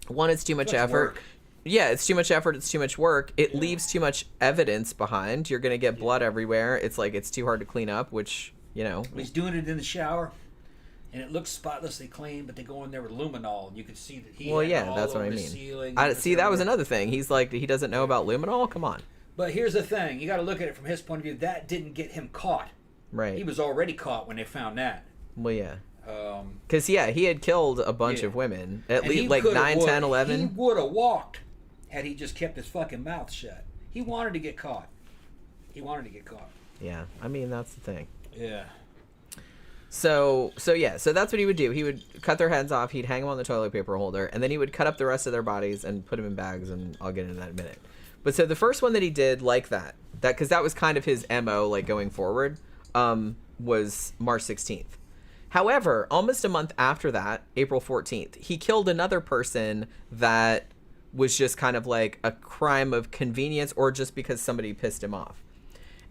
One, it's too much effort. Work. Yeah, it's too much effort. It's too much work. It leaves too much evidence behind. You're going to get blood everywhere. It's like, it's too hard to clean up, which, you know. He's doing it in the shower, and it looks spotlessly clean, but they go in there with luminol, and you can see that he had all that's what over I the mean. ceiling. See, that was another thing. He's like, he doesn't know about luminol? Come on. But here's the thing. You got to look at it from his point of view. That didn't get him caught. Right. He was already caught when they found that. Well, yeah. Because, he had killed a bunch of women. At least, like, 9, 10, 11. He would have walked had he just kept his fucking mouth shut. He wanted to get caught. Yeah. I mean, that's the thing. Yeah. So that's what he would do. He would cut their heads off. He'd hang them on the toilet paper holder. And then he would cut up the rest of their bodies and put them in bags. And I'll get into that in a minute. But so the first one that he did like that because that was kind of his MO, like, going forward, was March 16th. However, almost a month after that, April 14th, he killed another person that was just kind of like a crime of convenience or just because somebody pissed him off.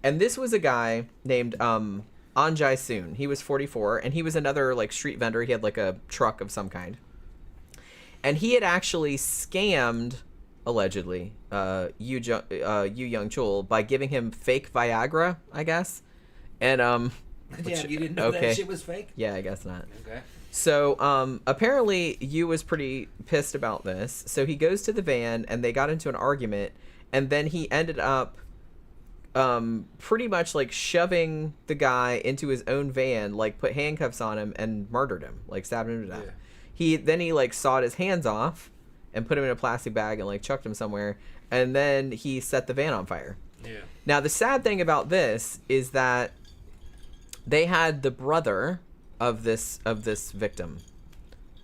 And this was a guy named An Jae-soon. He was 44, and he was another, like, street vendor. He had, like, a truck of some kind. And he had actually scammed, allegedly, Yoo Young-chul by giving him fake Viagra, I guess. And Damn, you didn't know that shit was fake? Yeah, I guess not. Okay. So apparently Yoo was pretty pissed about this. So he goes to the van, and they got into an argument, and then he ended up pretty much like shoving the guy into his own van, like put handcuffs on him and murdered him, like stabbed him to death. Yeah. He like sawed his hands off and put him in a plastic bag and like chucked him somewhere, and then he set the van on fire. Yeah. Now the sad thing about this is that they had the brother of this victim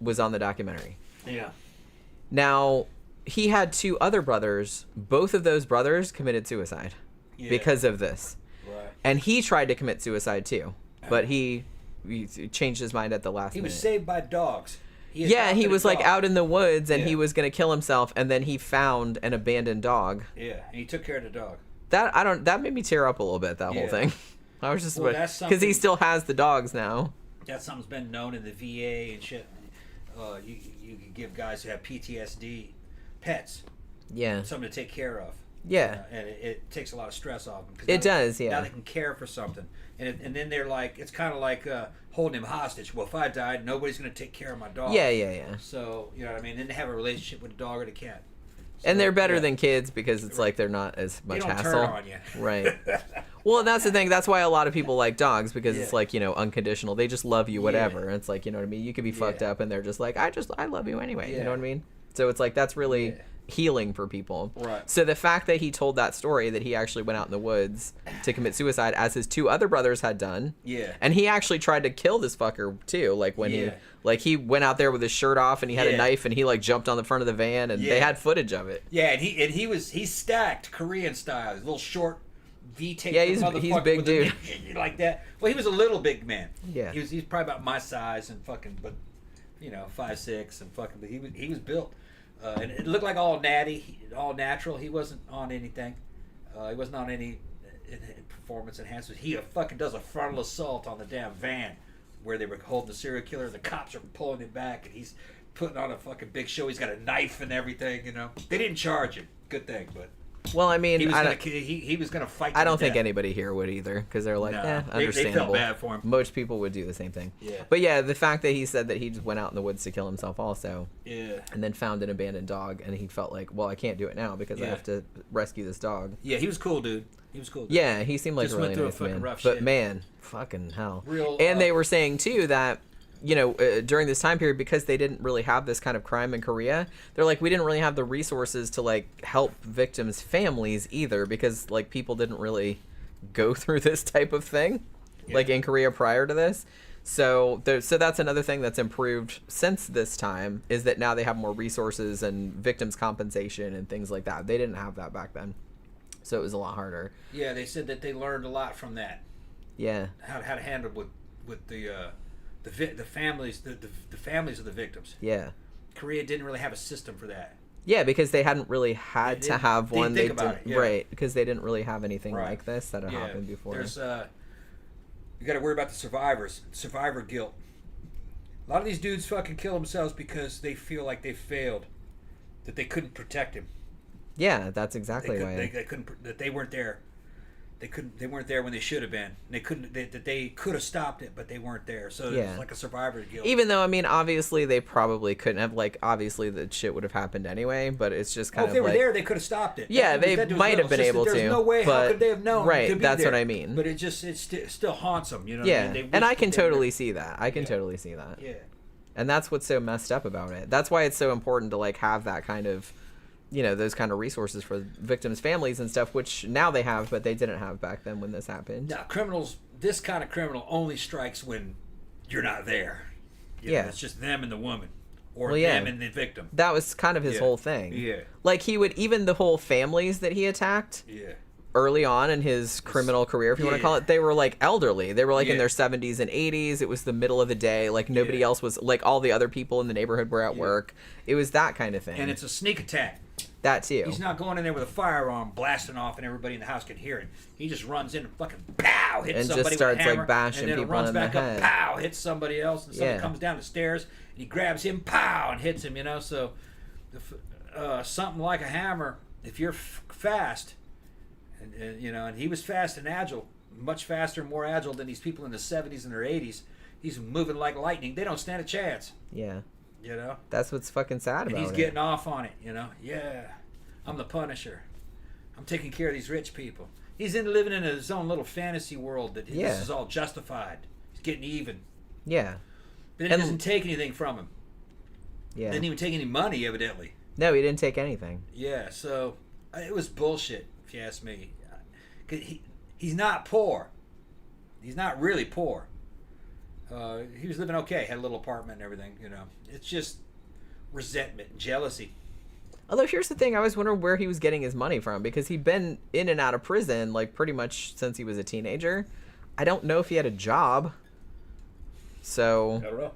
was on the documentary. Yeah. Now he had 2 other brothers. Both of those brothers committed suicide because of this. Right. And he tried to commit suicide too, but he changed his mind at the last minute. He was saved by dogs. He was like out in the woods, and he was going to kill himself, and then he found an abandoned dog. Yeah, and he took care of the dog. That made me tear up a little bit, that whole thing. I was just because he still has the dogs now. That's something's been known in the VA and shit. You can give guys who have PTSD pets. Yeah. Something to take care of. Yeah. And it takes a lot of stress off them. It does, yeah. Now they can care for something. And then they're like, it's kind of like holding him hostage. Well, if I died, nobody's going to take care of my dog. Yeah. So, you know what I mean? Then they have a relationship with a dog or a cat. So, and they're better than kids because it's like they're not as much hassle. They don't turn on you. Right. Well, that's the thing. That's why a lot of people like dogs because it's like, you know, unconditional. They just love you, whatever. And it's like, you know what I mean? You could be fucked up and they're just like, I love you anyway. You know what I mean? So it's like, that's really healing for people. Right. So the fact that he told that story that he actually went out in the woods to commit suicide as his 2 other brothers had done. Yeah. And he actually tried to kill this fucker too. Like when he went out there with his shirt off and he had a knife and he like jumped on the front of the van and they had footage of it. Yeah, and he stacked Korean style, his little short V-tape. Yeah, he's a big dude. Like that. Well, he was a little big man. Yeah. He's probably about my size and fucking, but you know, 5'6" and fucking. But he was built, and it looked like all natty, all natural. He wasn't on anything. He wasn't on any performance enhancements. He fucking does a frontal assault on the damn van where they were holding the serial killer. And the cops are pulling him back, and he's putting on a fucking big show. He's got a knife and everything. You know, they didn't charge him. Good thing, but. Well, I mean, he was gonna fight. I don't think anybody here would either, because they're like, understandable. They felt bad for him. Most people would do the same thing. Yeah. But yeah, the fact that he said that he just went out in the woods to kill himself also. Yeah. And then found an abandoned dog, and he felt like, well, I can't do it now because I have to rescue this dog. Yeah, he was cool, dude. He was cool. Dude. Yeah, he seemed like just a really went through nice a fucking man. rough But shit. man, fucking hell. Real. And they were saying too that, you know, during this time period, because they didn't really have this kind of crime in Korea, they're like, we didn't really have the resources to like help victims' families either, because like people didn't really go through this type of thing, like in Korea prior to this. So that's another thing that's improved since this time, is that now they have more resources and victims' compensation and things like that. They didn't have that back then, so it was a lot harder. Yeah, they said that they learned a lot from that. Yeah. How to handle with the families the families of the victims. Yeah. Korea didn't really have a system for that. Yeah, because they hadn't really had to have one. They didn't think about it, yeah. Right, because they didn't really have anything Right. like this that had happened before. There's you got to worry about the survivors, survivor guilt. A lot of these dudes fucking kill themselves because they feel like they failed, that they couldn't protect him. Yeah, that's exactly why. They couldn't, that they weren't there. They weren't there when they should have been. They couldn't. They could have stopped it, but they weren't there. So it's like a survivor guilt. Even though, I mean, obviously they probably couldn't have. Like, obviously the shit would have happened anyway. But it's just kind of. If they were like, there, they could have stopped it. Yeah, they might have been able to. There's no way. How could they have known? Right, to be that's there? what I mean. But it still haunts them. You know. Yeah, What I mean? and I can totally see that. I can totally see that. Yeah. And that's what's so messed up about it. That's why it's so important to like have that kind of, you know, those kind of resources for victims' families and stuff, which now they have, but they didn't have back then when this happened. Now, this kind of criminal only strikes when you're not there. You know, it's just them and the woman, or them and the victim. That was kind of his whole thing. Yeah. Like he would, even the whole families that he attacked. Yeah. Early on in his criminal career, if you want to call it, they were like elderly. They were like in their 70s and 80s. It was the middle of the day. Like nobody else was, like all the other people in the neighborhood were at work. It was that kind of thing. And it's a sneak attack. That too. He's not going in there with a firearm blasting off and everybody in the house can hear it. He just runs in and fucking pow, hits and somebody just starts with a hammer, like bashing and then people runs in back the up, head. pow, hits somebody else, and somebody comes down the stairs and he grabs him, pow, and hits him. You know, so something like a hammer, if you're fast. And you know, and he was fast and agile, much faster and more agile than these people in the 70s and their 80s. He's moving like lightning. They don't stand a chance. Yeah. You know? That's what's fucking sad about it. And he's getting off on it, you know? Yeah. I'm the Punisher. I'm taking care of these rich people. He's living in his own little fantasy world that this is all justified. He's getting even. Yeah. But it doesn't take anything from him. Yeah. Didn't even take any money, evidently. No, he didn't take anything. Yeah, so it was bullshit, if you ask me. He's not poor. He's not really poor. He was living okay, had a little apartment and everything, you know. It's just resentment and jealousy. Although here's the thing, I was wondering where he was getting his money from, because he'd been in and out of prison like pretty much since he was a teenager. I don't know if he had a job. So I don't know.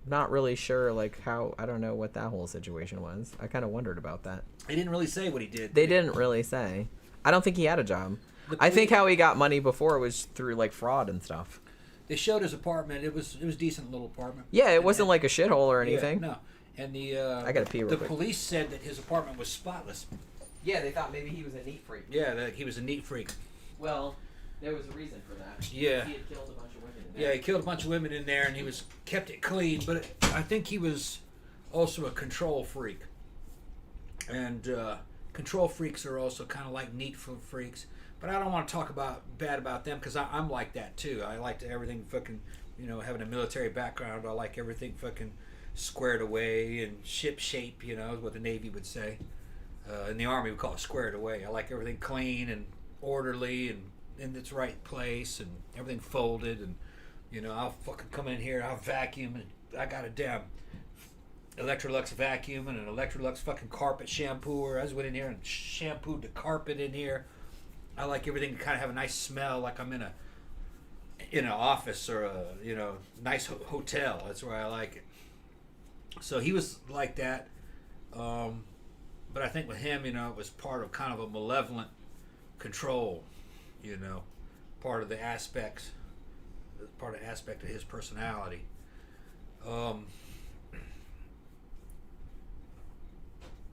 Not really sure like how, I don't know what that whole situation was. I kind of wondered about that. They didn't really say what he did. They didn't really say. I don't think he had a job. I think how he got money before was through like fraud and stuff. They showed his apartment. It was a decent little apartment. Yeah, it wasn't like a shithole or anything. Yeah, no. And I gotta pee real quick. The police said that his apartment was spotless. Yeah, they thought maybe he was a neat freak. Yeah, that he was a neat freak. Well, there was a reason for that. Yeah. He had killed a bunch of women in there. Yeah, he killed a bunch of women in there, and he kept it clean. But I think he was also a control freak. And control freaks are also kind of like neat freaks. But I don't want to talk bad about them, because I'm like that too. I like everything fucking, you know, having a military background. I like everything fucking squared away and ship shape, you know, is what the Navy would say. In the Army, we call it squared away. I like everything clean and orderly and in its right place and everything folded. And, you know, I'll fucking come in here, I'll vacuum, and I got a damn Electrolux vacuum and an Electrolux fucking carpet shampooer. I just went in here and shampooed the carpet in here. I like everything to kind of have a nice smell, like I'm in an office or a, you know, nice hotel. That's where I like it. So he was like that. But I think with him, it was part of kind of a malevolent control, part of the aspect of his personality. And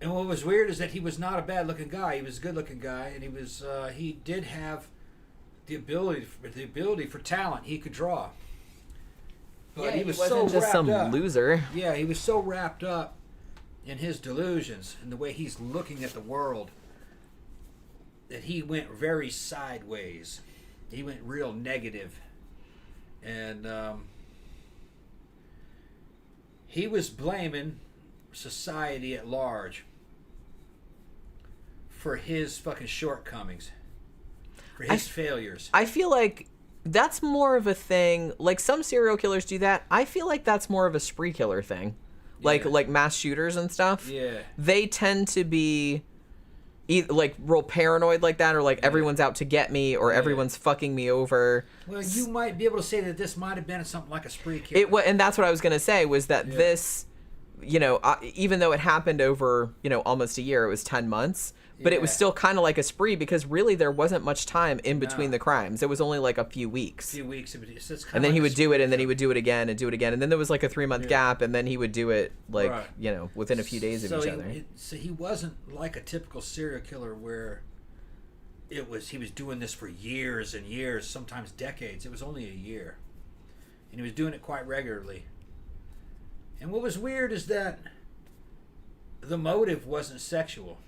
what was weird is that he was not a bad-looking guy. He was a good-looking guy, and he did have the ability for talent. He could draw. But he was wasn't so just some wrapped up. loser. Yeah, he was so wrapped up in his delusions and the way he's looking at the world that he went very sideways. He went real negative. And he was blaming society at large for his fucking shortcomings, for his failures. I feel like that's more of a thing. Like, some serial killers do that. I feel like that's more of a spree killer thing. Like mass shooters and stuff. Yeah. They tend to be either like real paranoid like that, or like everyone's out to get me, or everyone's fucking me over. Well, you might be able to say that this might have been something like a spree killer. And that's what I was gonna say, was that this, even though it happened over almost a year, it was 10 months. But it was still kind of like a spree, because really there wasn't much time in between the crimes. It was only like a few weeks. And then he would do it, and then he would do it again and do it again. And then there was like a 3-month gap, and then he would do it within a few days of each other. So he wasn't like a typical serial killer where he was doing this for years and years, sometimes decades. It was only a year. And he was doing it quite regularly. And what was weird is that the motive wasn't sexual.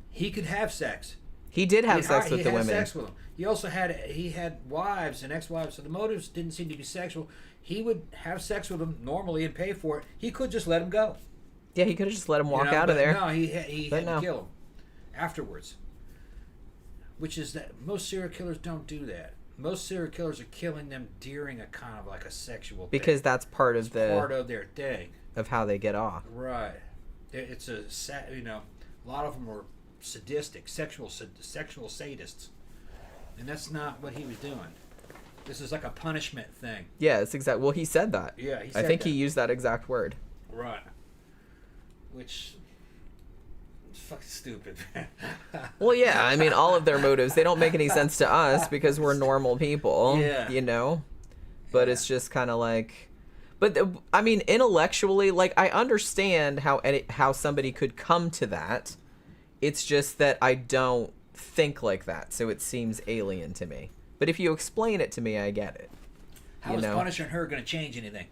He could have sex. He did have sex with the women. He had sex with them. He also had wives and ex-wives, so the motives didn't seem to be sexual. He would have sex with them normally and pay for it. He could just let them go. Yeah, he could have just let him walk out of there. No, he had to kill him afterwards. Which is that most serial killers don't do that. Most serial killers are killing them during a kind of like a sexual because thing. that's part of their thing. Of how they get off. Right. It's a lot of them are sadistic, sexual sadists, and that's not what he was doing. This is like a punishment thing. Yeah, it's exact. Well, he said that. Yeah, he said I think that. he used that exact word. Right. Which is fucking stupid. Well, yeah. I mean, all of their motives, they don't make any sense to us because we're normal people. Yeah. But it's just kind of like. But I mean, intellectually, like, I understand how somebody could come to that. It's just that I don't think like that, so it seems alien to me. But if you explain it to me, I get it. How is punishing her going to change anything?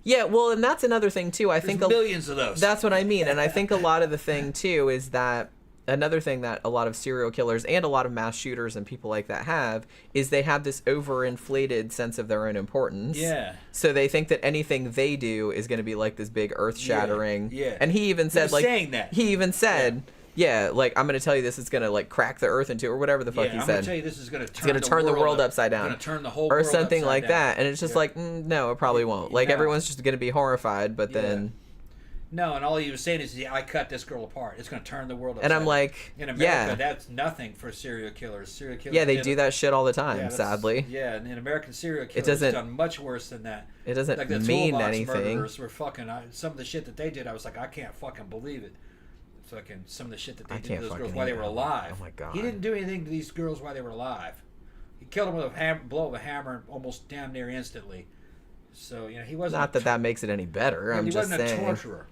Yeah, well, and that's another thing too. I think millions of those. That's what I mean, and I think a lot of the thing too is that another thing that a lot of serial killers and a lot of mass shooters and people like that have is they have this overinflated sense of their own importance. Yeah. So they think that anything they do is going to be like this big earth-shattering. Yeah. And he even said, like, saying that. He even said, yeah, like, I'm going to tell you this is going to like crack the earth into, or whatever the fuck he I'm said. going to tell you this is going to turn the world upside down. It's going to turn the whole or world something upside like down. that. And it's just like, no, it probably won't. Like, everyone's just going to be horrified, but then. No, and all he was saying is, I cut this girl apart. It's going to turn the world upside down. And I'm like, in America, that's nothing for serial killers. Serial killers. Yeah, they do that shit all the time, sadly. Yeah, and in American serial killers have done much worse than that. It doesn't like the mean toolbox anything. Murderers were fucking. Some of the shit that they did, I was like, I can't fucking believe it. Fucking some of the shit that they did to those girls while they were alive. Oh my god. He didn't do anything to these girls while they were alive. He killed them with a blow of a hammer almost damn near instantly. So he wasn't. Not that makes it any better. I'm just saying. He wasn't a torturer.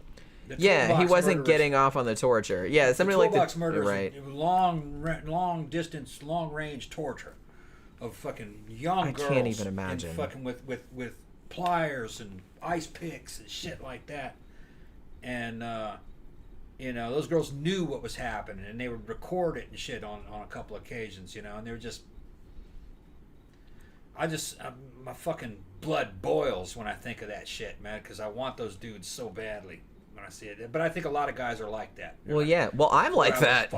Yeah, he wasn't getting off on the torture. Yeah, somebody like the murderers, right. Long distance, long range torture of fucking young girls. I can't even imagine. And fucking with pliers and ice picks and shit like that. And those girls knew what was happening, and they would record it and shit on a couple occasions. And they were just. My fucking blood boils when I think of that shit, man, because I want those dudes so badly. When I see it, but I think a lot of guys are like that. Well, yeah. Well, I'm like that.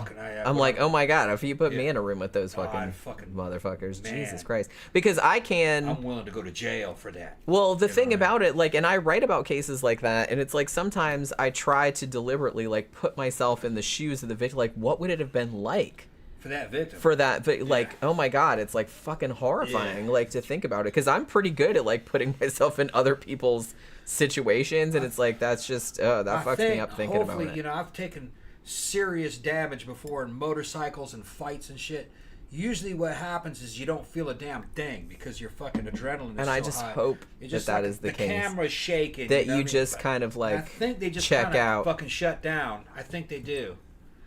I'm like, oh my god, if you put me in a room with those fucking motherfuckers, man. Jesus Christ. Because I'm willing to go to jail for that. Well, the thing about it, like, and I write about cases like that, and it's like sometimes I try to deliberately like put myself in the shoes of the victim. Like, what would it have been like? For that victim. Like, oh my god, it's like fucking horrifying, like, to think about it. Because I'm pretty good at like putting myself in other people's situations, and it's like that's just that fucks me up thinking about it. You know, I've taken serious damage before in motorcycles and fights and shit. Usually what happens is you don't feel a damn thing because your fucking adrenaline is and so I just high. hope that is the case. The camera's shaking. That you know you what I just mean? kind of like I think they just check kinda out. fucking shut down. I think they do.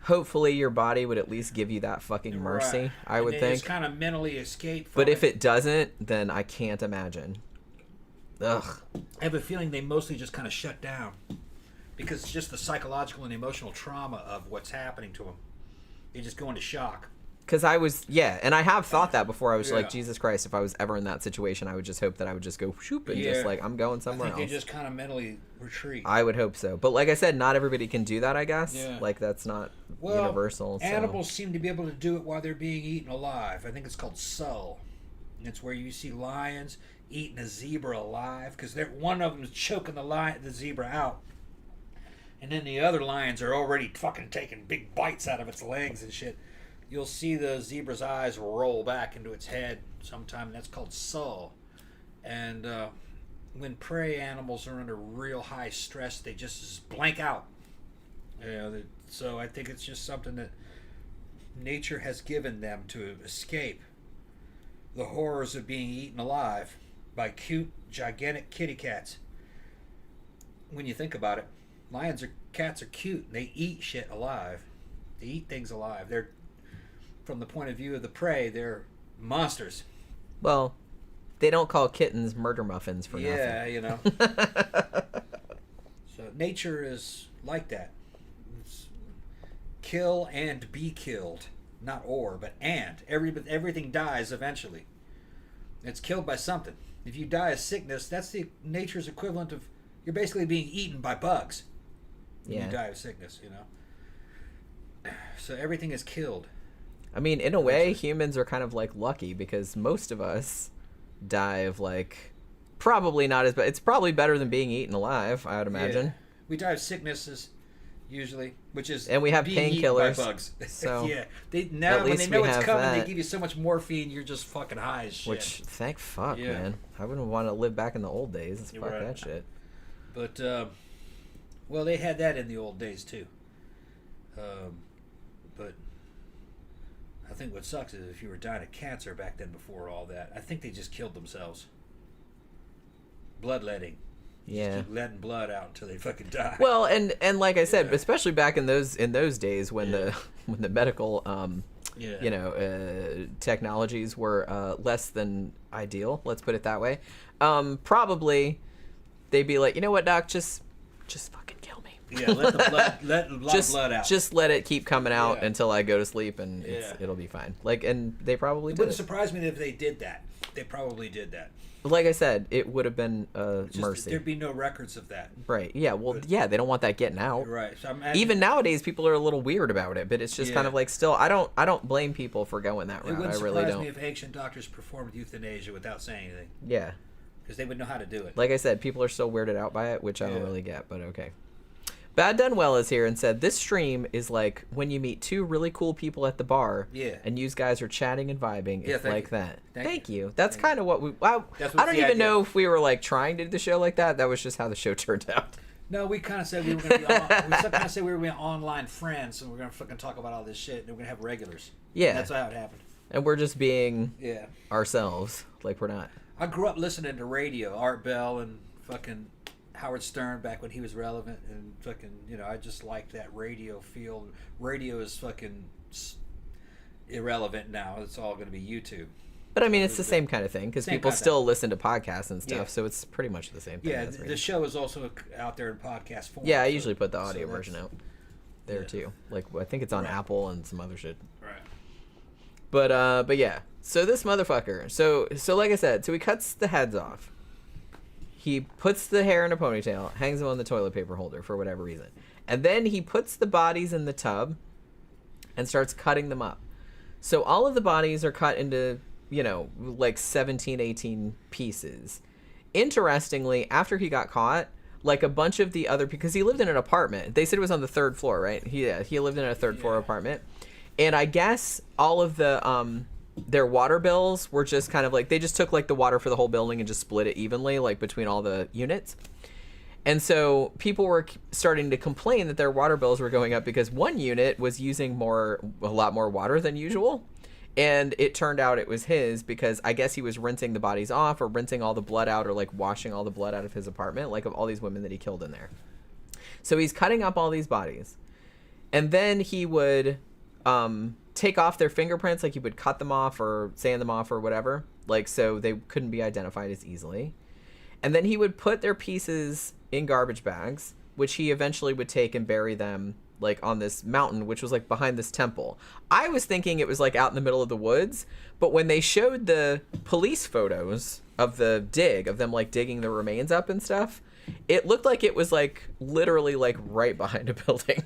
Hopefully your body would at least give you that fucking mercy, Right. I would and think. Just kind of mentally escape from But if it doesn't, then I can't imagine. Ugh. I have a feeling they mostly just kind of shut down because it's just the psychological and emotional trauma of what's happening to them. They just go into shock. Because and I have thought that before. I was Yeah. like, Jesus Christ, if I was ever in that situation, I would just hope that I would just go shoop and just like, I'm going somewhere I think else. they just kind of mentally retreat. I would hope so. But like I said, not everybody can do that, I guess. Yeah. Like, that's not Well, universal. So. animals seem to be able to do it while they're being eaten alive. I think it's called Seoul. It's where you see lions eating a zebra alive because one of them is choking the zebra out, and then the other lions are already fucking taking big bites out of its legs and shit. You'll see the zebra's eyes roll back into its head sometime, and that's called Seoul. And when prey animals are under real high stress, they just blank out. You know, so I think it's just something that nature has given them to escape the horrors of being eaten alive by cute, gigantic kitty cats. When you think about it, cats are cute. And they eat shit alive. They eat things alive. They're, from the point of view of the prey, they're monsters. Well, they don't call kittens murder muffins for nothing. Yeah, you know. So nature is like that. It's kill and be killed. Not or, but and. Everything dies eventually. It's killed by something. If you die of sickness, that's the nature's equivalent of you're basically being eaten by bugs. When you die of sickness, you know. So everything is killed. I mean, in a way, humans are kind of like lucky because most of us die of like probably not as bad. It's probably better than being eaten alive, I would imagine. Yeah. We die of sicknesses usually, which is and we have being eaten by painkillers. bugs. So yeah, when least they know we it's have coming, that. they give you so much morphine, you're just fucking high as shit. Which, thank fuck, Yeah. man. I wouldn't want to live back in the old days. You're Fuck right. that shit. But well, they had that in the old days too. But I think what sucks is if you were dying of cancer back then before all that, I think they just killed themselves. Bloodletting. Yeah. Just keep letting blood out until they fucking die. Well, and like I said, Yeah. especially back in those days when Yeah. the medical Yeah. technologies were less than ideal, let's put it that way. Probably they'd be like, you know what, doc, just fucking kill me. Yeah, let the blood out. Just let it keep coming out Yeah. until I go to sleep, and Yeah. it'll be fine. Like, and they probably It did wouldn't it. surprise me if they did that. They probably did that. Like I said, it would have been Just that mercy. there'd be no records of that. Right. Yeah. Well, yeah, they don't want that getting out. Right. So Even nowadays, people are a little weird about it, but it's just kind Yeah. of like still. I don't blame people for going that it route. wouldn't I really surprise don't. me if ancient doctors performed euthanasia without saying anything, Yeah. because they would know how to do it. Like I said, people are still weirded out by it, which I don't Yeah. really get, but okay. Bad Done Well is here and said, this stream is like when you meet two really cool people at the bar Yeah. and you guys are chatting and vibing. Yeah, It's thank like you. that. Thank Thank you. you. That's Thank kind of what we... I That's don't what's the even idea. know if we were like trying to do the show like that. That was just how the show turned out. No, we kind of said we were going to be. We kind of said we were going to be online friends, and we're going to fucking talk about all this shit, and we're going to have regulars. Yeah. That's how it happened. And we're just being Yeah. ourselves. Like we're not. I grew up listening to radio, Art Bell and fucking Howard Stern back when he was relevant, and fucking, I just liked that radio feel. Radio is fucking irrelevant now. It's all going to be YouTube. But I mean, it's the same kind of thing because Same people kind of still listen to podcasts and stuff, Yeah. so it's pretty much the same thing. Yeah, as the radio. show is also out there in podcast form. Yeah, I so- usually put the so audio that's- version out there yeah. too. Like I think it's on Right. Apple and some other shit. Right. But yeah. So this motherfucker. So like I said, so he cuts the heads off. He puts the hair in a ponytail, hangs them on the toilet paper holder for whatever reason. And then he puts the bodies in the tub and starts cutting them up. So all of the bodies are cut into, like 17, 18 pieces. Interestingly, after he got caught, like a bunch of the other, because he lived in an apartment. They said it was on the 3rd floor, right? He lived in a 3rd floor apartment. And I guess all of the their water bills were just kind of like, they just took like the water for the whole building and just split it evenly, like between all the units. And so people were starting to complain that their water bills were going up because one unit was using a lot more water than usual. And it turned out it was his because I guess he was rinsing the bodies off or rinsing all the blood out or like washing all the blood out of his apartment, like of all these women that he killed in there. So he's cutting up all these bodies. And then he would take off their fingerprints, like he would cut them off or sand them off or whatever, like so they couldn't be identified as easily. And then he would put their pieces in garbage bags, which he eventually would take and bury them like on this mountain, which was like behind this temple. I was thinking it was like out in the middle of the woods, but when they showed the police photos of the dig, of them like digging the remains up and stuff, it looked like it was like literally like right behind a building.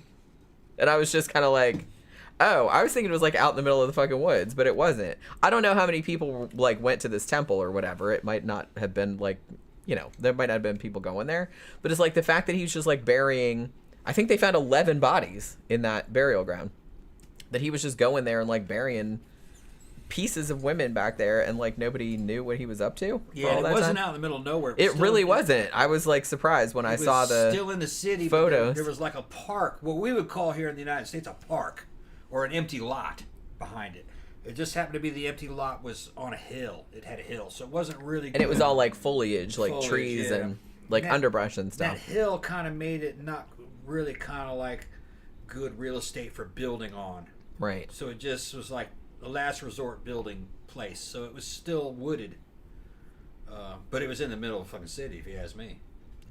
And I was just kind of like, oh, I was thinking it was like out in the middle of the fucking woods, but it wasn't. I don't know how many people like went to this temple or whatever. It might not have been like, you know, there might not have been people going there, but it's like the fact that he's just like burying, I think they found 11 bodies in that burial ground, that he was just going there and like burying pieces of women back there and like nobody knew what he was up to. Yeah, it wasn't out in the middle of nowhere. It really wasn't. I was like surprised when I saw the still in the city photos. There was like a park, what we would call here in the United States a park, or an empty lot behind it. It just happened to be the empty lot was on a hill. It had a hill, so it wasn't really good. And it was all like foliage, like trees and like underbrush and stuff. That hill kind of made it not really kind of like good real estate for building on. Right. So it just was like a last resort building place. So it was still wooded. But it was in the middle of the fucking city, if you ask me.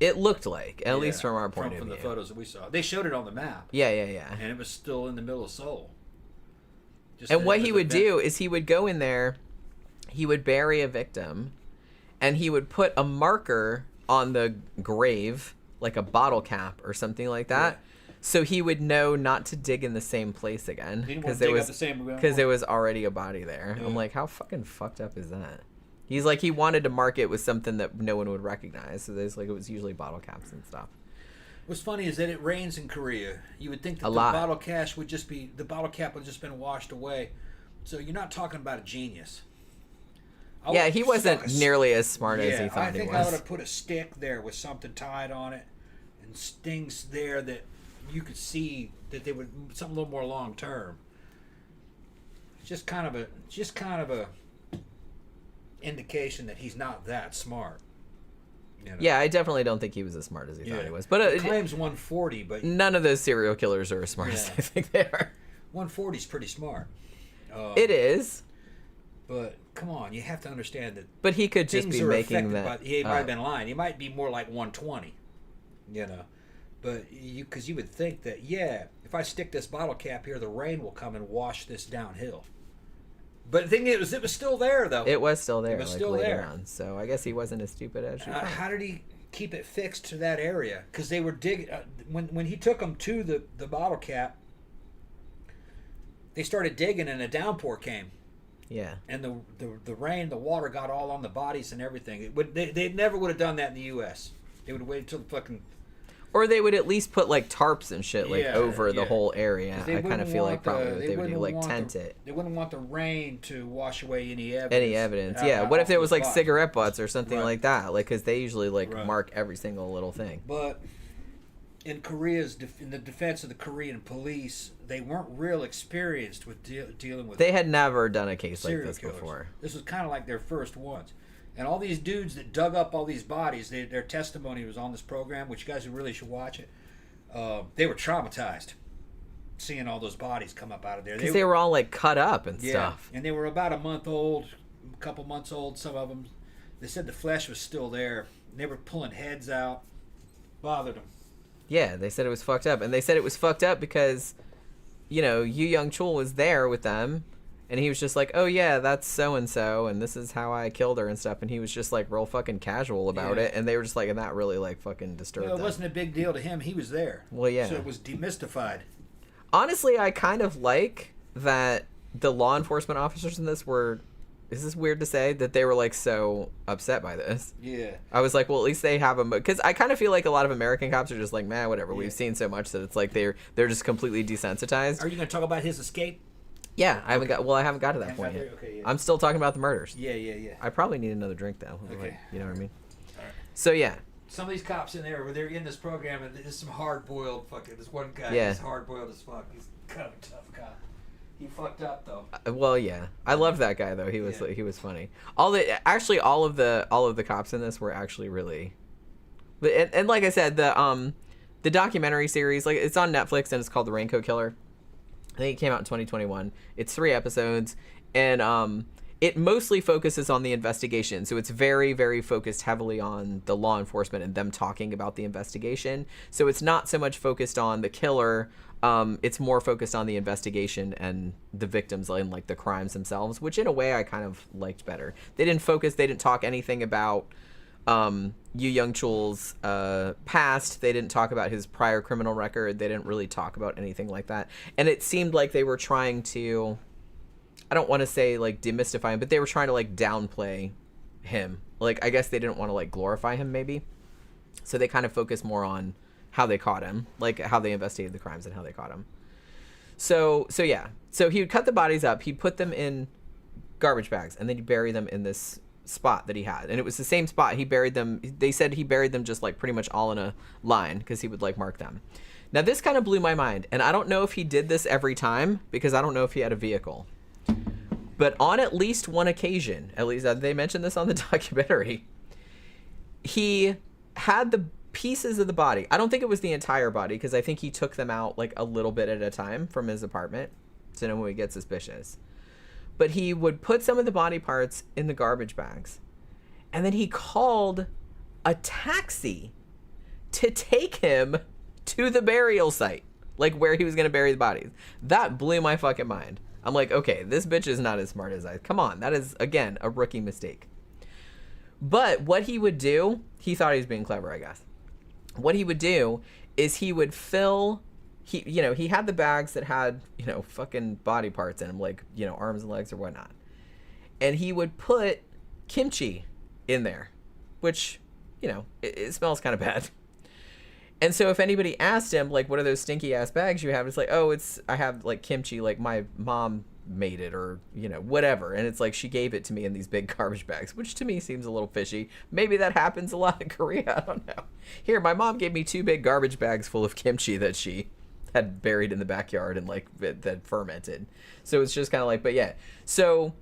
It looked like, at least from our point of view. From the photos that we saw. They showed it on the map. Yeah. And it was still in the middle of Seoul. And what he would do is he would go in there, he would bury a victim, and he would put a marker on the grave, like a bottle cap or something like that, so he would know not to dig in the same place again because there was already a body there. Yeah. I'm like, how fucking fucked up is that? He's like, he wanted to mark it with something that no one would recognize, so there's like, it was usually bottle caps and stuff. What's funny is that it rains in Korea. You would think that the bottle cap would just been washed away. So you're not talking about a genius. Yeah, he wasn't nearly as smart as he thought he was. I think I would have put a stick there with something tied on it and stings there that you could see that they would something a little more long term. Just kind of a indication that he's not that smart. You know? Yeah, I definitely don't think he was as smart as he thought he was. But he claims 140, but none of those serial killers are as smart as I think they are. 140 is pretty smart. It is. But come on, you have to understand that. But he could just be making that. He might have been lying. He might be more like 120. You know, but because you would think that if I stick this bottle cap here, the rain will come and wash this downhill. But the thing is, it was still there, though. It was still there. It was still there. On, so I guess he wasn't as stupid as you thought. How did he keep it fixed to that area? Because they were digging. When he took them to the bottle cap, they started digging, and a downpour came. Yeah. And the rain, the water got all on the bodies and everything. They never would have done that in the U.S. They would have waited until the fucking. Or they would at least put like tarps and shit over the whole area. I kind of feel like probably they would do like tent it. They wouldn't want the rain to wash away any evidence. Yeah. What if there was like cigarette butts or something like that? Like, because they usually mark every single little thing. But in the defense of the Korean police, they weren't real experienced with dealing with. They had never done a case like this before. This was kind of like their first ones. And all these dudes that dug up all these bodies, their testimony was on this program, which you guys really should watch it. They were traumatized seeing all those bodies come up out of there. Because they were all like cut up and stuff. And they were about a month old, a couple months old, some of them. They said the flesh was still there. They were pulling heads out. Bothered them. Yeah, they said it was fucked up. And they said it was fucked up because, Yoo Young-chul was there with them. And he was just like, oh, yeah, that's so-and-so, and this is how I killed her and stuff. And he was just, like, real fucking casual about it. And they were just like, and that really, like, fucking disturbed them. It wasn't a big deal to him. He was there. Well, yeah. So it was demystified. Honestly, I kind of like that the law enforcement officers in this were, is this weird to say, that they were, like, so upset by this. Yeah. I was like, well, at least they have them. Because I kind of feel like a lot of American cops are just like, man, whatever. We've seen so much that it's like they're just completely desensitized. Are you going to talk about his escape? Yeah, I haven't got to that point yet. Okay, yeah. I'm still talking about the murders. Yeah. I probably need another drink though. Okay. Like, you know what I mean? All right. So yeah. some of these cops in there, where they're in this program, and there's some hard-boiled fucking. This one guy Yeah. is hard-boiled as fuck. He's kind of a tough cop. He fucked up though. Well, yeah, I love that guy though. He was funny. All of the cops in this were actually really, and like I said, the documentary series, like, it's on Netflix and it's called The Raincoat Killer. I think it came out in 2021. It's 3 episodes, and it mostly focuses on the investigation. So it's very, very focused heavily on the law enforcement and them talking about the investigation. So it's not so much focused on the killer. It's more focused on the investigation and the victims and like the crimes themselves, which in a way I kind of liked better. They didn't talk anything about Yoo Young-chul's past. They didn't talk about his prior criminal record. They didn't really talk about anything like that. And it seemed like they were trying to, I don't want to say like demystify him, but they were trying to like downplay him. Like, I guess they didn't want to like glorify him maybe. So they kind of focused more on how they caught him, like how they investigated the crimes and how they caught him. So yeah. So he would cut the bodies up, he'd put them in garbage bags, and then he'd bury them in this spot that he had. And it was the same spot he buried them. They said he buried them just like pretty much all in a line because he would like mark them. Now this kind of blew my mind, and I don't know if he did this every time because I don't know if he had a vehicle. But on at least one occasion, at least they mentioned this on the documentary, he had the pieces of the body. I don't think it was the entire body because I think he took them out like a little bit at a time from his apartment to know when we get suspicious. But he would put some of the body parts in the garbage bags, and then he called a taxi to take him to the burial site, like where he was going to bury the bodies. That blew my fucking mind. I'm like, okay, this bitch is not as smart as I. Come on, that is, again, a rookie mistake. But what he would do, he thought he was being clever, I guess. What he would do is he would fill, he had the bags that had, fucking body parts in them, like, arms and legs or whatnot. And he would put kimchi in there, which, it smells kind of bad. And so if anybody asked him, like, what are those stinky ass bags you have? It's like, oh, I have like kimchi, like my mom made it, or whatever. And it's like, she gave it to me in these big garbage bags, which to me seems a little fishy. Maybe that happens a lot in Korea. I don't know. Here, my mom gave me 2 big garbage bags full of kimchi that she had buried in the backyard and like that fermented. So it's just kind of like, but yeah. So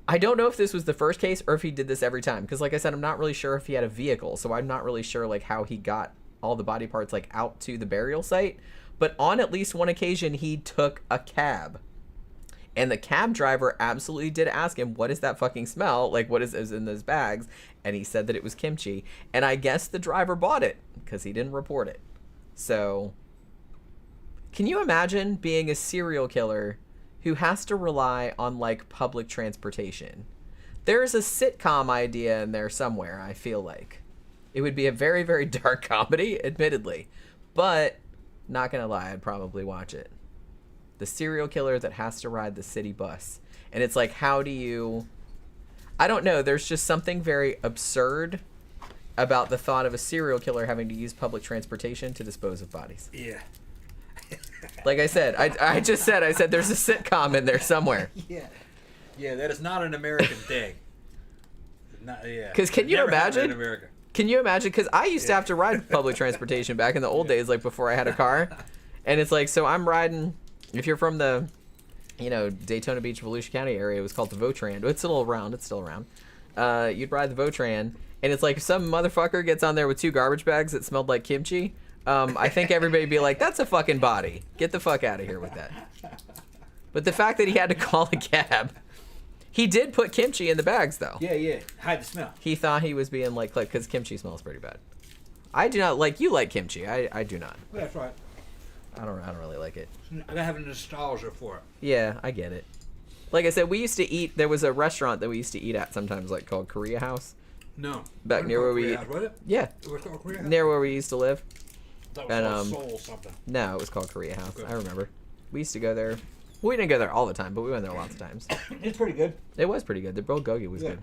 I don't know if this was the first case or if he did this every time, because like I said, I'm not really sure if he had a vehicle. So I'm not really sure like how he got all the body parts like out to the burial site. But on at least one occasion, he took a cab. And the cab driver absolutely did ask him, what is that fucking smell? Like, what is in those bags? And he said that it was kimchi. And I guess the driver bought it because he didn't report it. So can you imagine being a serial killer who has to rely on like public transportation? There's a sitcom idea in there somewhere, I feel like. It would be a very, very dark comedy, admittedly. But not gonna lie, I'd probably watch it. The serial killer that has to ride the city bus. And it's like, how do you... I don't know. There's just something very absurd about the thought of a serial killer having to use public transportation to dispose of bodies. Yeah. Like I said, I said there's a sitcom in there somewhere. Yeah. Yeah, that is not an American thing. Yeah. Because can you imagine? In America. Can you imagine? Because I used to have to ride public transportation back in the old days, like before I had a car. And it's like, so I'm riding... If you're from the, Daytona Beach, Volusia County area, it was called the Votran. It's still around. It's still around. You'd ride the Votran, and it's like if some motherfucker gets on there with 2 garbage bags that smelled like kimchi. I think everybody'd be like, that's a fucking body. Get the fuck out of here with that. But the fact that he had to call a cab, he did put kimchi in the bags, though. Yeah. Hide the smell. He thought he was being like, because kimchi smells pretty bad. I do not like, you like kimchi. I do not. Well, that's right. I don't really like it. I have a nostalgia for it. Yeah, I get it. Like I said, we used to eat. There was a restaurant that we used to eat at sometimes, like called Korea House. No. Back near where we. House, was it? Yeah. It was called Korea House. Near where we used to live. That was called Seoul something. No, it was called Korea House. Okay. I remember. We used to go there. We didn't go there all the time, but we went there lots of times. It's pretty good. It was pretty good. The bulgogi was good.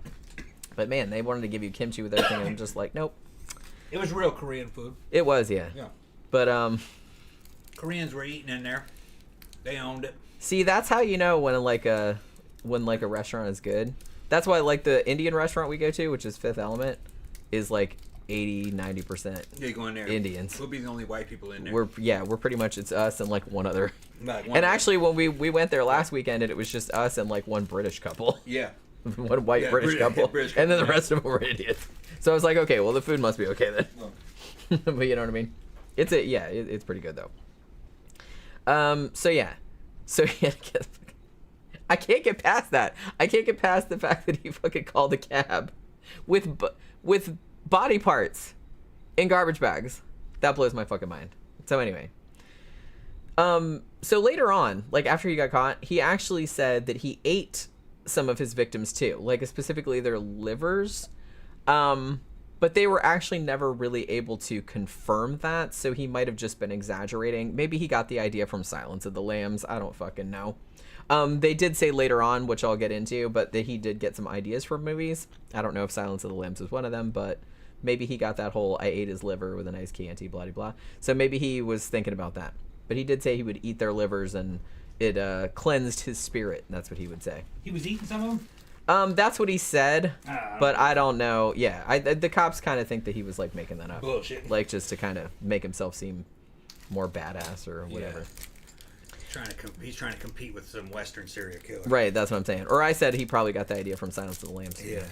But man, they wanted to give you kimchi with everything, and I'm just like, nope. It was real Korean food. It was, yeah. Yeah. But Koreans were eating in there. They owned it. see, that's how you know when a restaurant is good. That's why like the Indian restaurant we go to, which is Fifth Element, is like 80-90% Yeah, you go in there. Indians. We'll be the only white people in there. We're pretty much, it's us and like one other. Like one And other. actually, when we went there last weekend, it was just us and like one British couple. Yeah. One white British couple. British And then the couple, yeah. rest of them were Indians. So I was like, okay, well, the food must be okay then. Oh. But you know what I mean? It's pretty good though. So yeah, I can't get past that. I can't get past the fact that he fucking called a cab with body parts in garbage bags. That blows my fucking mind. So anyway, so later on, like after he got caught, he actually said that he ate some of his victims too, like specifically their livers. But they were actually never really able to confirm that, so he might have just been exaggerating. Maybe he got the idea from Silence of the Lambs. I don't fucking know. They did say later on, which I'll get into, but that he did get some ideas for movies. I don't know if Silence of the Lambs was one of them, but maybe he got that whole I ate his liver with a nice Chianti, blah, blah, blah. So maybe he was thinking about that. But he did say he would eat their livers and it cleansed his spirit. That's what he would say. He was eating some of them? That's what he said, but I don't know. Yeah, the cops kind of think that he was like making that up. Bullshit. Like just to kind of make himself seem more badass or whatever. Yeah. He's trying to compete with some Western serial killer. Right, that's what I'm saying. Or I said he probably got the idea from Silence of the Lambs. Yeah.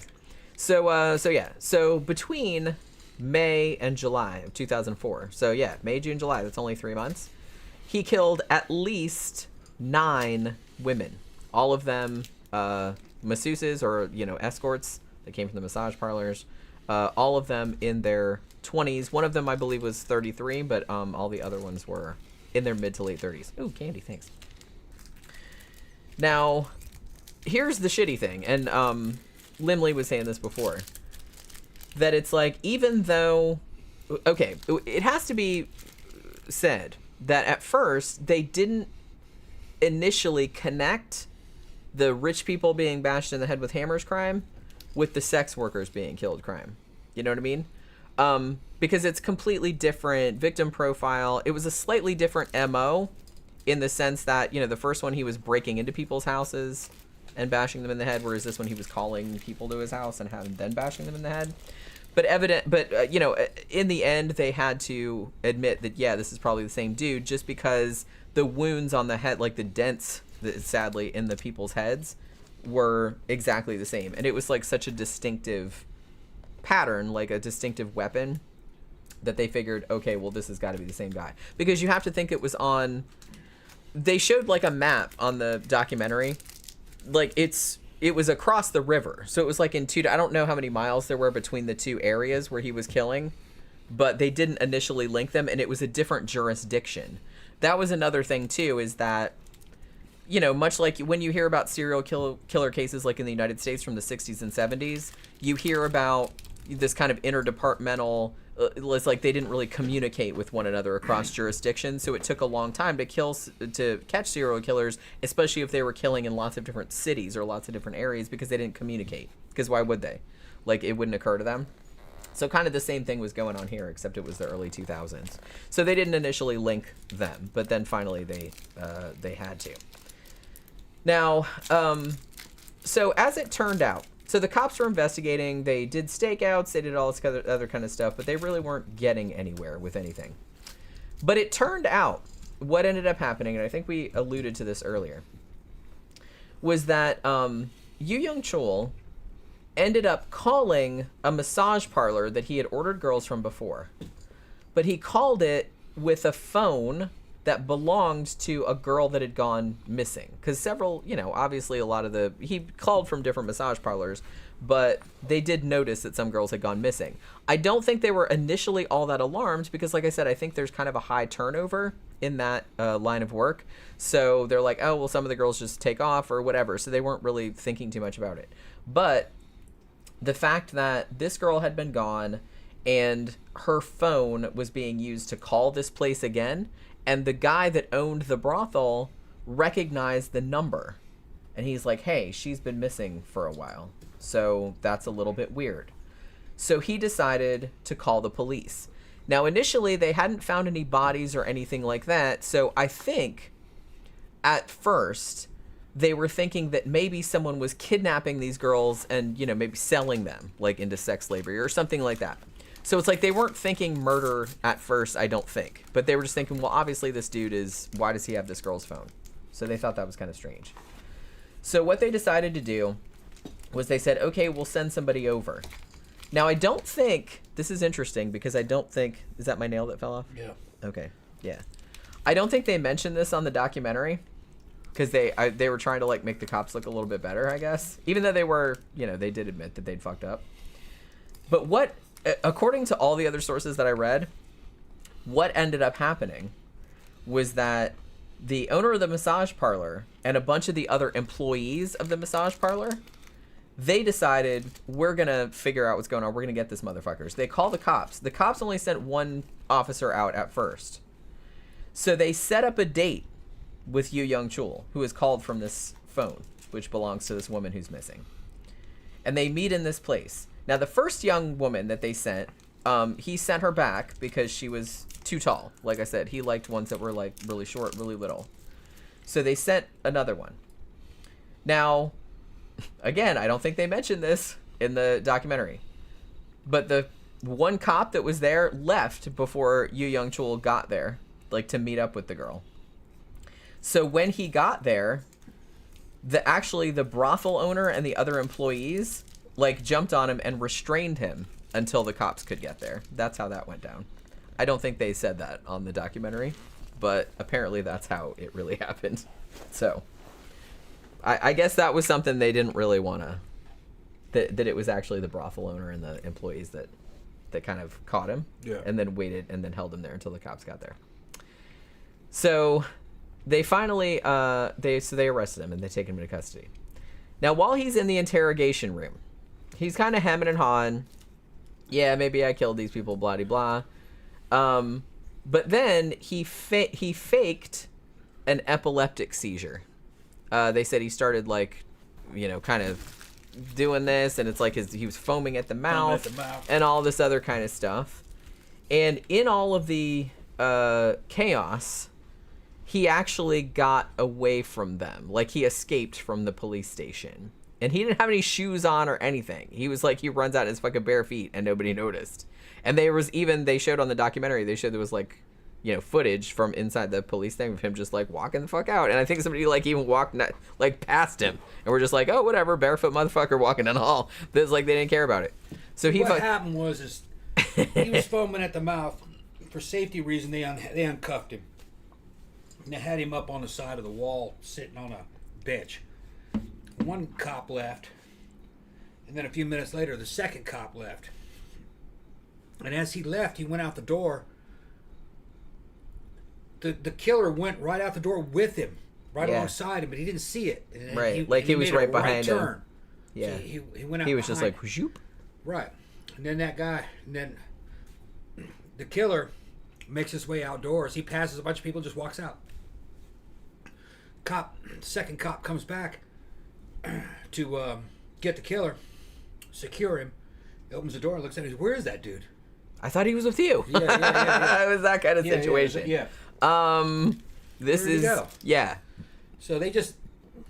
So between May and July of 2004. So yeah, May, June, July. That's only 3 months. He killed at least 9 women. All of them masseuses or escorts that came from the massage parlors, all of them in their 20s. One of them I believe was 33, but all the other ones were in their mid to late 30s. Ooh, candy, thanks. Now here's the shitty thing, and Limley was saying this before, that it's like, even though, okay, it has to be said that at first they didn't initially connect the rich people being bashed in the head with hammers crime with the sex workers being killed crime. You know what I mean? Because it's completely different victim profile. It was a slightly different MO in the sense that, the first one he was breaking into people's houses and bashing them in the head, whereas this one he was calling people to his house and then bashing them in the head. But in the end, they had to admit that, yeah, this is probably the same dude, just because the wounds on the head, like the dents, sadly, in the people's heads, were exactly the same. And it was like such a distinctive pattern, like a distinctive weapon, that they figured, okay, well, this has got to be the same guy. Because you have to think it was on... They showed like a map on the documentary. Like it was across the river. So it was like in I don't know how many miles there were between the two areas where he was killing, but they didn't initially link them, and it was a different jurisdiction. That was another thing too, is that, much like when you hear about serial killer cases like in the United States from the 60s and 70s, you hear about this kind of interdepartmental, it's like they didn't really communicate with one another across jurisdictions, so it took a long time to catch serial killers, especially if they were killing in lots of different cities or lots of different areas, because they didn't communicate. Because why would they? Like, it wouldn't occur to them. So kind of the same thing was going on here, except it was the early 2000s. So they didn't initially link them, but then finally they had to. Now, so as it turned out, so the cops were investigating, they did stakeouts, they did all this other kind of stuff, but they really weren't getting anywhere with anything. But it turned out, what ended up happening, and I think we alluded to this earlier, was that Yoo Young-chul ended up calling a massage parlor that he had ordered girls from before. But he called it with a phone that belonged to a girl that had gone missing. Because several, obviously a lot of he called from different massage parlors, but they did notice that some girls had gone missing. I don't think they were initially all that alarmed because, like I said, I think there's kind of a high turnover in that line of work. So they're like, oh, well, some of the girls just take off or whatever. So they weren't really thinking too much about it. But the fact that this girl had been gone and her phone was being used to call this place again, and the guy that owned the brothel recognized the number. And he's like, hey, she's been missing for a while. So that's a little bit weird. So he decided to call the police. Now, initially, they hadn't found any bodies or anything like that. So I think at first they were thinking that maybe someone was kidnapping these girls and, maybe selling them like into sex slavery or something like that. So it's like they weren't thinking murder at first, I don't think. But they were just thinking, well, obviously this dude is, why does he have this girl's phone? So they thought that was kind of strange. So what they decided to do was they said, okay, we'll send somebody over. Now, I don't think, this is interesting because I don't think, is that my nail that fell off? Yeah. Okay, yeah. I don't think they mentioned this on the documentary because they were trying to like make the cops look a little bit better, I guess. Even though they were, you know, they did admit that they'd fucked up. But what, according to all the other sources that I read, what ended up happening was that the owner of the massage parlor and a bunch of the other employees of the massage parlor, they decided, we're going to figure out what's going on. We're going to get this motherfuckers. They call the cops. The cops only sent one officer out at first. So they set up a date with Yoo Young-chul, who is called from this phone, which belongs to this woman who's missing. And they meet in this place. Now, the first young woman that they sent, he sent her back because she was too tall. Like I said, he liked ones that were like really short, really little. So they sent another one. Now, again, I don't think they mentioned this in the documentary, but the one cop that was there left before Yoo Young-chul got there, like to meet up with the girl. So when he got there, the brothel owner and the other employees like jumped on him and restrained him until the cops could get there. That's how that went down. I don't think they said that on the documentary, but apparently that's how it really happened. So I guess that was something they didn't really want to, that it was actually the brothel owner and the employees that kind of caught him, yeah, and then waited and then held him there until the cops got there. So they finally, they arrested him and they take him into custody. Now, while he's in the interrogation room, he's kind of hemming and hawing. Yeah, maybe I killed these people, blah, blah, blah. But then he faked an epileptic seizure. They said he started like, you know, kind of doing this, and it's like he was foaming at the mouth, and all this other kind of stuff. And in all of the chaos, he actually got away from them. Like, he escaped from the police station. And he didn't have any shoes on or anything. He was like, he runs out in his fucking bare feet and nobody noticed. And they showed on the documentary, they showed there was like, you know, footage from inside the police thing of him just like walking the fuck out. And I think somebody like even walked like past him. And we're just like, oh, whatever, barefoot motherfucker walking down the hall. This like, they didn't care about it. So what happened was he was foaming at the mouth. For safety reason, they uncuffed him. And they had him up on the side of the wall, sitting on a bench. One cop left, and then a few minutes later, the second cop left. And as he left, he went out the door. The killer went right out the door with him, right alongside him, but he didn't see it. And right, he was right behind him. Turn. Yeah, so he went out. He was just like, whoop. Right, and then then the killer makes his way outdoors. He passes a bunch of people, just walks out. Second cop comes back to get the killer, secure him. He opens the door, looks at him, where is that dude? I thought he was with you. Yeah. It was that kind of situation. Yeah. This is go? Yeah. So they just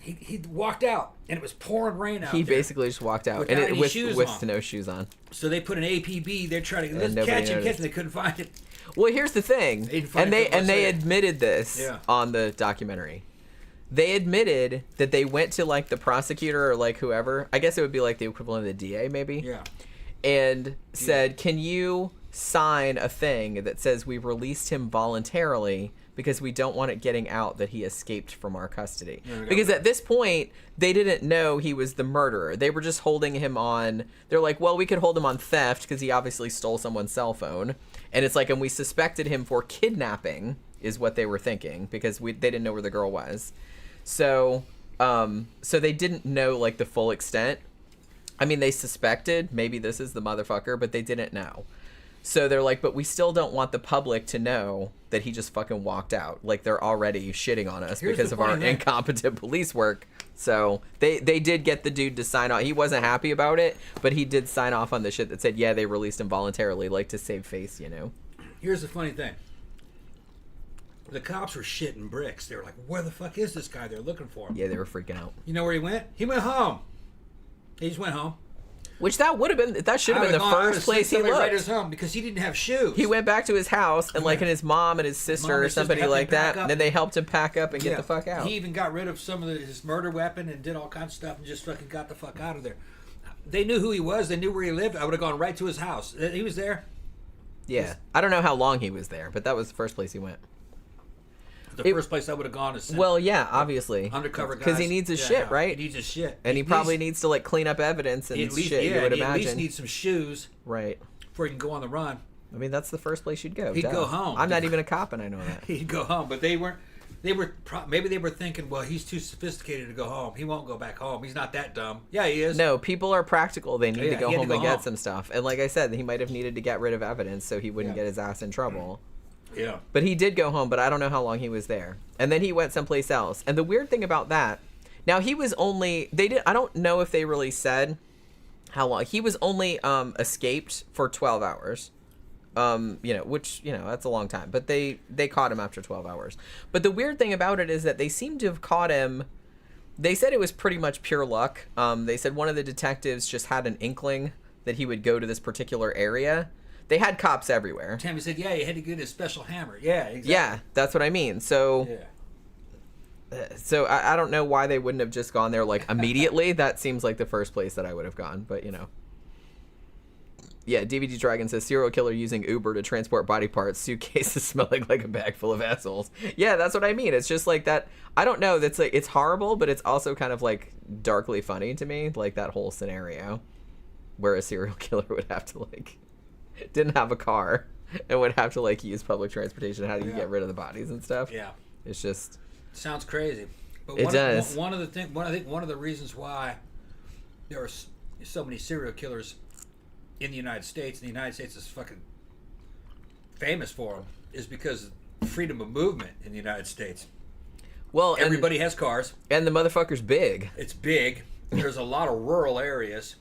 he walked out, and it was pouring rain out. He basically just walked out, and it with no shoes on. So they put an APB. They're trying to catch him, and they couldn't find it. Well, here's the thing, they admitted this on the documentary. They admitted that they went to like the prosecutor or like whoever. I guess it would be like the equivalent of the DA, maybe. Yeah. And said, "Can you sign a thing that says we released him voluntarily because we don't want it getting out that he escaped from our custody?" Because at this point, they didn't know he was the murderer. They were just holding him on. They're like, well, we could hold him on theft because he obviously stole someone's cell phone. And it's like, and we suspected him for kidnapping is what they were thinking because they didn't know where the girl was. So they didn't know like the full extent. I mean, they suspected maybe this is the motherfucker, but they didn't know. So they're like, but we still don't want the public to know that he just fucking walked out. Like, they're already shitting on us because of our incompetent police work. So they did get the dude to sign off. He wasn't happy about it, but he did sign off on the shit that said, yeah, they released him voluntarily, like to save face, you know? Here's the funny thing. The cops were shitting bricks. They were like, where the fuck is this guy? They're looking for him. Yeah, they were freaking out. You know where he went? He went home. He just went home. Which that should have been the first place he looked. Right at his home because he didn't have shoes. He went back to his house and and his mom and his sister or somebody like that, and then they helped him pack up and get the fuck out. He even got rid of some of his murder weapon and did all kinds of stuff and just fucking got the fuck out of there. They knew who he was. They knew where he lived. I would have gone right to his house. He was there. Yeah, I don't know how long he was there, but that was the first place he went. The first place I would have gone is obviously undercover guys because he needs his shit, right? He needs his shit, and he probably needs to clean up evidence and shit. You would imagine. He at least needs some shoes, right, before he can go on the run. I mean, that's the first place you'd go. He'd go home. I'm not even a cop, and I know that. He'd go home, but maybe they were thinking, well, he's too sophisticated to go home. He won't go back home. He's not that dumb. Yeah, he is. No, people are practical. They need to go home and get some stuff. And like I said, he might have needed to get rid of evidence so he wouldn't get his ass in trouble. Yeah. But he did go home, but I don't know how long he was there. And then he went someplace else. And the weird thing about that, now he was only, I don't know if they really said how long. He was only escaped for 12 hours. Which, that's a long time. But they caught him after 12 hours. But the weird thing about it is that they seem to have caught him. They said it was pretty much pure luck. They said one of the detectives just had an inkling that he would go to this particular area. They had cops everywhere. Tammy said, yeah, he had to get his special hammer. Yeah, exactly. Yeah, that's what I mean. So, I don't know why they wouldn't have just gone there, immediately. That seems like the first place that I would have gone, but, Yeah, DVD Dragon says, serial killer using Uber to transport body parts, suitcases smelling like a bag full of assholes. Yeah, that's what I mean. It's just like that. I don't know. That's it's horrible, but it's also kind of darkly funny to me, that whole scenario where a serial killer would have to didn't have a car and would have to use public transportation. How do you get rid of the bodies and stuff? Yeah, it's just sounds crazy. But it does. One of the reasons why there are so many serial killers in the United States, and the United States is fucking famous for them, is because of freedom of movement in the United States. Well, everybody has cars, and the motherfucker's big. It's big. There's a lot of rural areas.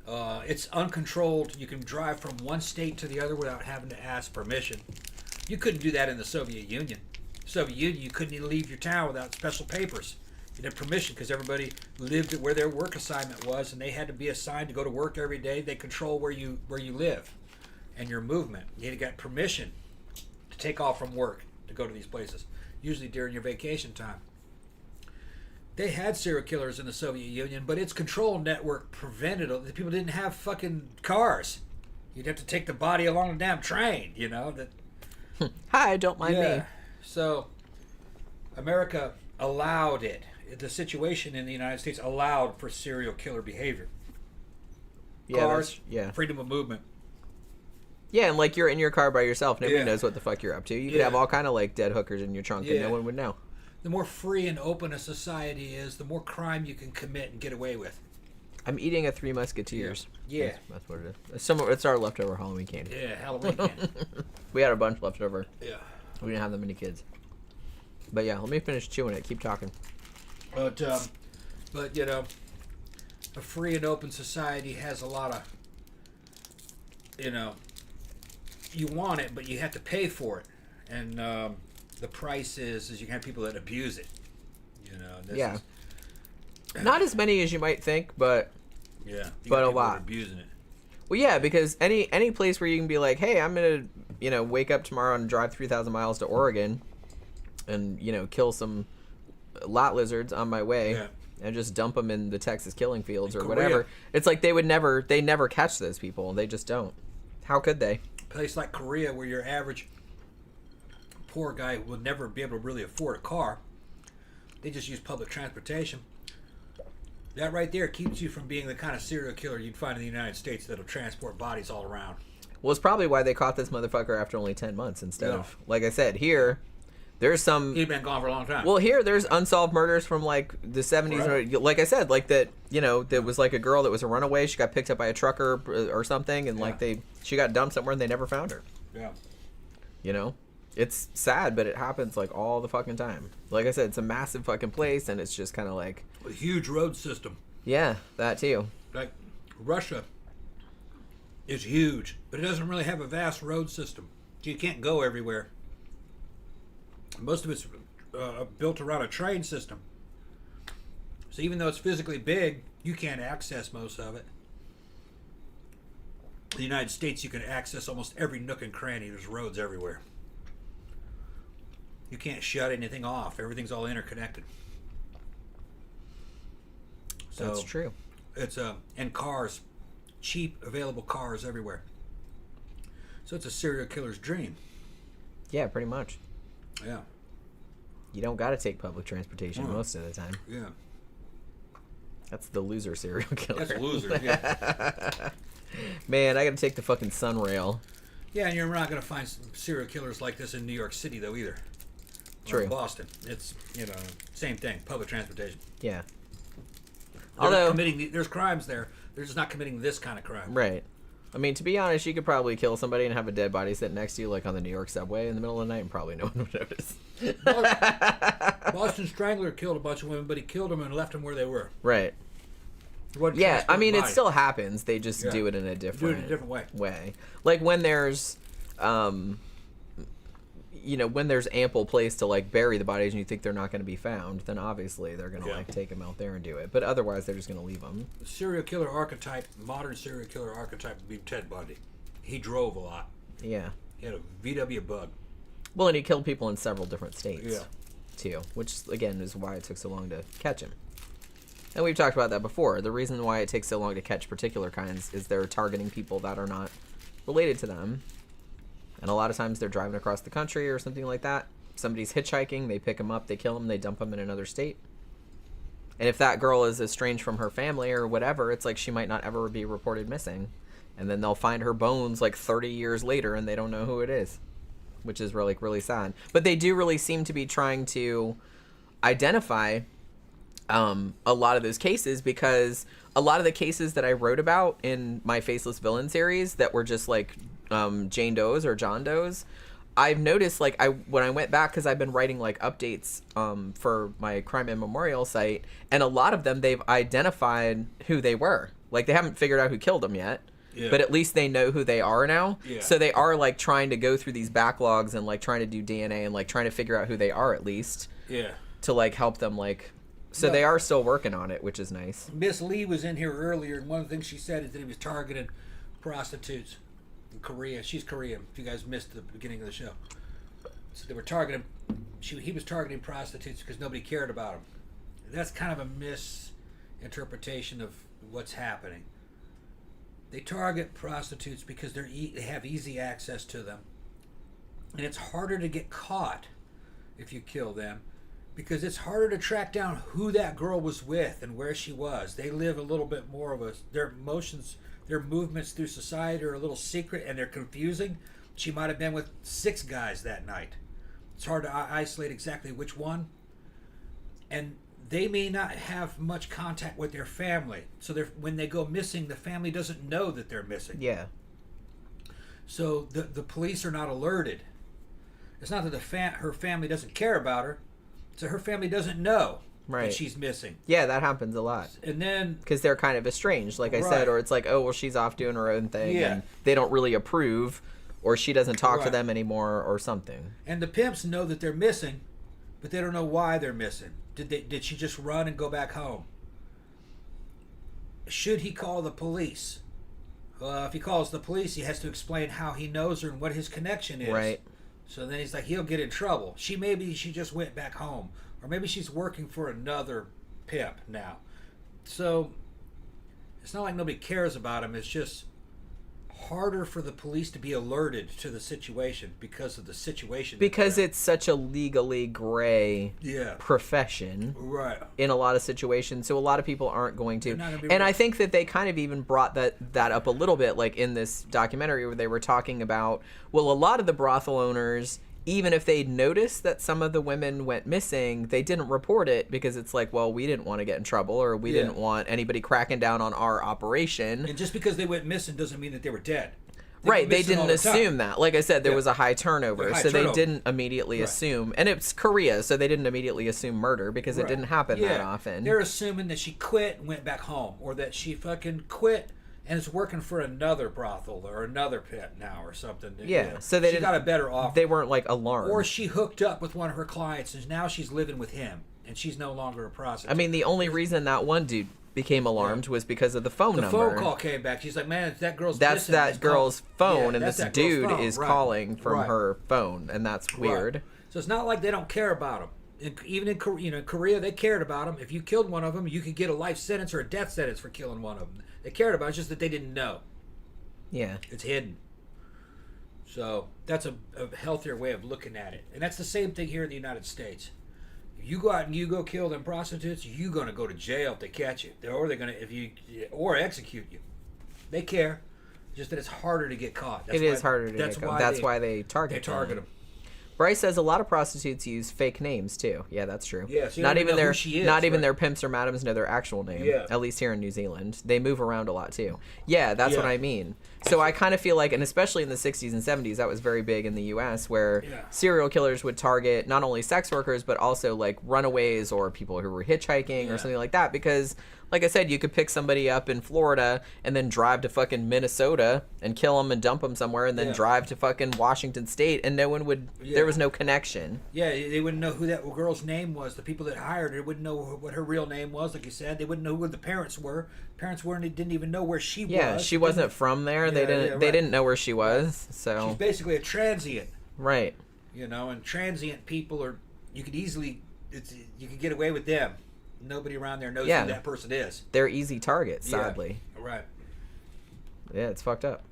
It's uncontrolled. You can drive from one state to the other without having to ask permission. You couldn't do that in the Soviet Union. Soviet Union, you couldn't even leave your town without special papers. You had permission because everybody lived where their work assignment was, and they had to be assigned to go to work every day. They control where you live and your movement. You had to get permission to take off from work to go to these places, usually during your vacation time. They had serial killers in the Soviet Union, but its control network prevented it. The people didn't have fucking cars. You'd have to take the body along the damn train, Hi, don't mind me. So, America allowed it. The situation in the United States allowed for serial killer behavior. Yeah, cars, freedom of movement. Yeah, and you're in your car by yourself. Nobody knows what the fuck you're up to. You could have all kind of dead hookers in your trunk and no one would know. The more free and open a society is, the more crime you can commit and get away with. I'm eating a Three Musketeers. Yeah. That's what it is. It's our leftover Halloween candy. Yeah, Halloween candy. We had a bunch left over. Yeah. We didn't have that many kids. But yeah, let me finish chewing it. Keep talking. But a free and open society has a lot of, you want it, but you have to pay for it. And the price is you can have people that abuse it. Not as many as you might think, but but a lot. Abusing it. Well, yeah, because any place where you can be like, hey, I'm gonna wake up tomorrow and drive 3,000 miles to Oregon, and kill some lot lizards on my way, and just dump them in the Texas killing fields or whatever. It's like they never catch those people. They just don't. How could they? A place like Korea, where your average poor guy will never be able to really afford a car, they just use public transportation. That right there keeps you from being the kind of serial killer you'd find in the United States that'll transport bodies all around. Well, it's probably why they caught this motherfucker after only 10 months instead of, like I said, here, there's some... He'd been gone for a long time. Well, here, there's unsolved murders from, the 70s. Right. Like I said, that, there was, a girl that was a runaway. She got picked up by a trucker or something, and, she got dumped somewhere, and they never found her. Yeah. It's sad, but it happens, all the fucking time. Like I said, it's a massive fucking place, and it's just kind of a huge road system. Yeah, that too. Russia is huge, but it doesn't really have a vast road system. You can't go everywhere. Most of it's built around a train system. So even though it's physically big, you can't access most of it. In the United States, you can access almost every nook and cranny. There's roads everywhere. You can't shut anything off. Everything's all interconnected. So That's true. It's and cars, cheap, available cars everywhere. So it's a serial killer's dream. Yeah, pretty much. Yeah. You don't got to take public transportation most of the time. Yeah. That's the loser serial killer. That's a loser. Yeah. Man, I got to take the fucking Sunrail. Yeah, and you're not going to find some serial killers like this in New York City, though, either. True. Or in Boston. It's, same thing. Public transportation. Yeah. Although there's crimes there. They're just not committing this kind of crime. Right. I mean, to be honest, you could probably kill somebody and have a dead body sit next to you, like on the New York subway in the middle of the night, and probably no one would notice. Boston Strangler killed a bunch of women, but he killed them and left them where they were. Right. Yeah, I mean, it still happens. They just do it in a different way. Like when there's, when there's ample place to like bury the bodies and you think they're not going to be found, then obviously they're going to like take them out there and do it. But otherwise, they're just going to leave them. The serial killer archetype, modern serial killer archetype would be Ted Bundy. He drove a lot. Yeah. He had a VW Bug. Well, and he killed people in several different states. Yeah. Too, which again is why it took so long to catch him. And we've talked about that before. The reason why it takes so long to catch particular kinds is they're targeting people that are not related to them. And a lot of times they're driving across the country or something like that. Somebody's hitchhiking, they pick them up, they kill them, they dump them in another state. And if that girl is estranged from her family or whatever, it's like she might not ever be reported missing. And then they'll find her bones like 30 years later and they don't know who it is, which is really, really sad. But they do really seem to be trying to identify a lot of those cases, because a lot of the cases that I wrote about in my Faceless Villain series that were just like Jane Doe's or John Doe's, I've noticed like when I went back, because I've been writing like updates for my Crime and Memorial site, and a lot of them they've identified who they were. Like they haven't figured out who killed them yet. Yeah. But at least they know who they are now. Yeah. So they are like trying to go through these backlogs and like trying to do DNA and like trying to figure out who they are at least. Yeah. To like help them like. So they are still working on it, which is nice. Miss Lee was in here earlier, and one of the things she said is that he was targeting prostitutes in Korea. She's Korean. If you guys missed the beginning of the show, so they were targeting. He was targeting prostitutes because nobody cared about him. That's kind of a misinterpretation of what's happening. They target prostitutes because they have easy access to them, and it's harder to get caught if you kill them, because it's harder to track down who that girl was with and where she was. They live a little bit more of their emotions, their movements through society are a little secret, and they're confusing. She might have been with 6 guys that night. It's hard to isolate exactly which one, and they may not have much contact with their family. So when they go missing, the family doesn't know that they're missing. Yeah. So the police are not alerted. It's not that her family doesn't care about her. So her family doesn't know that she's missing. Yeah, that happens a lot. And then... because they're kind of estranged, like I said, or it's like, oh, well, she's off doing her own thing, and they don't really approve, or she doesn't talk to them anymore, or something. And the pimps know that they're missing, but they don't know why they're missing. Did she just run and go back home? Should he call the police? If he calls the police, he has to explain how he knows her and what his connection is. Right. So then he's like, he'll get in trouble. Maybe she just went back home. Or maybe she's working for another pimp now. So it's not like nobody cares about him. It's just harder for the police to be alerted to the situation because of the situation. Because it's such a legally gray profession in a lot of situations. So a lot of people aren't going to. And I think that they kind of even brought that up a little bit, like in this documentary where they were talking about, well, a lot of the brothel owners, even if they noticed that some of the women went missing, they didn't report it because it's like, well, we didn't want to get in trouble, or we didn't want anybody cracking down on our operation. And just because they went missing doesn't mean that they were dead. They didn't assume that. Like I said, there was a high turnover, so they didn't immediately assume. And it's Korea, so they didn't immediately assume murder because it didn't happen that often. They're assuming that she quit and went back home, or that she fucking quit and is working for another brothel or another pit now or something. Yeah, so she got a better offer. They weren't like alarmed. Or she hooked up with one of her clients and now she's living with him and she's no longer a prostitute. I mean, the only reason that one dude became alarmed was because of the phone The number. phone call came back. She's like, man, that girl's That's missing. that girl's phone, and that's this that girl's dude phone. is Right. calling from Right. her phone, and that's weird. Right. So it's not like they don't care about them. Even in Korea, they cared about them. If you killed one of them, you could get a life sentence or a death sentence for killing one of them. They cared about it. It's just that they didn't know. Yeah. It's hidden. So that's a healthier way of looking at it. And that's the same thing here in the United States. If you go out and you go kill them prostitutes, you're gonna go to jail if they catch you, or they're gonna or execute you. They care. Just that it's harder to get caught. It is harder to get caught. That's why they target them. Bryce says a lot of prostitutes use fake names too. Yeah, that's true. Yeah, so you not don't even know their who she is, not even right? their pimps or madams know their actual name. Yeah. At least here in New Zealand, they move around a lot too. Yeah, that's what Yeah. I mean. So I kind of feel like, and especially in the 60s and 70s, that was very big in the U.S., where serial killers would target not only sex workers but also like runaways or people who were hitchhiking or something like that. Because, like I said, you could pick somebody up in Florida and then drive to fucking Minnesota and kill them and dump them somewhere, and then drive to fucking Washington State, and no one would. There was no connection. Yeah, they wouldn't know who that girl's name was. The people that hired her wouldn't know what her real name was. Like you said, they wouldn't know who the parents were. Parents didn't even know where she was. Yeah, she wasn't from there. They didn't know where she was. So she's basically a transient. Right. And transient people you could easily you could get away with them. Nobody around there knows who that person is. They're easy targets, sadly. Yeah, right. Yeah, it's fucked up.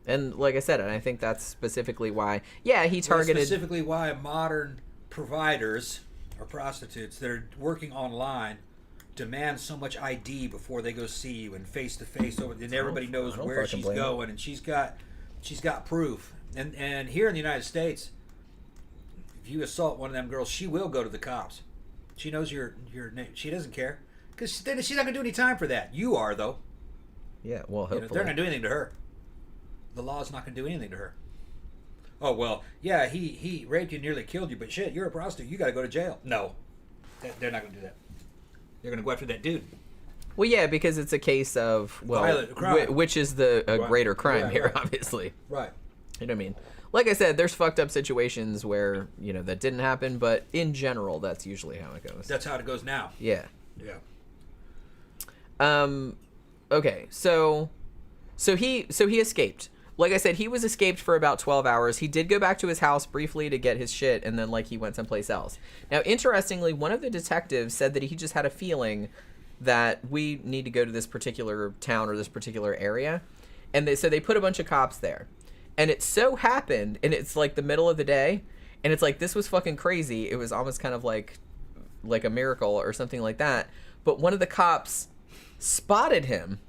And like I said, and I think that's specifically why. Yeah, he targeted. That's specifically why modern providers or prostitutes that are working online demand so much ID before they go see you and face to face over, and everybody knows where she's going, and she's got proof. And here in the United States, if you assault one of them girls, she will go to the cops. She knows your name. She doesn't care because she's not gonna do any time for that. You are though. Yeah, well, hopefully they're not gonna do anything to her. The law's not gonna do anything to her. Oh well, yeah, he raped you, nearly killed you, but shit, you're a prostitute. You got to go to jail. No, they're not gonna do that. They're gonna go after that dude. Well, yeah, because it's a case of violent crime, which is the greater crime here, obviously. Right. You know what I mean? Like I said, there's fucked up situations where that didn't happen, but in general, that's usually how it goes. That's how it goes now. Yeah. Yeah. Okay, so he escaped. Like I said, he was escaped for about 12 hours. He did go back to his house briefly to get his shit, and then he went someplace else. Now, interestingly, one of the detectives said that he just had a feeling that we need to go to this particular town or this particular area, and so they put a bunch of cops there. And it so happened, and it's like the middle of the day, and it's like this was fucking crazy. It was almost kind of like a miracle or something like that. But one of the cops spotted him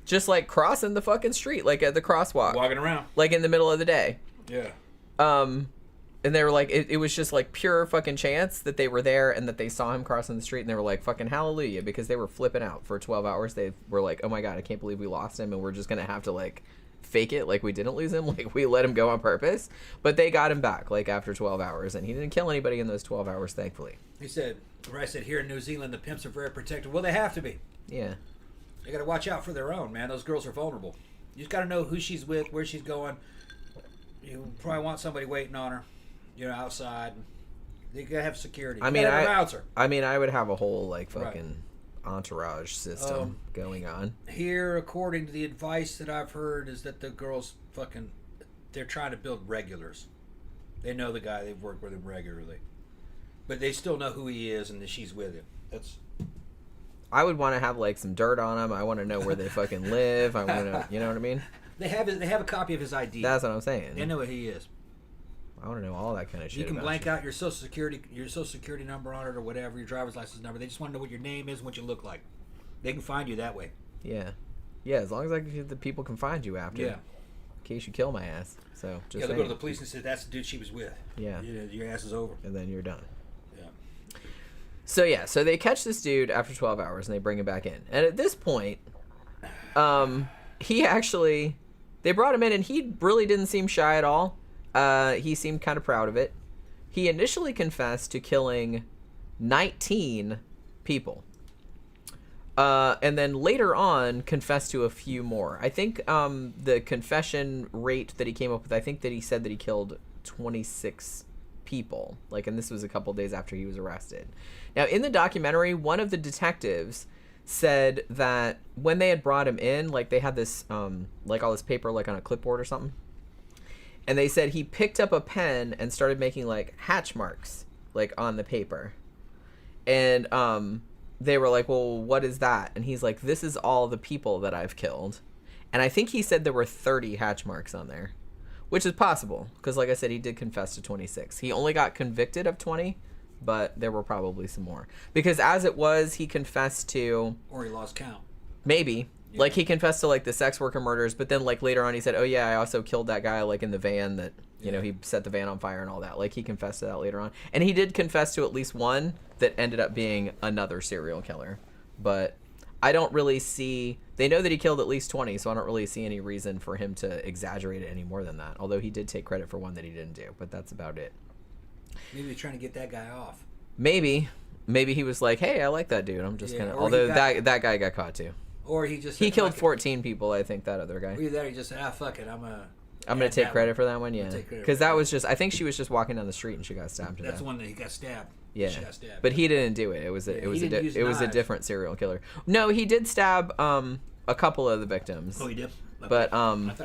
just crossing the fucking street, at the crosswalk, walking around, in the middle of the day. Yeah. And they were like, it was just pure fucking chance that they were there and that they saw him crossing the street, and they were like, fucking hallelujah, because they were flipping out for 12 hours. They were like, oh my god, I can't believe we lost him, and we're just gonna have to fake it we didn't lose him, we let him go on purpose. But they got him back after 12 hours, and he didn't kill anybody in those 12 hours, thankfully. He said, here in New Zealand, the pimps are very protective. Well, they have to be. Yeah. They got to watch out for their own, man. Those girls are vulnerable. You just got to know who she's with, where she's going. You probably want somebody waiting on her, outside. You got to have security. I mean, I would have a whole fucking entourage system going on. Here, according to the advice that I've heard, is that the girls they're trying to build regulars. They know the guy, they've worked with him regularly. But they still know who he is and that she's with him. I would want to have some dirt on him. I want to know where they fucking live. I want to, you know what I mean? They have a copy of his ID. That's what I'm saying. They know what he is. I want to know all that kind of shit. You can blank out your social security number on it or whatever, your driver's license number. They just want to know what your name is and what you look like. They can find you that way. Yeah, as long as the people can find you after. Yeah. In case you kill my ass. So just they'll go to the police and say that's the dude she was with. Yeah. Your ass is over. And then you're done. Yeah. So they catch this dude after 12 hours and they bring him back in. And at this point, they brought him in and he really didn't seem shy at all. He seemed kind of proud of it. He initially confessed to killing 19 people. And then later on confessed to a few more. I think the confession rate that he came up with, I think that he said that he killed 26 people. And this was a couple days after he was arrested. Now, in the documentary, one of the detectives said that when they had brought him in, like they had this, like all this paper, like on a clipboard or something. And they said he picked up a pen and started making like hatch marks, like on the paper. And they were like, well, what is that? And he's like, this is all the people that I've killed. And I think he said there were 30 hatch marks on there, which is possible. Because like I said, he did confess to 26. He only got convicted of 20, but there were probably some more. Because as it was, he confessed to... Or he lost count. Maybe. Yeah. Like he confessed to like the sex worker murders, but then like later on he said, oh yeah, I also killed that guy like in the van that, you know, he set the van on fire and all that. Like he confessed to that later on. And he did confess to at least one that ended up being another serial killer. But I don't really see... They know that he killed at least 20, so I don't really see any reason for him to exaggerate it any more than that. Although he did take credit for one that he didn't do, but that's about it. Maybe he's trying to get that guy off. Maybe he was like, hey, I like that dude. I'm just gonna... Although that guy got caught too. Or he just... He killed 14 people, I think, that other guy. Either that or he just said, fuck it, I'm gonna take credit for that one, yeah. Because that one. was just... I think she was just walking down the street and she got stabbed to death. That's the one that he got stabbed. Yeah, She got stabbed. but he didn't do it. It was a different serial killer. No, he did stab a couple of the victims. Oh, he did? But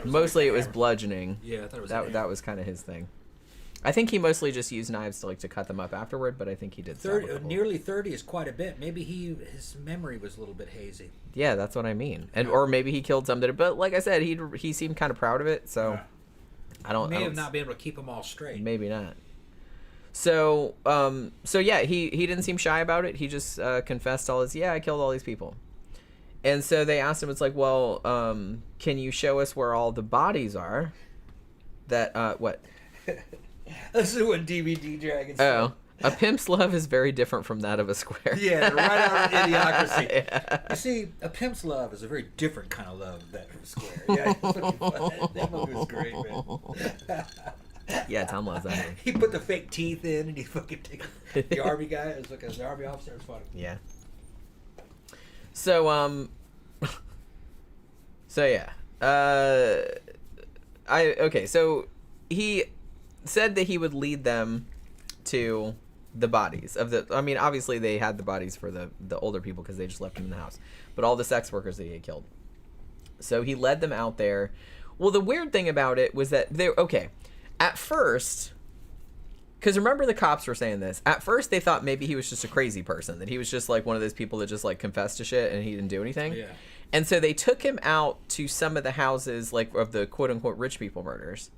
mostly it was bludgeoning. Yeah, I thought it was that was kind of his thing. I think he mostly just used knives to cut them up afterward, but I think he did. 30, nearly 30 is quite a bit. Maybe his memory was a little bit hazy. Yeah, that's what I mean. And or maybe he killed somebody, but like I said, he seemed kind of proud of it. So I don't. May have not been able to keep them all straight. Maybe not. So yeah, he didn't seem shy about it. He just confessed all his, I killed all these people. And so they asked him, it's like, well, can you show us where all the bodies are? That what? This is what DVD Dragons. Oh, a pimp's love is very different from that of a square. Yeah, right out of Idiocracy. Yeah. You see, a pimp's love is a very different kind of love than that of a square. Yeah, that movie was great, man. Yeah, Tom loves that movie. He put the fake teeth in, and he fucking the army guy. It was like an army officer. It was funny. Yeah. So so yeah. So he said that he would lead them to the bodies of the... I mean, obviously they had the bodies for the older people because they just left them in the house. But all the sex workers that he had killed. So he led them out there. Well, the weird thing about it was that they... Okay, at first... Because remember the cops were saying this. At first they thought maybe he was just a crazy person. That he was just like one of those people that just like confessed to shit and he didn't do anything. Yeah. And so they took him out to some of the houses like of the quote-unquote rich people murders.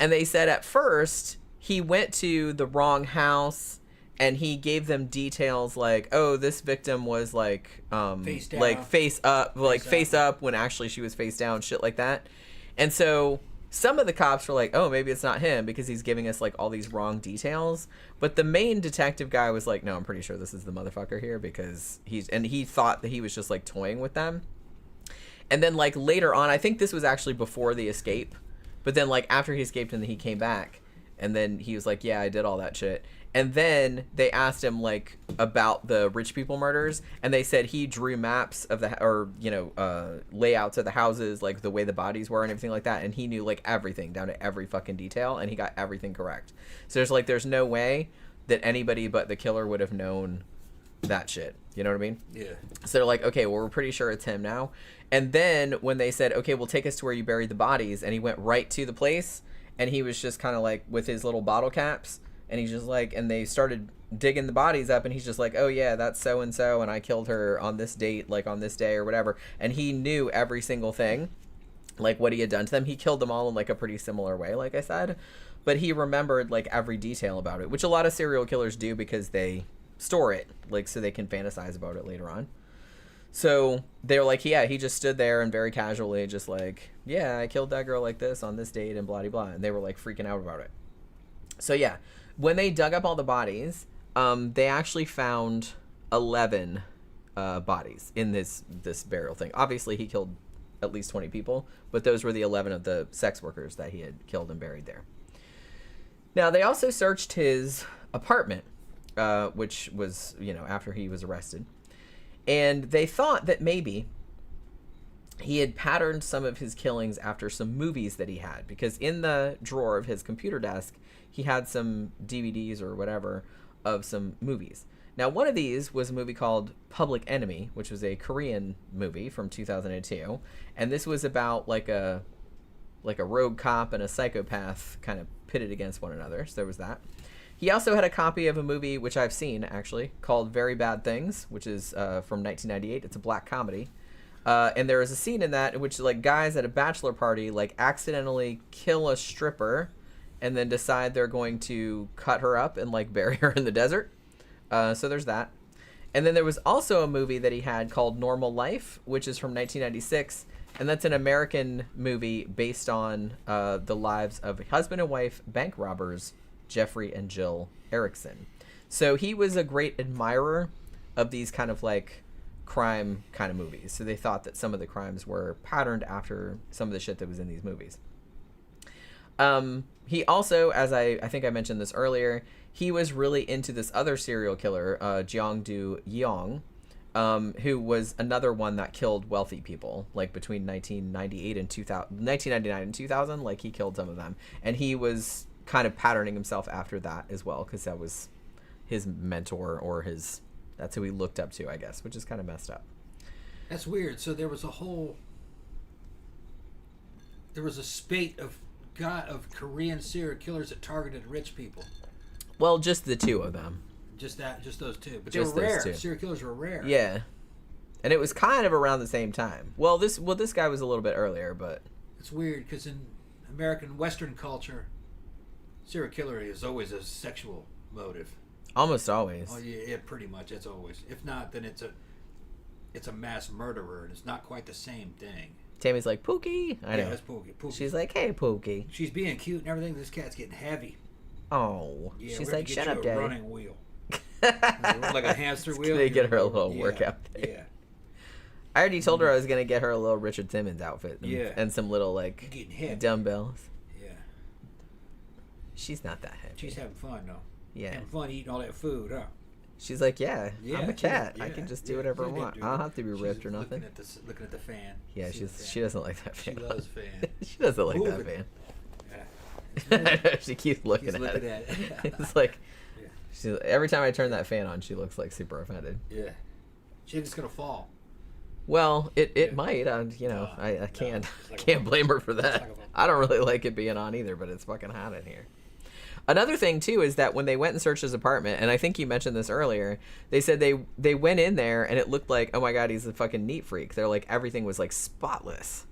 And they said at first he went to the wrong house and he gave them details like, oh, this victim was like face down. like face up when actually she was face down, shit like that. And so some of the cops were like, oh, maybe it's not him because he's giving us like all these wrong details. But the main detective guy was like, no, I'm pretty sure this is the motherfucker here because he thought that he was just like toying with them. And then like later on, I think this was actually before the escape. But then, like, after he escaped and he came back, and then he was like, yeah, I did all that shit. And then they asked him, like, about the rich people murders, and they said he drew maps of layouts of the houses, like, the way the bodies were and everything like that, and he knew, like, everything, down to every fucking detail, and he got everything correct. So there's no way that anybody but the killer would have known that shit. You know what I mean? Yeah. So they're like, okay, well, we're pretty sure it's him now. And then when they said, okay, well, take us to where you buried the bodies, and he went right to the place, and he was just kind of like with his little bottle caps, and he's just like, and they started digging the bodies up, and he's just like, oh yeah, that's so and so, and I killed her on this date, like on this day or whatever. And he knew every single thing, like what he had done to them. He killed them all in like a pretty similar way, like I said, but he remembered like every detail about it, which a lot of serial killers do because they store it, like so they can fantasize about it later on. So they were like, yeah, he just stood there and very casually just like, yeah, I killed that girl like this on this date and blah, blah, blah. And they were like freaking out about it. So yeah, when they dug up all the bodies, they actually found 11 bodies in this burial thing. Obviously, he killed at least 20 people, but those were the 11 of the sex workers that he had killed and buried there. Now, they also searched his apartment, which was, after he was arrested. And they thought that maybe he had patterned some of his killings after some movies that he had. Because in the drawer of his computer desk, he had some DVDs or whatever of some movies. Now, one of these was a movie called Public Enemy, which was a Korean movie from 2002, and this was about like a rogue cop and a psychopath kind of pitted against one another. So there was that. He also had a copy of a movie which I've seen actually called Very Bad Things, which is from 1998. It's a black comedy. And there is a scene in that in which like guys at a bachelor party like accidentally kill a stripper and then decide they're going to cut her up and like bury her in the desert. So there's that. And then there was also a movie that he had called Normal Life, which is from 1996. And that's an American movie based on the lives of husband and wife bank robbers, Jeffrey and Jill Erickson. So he was a great admirer of these kind of like crime kind of movies. So they thought that some of the crimes were patterned after some of the shit that was in these movies. He also, as I think I mentioned this earlier, he was really into this other serial killer, Jeong-do Yeong, who was another one that killed wealthy people, like between 1999 and 2000, like he killed some of them. And he was kind of patterning himself after that as well, because that was his mentor or that's who he looked up to, I guess, which is kind of messed up. That's weird. So there was a spate of Korean serial killers that targeted rich people. Well, just the two of them. Just those two. But Just they were those rare. two. Serial killers were rare. Yeah. And it was kind of around the same time. Well, this guy was a little bit earlier, but It's weird because in American Western culture, serial killer is always a sexual motive. almost always. Oh yeah, pretty much. It's always. If not, then it's a mass murderer, and it's not quite the same thing. Tammy's like, Pookie. I know. Yeah, that's Pookie. She's like, hey, Pookie. She's being cute and everything. This cat's getting heavy. Oh. Yeah, She's we have like, to shut get up, you a Daddy. running wheel. Like a hamster wheel. They get her a Yeah, little workout thing. Yeah. I already told her I was going to get her a little Richard Simmons outfit. And some little, like, Getting heavy. dumbbells. Yeah. She's not that heavy. She's having fun, though. Yeah. Having fun eating all that food, huh? She's like, yeah, Yeah, I'm a cat. yeah, I can just do yeah, whatever I she didn't want. do I don't it. have to be She's ripped or nothing. Looking at the fan. Yeah, See the she doesn't like that fan. She loves fan. She doesn't like Move that it. fan. Yeah. She keeps looking at it. It's like, every time I turn that fan on, she looks like super offended. Yeah. She thinks it's gonna fall. Well, it Yeah. might. I can't it's like a- can't blame her for that. like a- I don't really like it being on either, but it's fucking hot in here. Another thing too is that when they went and searched his apartment, and I think you mentioned this earlier, they said they went in there and it looked like, oh my god, he's a fucking neat freak. They're like, everything was like spotless.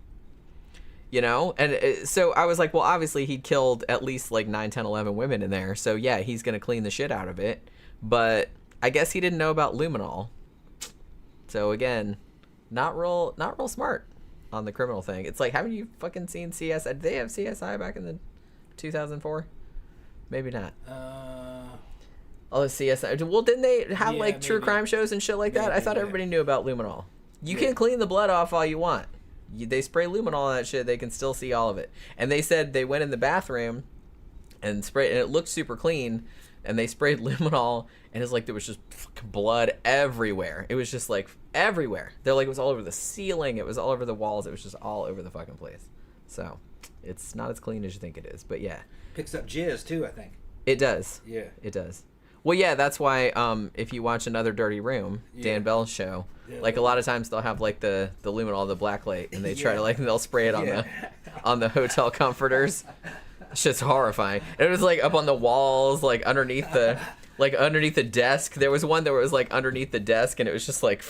You know? And so I was like, well, obviously he killed at least like 9, 10, 11 women in there. So yeah, he's going to clean the shit out of it. But I guess he didn't know about luminol. So again, not real smart on the criminal thing. It's like, haven't you fucking seen CSI? Did they have CSI back in the 2004? Maybe not. Oh, CSI. Well, didn't they have Yeah, like true maybe. crime shows and shit like that? I Maybe, thought yeah. everybody knew about luminol. You Yeah. can clean the blood off all you want. They spray luminol on that shit. They can still see all of it. And they said they went in the bathroom and sprayed, and it looked super clean. And they sprayed luminol, and it's like there was just fucking blood everywhere. It was just like everywhere. They're like, it was all over the ceiling. It was all over the walls. It was just all over the fucking place. So it's not as clean as you think it is. But yeah, Picks up jizz too, I think. it does. Yeah. It does. Well, yeah, that's why if you watch Another Dirty Room, Yeah. Dan Bell's show, Yeah, like a lot of times they'll have like the luminol, the black light, and they try to like they'll spray it on Yeah. the hotel comforters. It's just horrifying. And it was like up on the walls, like underneath the desk. There was one that was like underneath the desk, and it was just like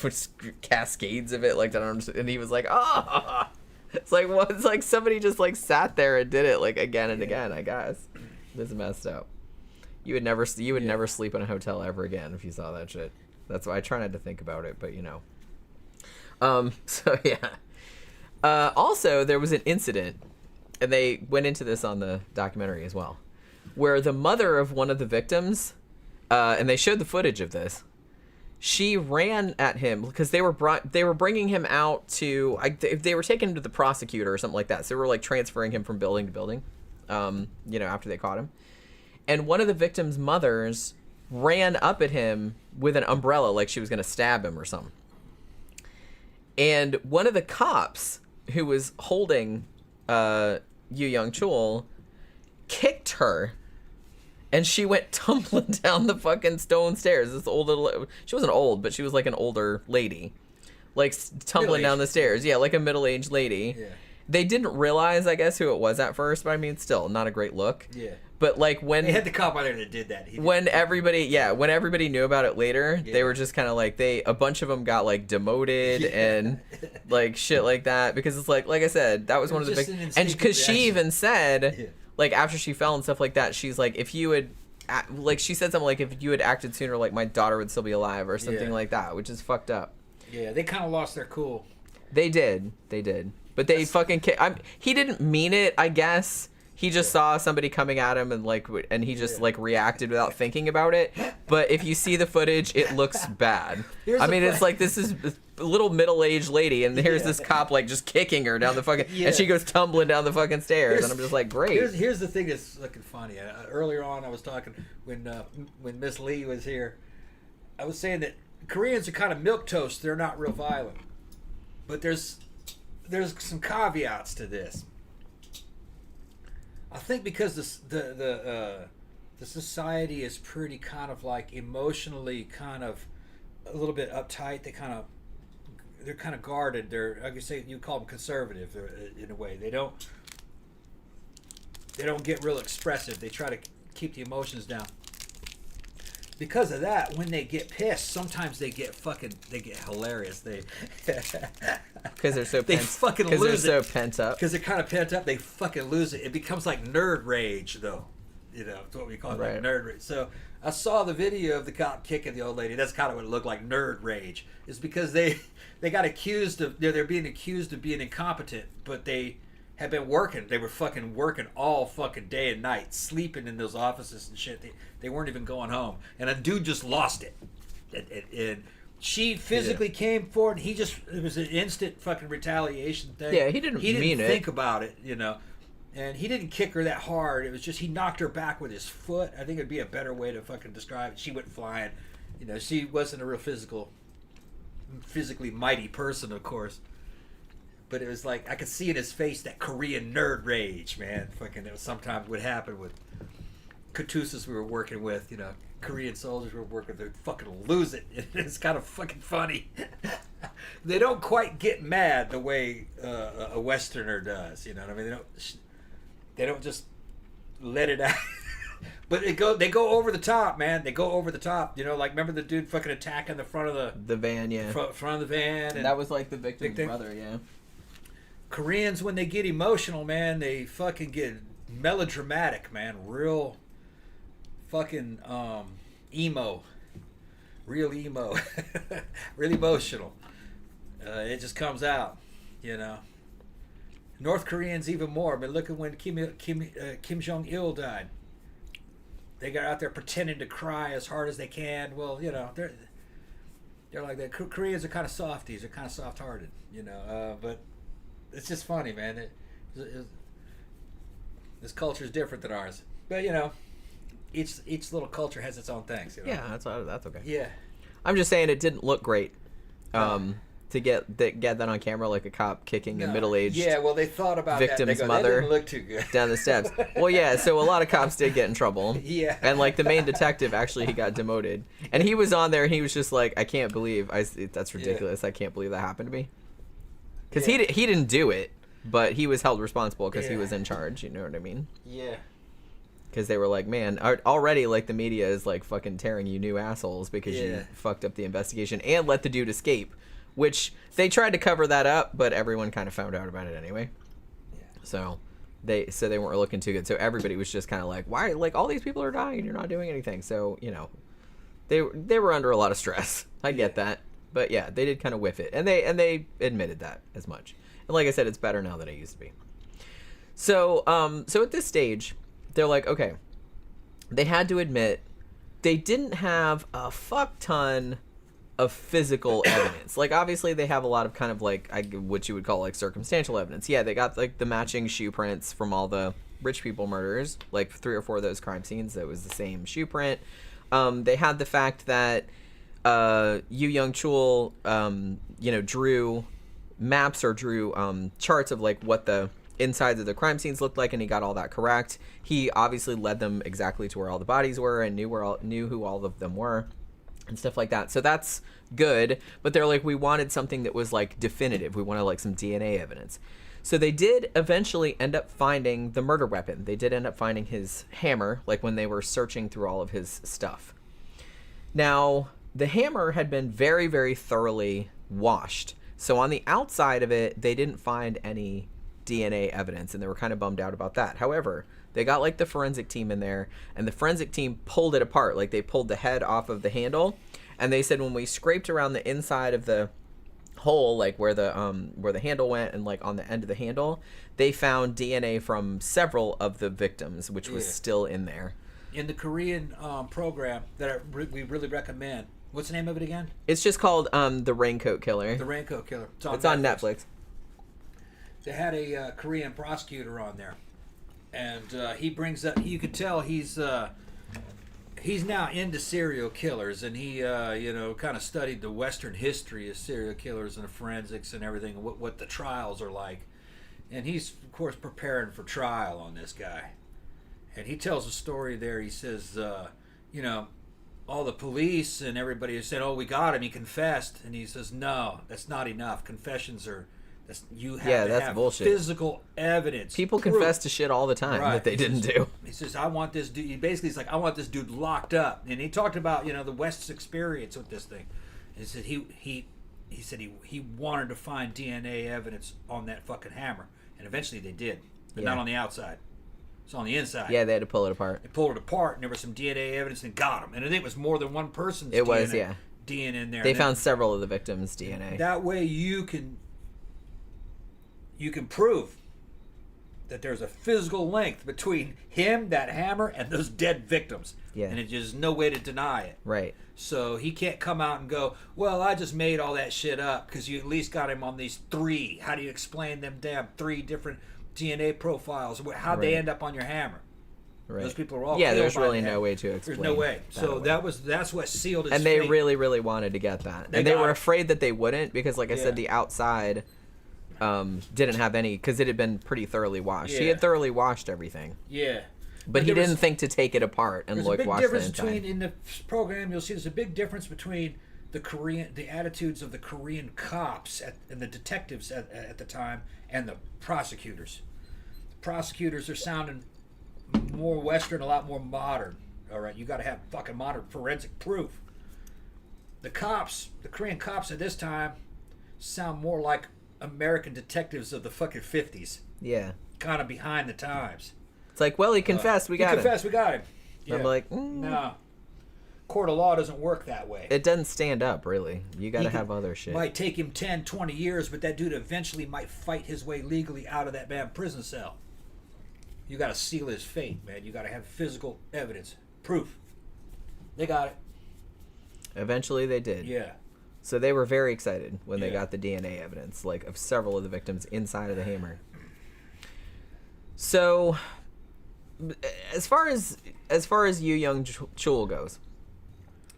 cascades of it, like and he was like, oh. It's like, well, it's like somebody just like sat there and did it like again and again. I guess this is messed up. You would never never sleep in a hotel ever again if you saw that shit. That's why I try not to think about it, but you know. So yeah. Also, there was an incident, and they went into this on the documentary as well, where the mother of one of the victims, and they showed the footage of this. She ran at him because they were bringing him out to they were taking him to the prosecutor or something like that. So they were like transferring him from building to building, after they caught him. And one of the victim's mothers ran up at him with an umbrella like she was going to stab him or something. And one of the cops who was holding Yoo Young-chul kicked her and she went tumbling down the fucking stone stairs. This old little, she wasn't old, but she was like an older lady, like tumbling down the stairs. Yeah, like a middle-aged lady. Yeah. They didn't realize, I guess, who it was at first, but I mean, still not a great look. Yeah. But like when they had the cop out there that did that. When everybody knew about it later, they were just kind of like a bunch of them got like demoted and like shit like that, because it's like I said, that was one of the big, and because she even said like after she fell and stuff like that, she's like, if you had like, she said something like, if you had acted sooner, like my daughter would still be alive or something like that, which is fucked up. Yeah, they kind of lost their cool. They did. But they fucking he didn't mean it, I guess. He just saw somebody coming at him and he just like reacted without thinking about it. But if you see the footage, it looks bad. I mean, it's like, this is a little middle-aged lady, and here's this cop like just kicking her down the fucking, and she goes tumbling down the fucking stairs, and I'm just like, great. Here's the thing that's looking funny. Earlier on, I was talking when Miss Lee was here. I was saying that Koreans are kind of milquetoast. They're not real violent, but there's some caveats to this. I think because the society is pretty kind of like emotionally kind of a little bit uptight. They're kind of guarded. They're, like you say, you call them conservative in a way. They don't get real expressive. They try to keep the emotions down. Because of that, when they get pissed, sometimes they get hilarious. Because they're so they fucking lose it. Because they're so pent up. Because they're kind of pent up, they fucking lose it. It becomes like nerd rage, though. You know, it's what we call it, like nerd rage. So I saw the video of the cop kicking the old lady. That's kind of what it looked like, nerd rage. It's because they got accused of, they're being accused of being incompetent, but they have been working. They were fucking working all fucking day and night, sleeping in those offices and shit. They weren't even going home. And a dude just lost it. And she physically came forward, and it was an instant fucking retaliation thing. Yeah, he didn't think about it, you know. And he didn't kick her that hard. It was just, he knocked her back with his foot. I think it'd be a better way to fucking describe it. She went flying. You know, she wasn't a real physically mighty person, of course. But it was like, I could see in his face that Korean nerd rage, man. Fucking, that was sometimes would happen with Katusas we were working with, you know, Korean soldiers we were working with, they'd fucking lose it. It's kind of fucking funny. They don't quite get mad the way a Westerner does, you know what I mean? They don't just let it out. But they go over the top, man. They go over the top. You know, like, remember the dude fucking attacking the front of the van, front of the van? And that was like the victim's brother, yeah. Koreans, when they get emotional, man, they fucking get melodramatic, man. Real fucking emo. Real emo. Real emotional. It just comes out, you know. North Koreans even more. But look at when Kim Jong-il died. They got out there pretending to cry as hard as they can. Well, you know, they're like that. Koreans are kind of softies. They're kind of soft-hearted, you know. But it's just funny, man. This culture is different than ours. But, you know, each little culture has its own things. You know? Yeah, that's okay. Yeah. I'm just saying it didn't look great. To get that on camera, like a cop kicking a middle-aged they thought about victim's that. mother that didn't look too good. down the steps. Well, yeah, so a lot of cops did get in trouble. Yeah. And like the main detective, actually, he got demoted, and he was on there, and he was just like, I can't believe that's ridiculous. I can't believe that happened to me. Because he didn't do it, but he was held responsible because he was in charge. You know what I mean? Yeah. Because they were like, man, already like the media is like fucking tearing you new assholes because you fucked up the investigation and let the dude escape. Which they tried to cover that up, but everyone kind of found out about it anyway. Yeah. So they weren't looking too good. So everybody was just kind of like, why? Like, all these people are dying, and you're not doing anything. So, you know, they were under a lot of stress. I get that, but yeah, they did kind of whiff it, and they admitted that as much. And like I said, it's better now than it used to be. So at this stage, they're like, okay, they had to admit they didn't have a fuck ton of physical evidence. Like, obviously they have a lot of kind of like what you would call like circumstantial evidence. Yeah, they got like the matching shoe prints from all the rich people murders, like 3 or 4 of those crime scenes that was the same shoe print. They had the fact that Yoo Young-chul drew maps or drew charts of like what the insides of the crime scenes looked like, and he got all that correct. He obviously led them exactly to where all the bodies were and knew who all of them were and stuff like that. So that's good. But they're like, we wanted something that was like definitive. We wanted like some DNA evidence. So they did eventually end up finding the murder weapon. They did end up finding his hammer, like when they were searching through all of his stuff. Now, the hammer had been very, very thoroughly washed. So on the outside of it, they didn't find any DNA evidence, and they were kind of bummed out about that. However, they got like the forensic team in there, and the forensic team pulled it apart. Like they pulled the head off of the handle, and they said when we scraped around the inside of the hole, like where the handle went and like on the end of the handle, they found DNA from several of the victims, which was still in there. In the Korean program that we really recommend, what's the name of it again? It's just called the Raincoat Killer. The Raincoat Killer. It's on Netflix. They had a Korean prosecutor on there, and he brings up. You could tell he's now into serial killers, and he kind of studied the Western history of serial killers and the forensics and everything, and what the trials are like. And he's of course preparing for trial on this guy, and he tells a story there. He says, all the police and everybody said, "Oh, we got him. He confessed." And he says, "No, that's not enough. Confessions are." You have to have bullshit. Physical evidence. People confess to shit all the time that they didn't do. He says, "I want this dude." He's like, "I want this dude locked up." And he talked about the West's experience with this thing. And he said he said he wanted to find DNA evidence on that fucking hammer, and eventually they did, but not on the outside. It's on the inside. Yeah, they had to pull it apart. They pulled it apart, and there was some DNA evidence, and got him. And I think it was more than one person's DNA. It was, DNA in there. They found several of the victims' DNA. That way you can prove that there's a physical link between him, that hammer, and those dead victims. Yeah. And there's no way to deny it. Right. So he can't come out and go, "Well, I just made all that shit up," because you at least got him on these 3. How do you explain them damn 3 different DNA profiles? How'd they end up on your hammer? Right. Those people are all yeah. killed There's by really the no hammer. way to explain. There's no way. So that's what sealed his and they fate. really, really wanted to get that, and they were afraid that they wouldn't because, like I said, the outside didn't have any because it had been pretty thoroughly washed. He had thoroughly washed everything. Yeah. But he didn't think to take it apart and wash the inside. There's a big difference between, in the program, you'll see there's a big difference between the attitudes of the Korean cops and the detectives at the time and the prosecutors. The prosecutors are sounding more Western, a lot more modern. All right, you got to have fucking modern forensic proof. The Korean cops at this time sound more like American detectives of the fucking 50s. Yeah. Kind of behind the times. It's like, well, he confessed. We got him. He confessed. We got him. Yeah. I'm like, no. Court of law doesn't work that way. It doesn't stand up, really. You got to have other shit. Might take him 10, 20 years, but that dude eventually might fight his way legally out of that damn prison cell. You got to seal his fate, man. You got to have physical evidence, proof. They got it. Eventually, they did. Yeah. So they were very excited when they got the DNA evidence, like of several of the victims inside of the hammer. So, as far as Yoo Young-chul goes,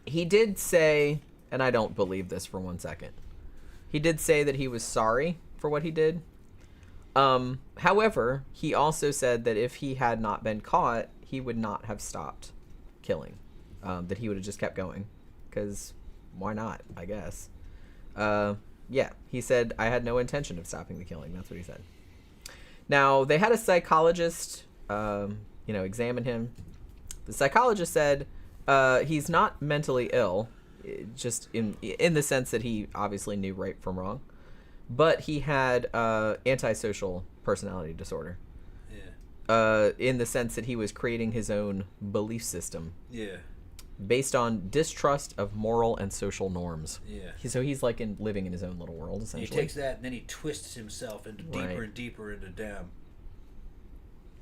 he did say, and I don't believe this for one second, he did say that he was sorry for what he did. However, he also said that if he had not been caught, he would not have stopped killing. That he would have just kept going, because why not, I guess. Yeah, he said, I had no intention of stopping the killing. That's what he said. Now, they had a psychologist, examine him. The psychologist said he's not mentally ill, just in the sense that he obviously knew right from wrong, but he had antisocial personality disorder. Yeah. In the sense that he was creating his own belief system. Yeah. Based on distrust of moral and social norms. Yeah. So he's like living in his own little world, essentially. He takes that and then he twists himself into deeper and deeper into damn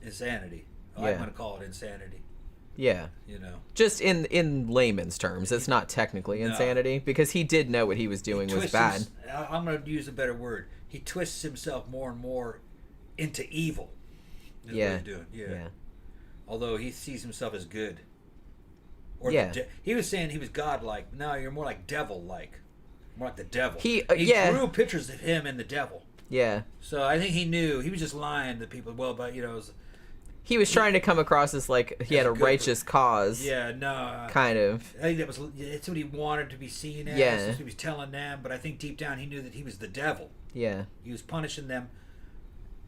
insanity. I'm going to call it insanity. Yeah. Just in layman's terms, it's not technically insanity because he did know what he was doing was bad. I'm going to use a better word. He twists himself more and more into evil. Is what he's doing. Yeah. Although he sees himself as good. Or he was saying he was godlike. No, you're more like devil-like. More like the devil. He drew pictures of him and the devil. Yeah. So I think he knew. He was just lying to people. Well, but He was trying to come across as like he had a righteous cause. Yeah, no. Kind of. I think that's what he wanted to be seen as. Yeah. That's what he was telling them. But I think deep down he knew that he was the devil. Yeah. He was punishing them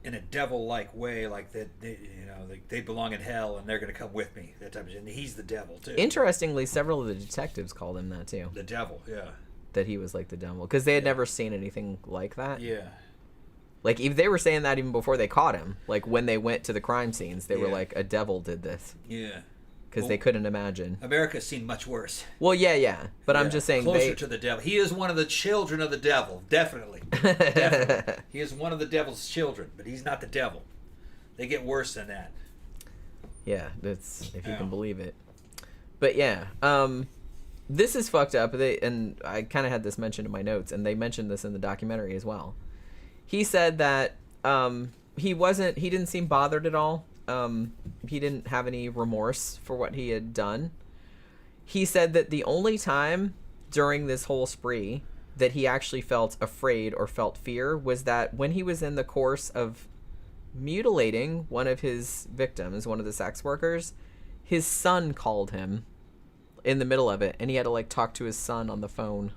in a devil-like way, like that. They belong in hell and they're going to come with me. That type of shit. And he's the devil too. Interestingly, several of the detectives called him that too. The devil, yeah. That he was like the devil because they had never seen anything like that. Yeah. Like, if they were saying that even before they caught him. Like, when they went to the crime scenes, they were like, a devil did this. Yeah. Because they couldn't imagine. America's seen much worse. Well, yeah. But I'm just saying closer to the devil. He is one of the children of the devil. Definitely. Definitely. He is one of the devil's children, but he's not the devil. They get worse than that. Yeah, that's if you can believe it. But yeah, this is fucked up. And I kind of had this mentioned in my notes, and they mentioned this in the documentary as well. He said that he didn't seem bothered at all. He didn't have any remorse for what he had done. He said that the only time during this whole spree that he actually felt afraid or felt fear was that when he was in the course of mutilating one of his victims, one of the sex workers, his son called him in the middle of it, and he had to like talk to his son on the phone.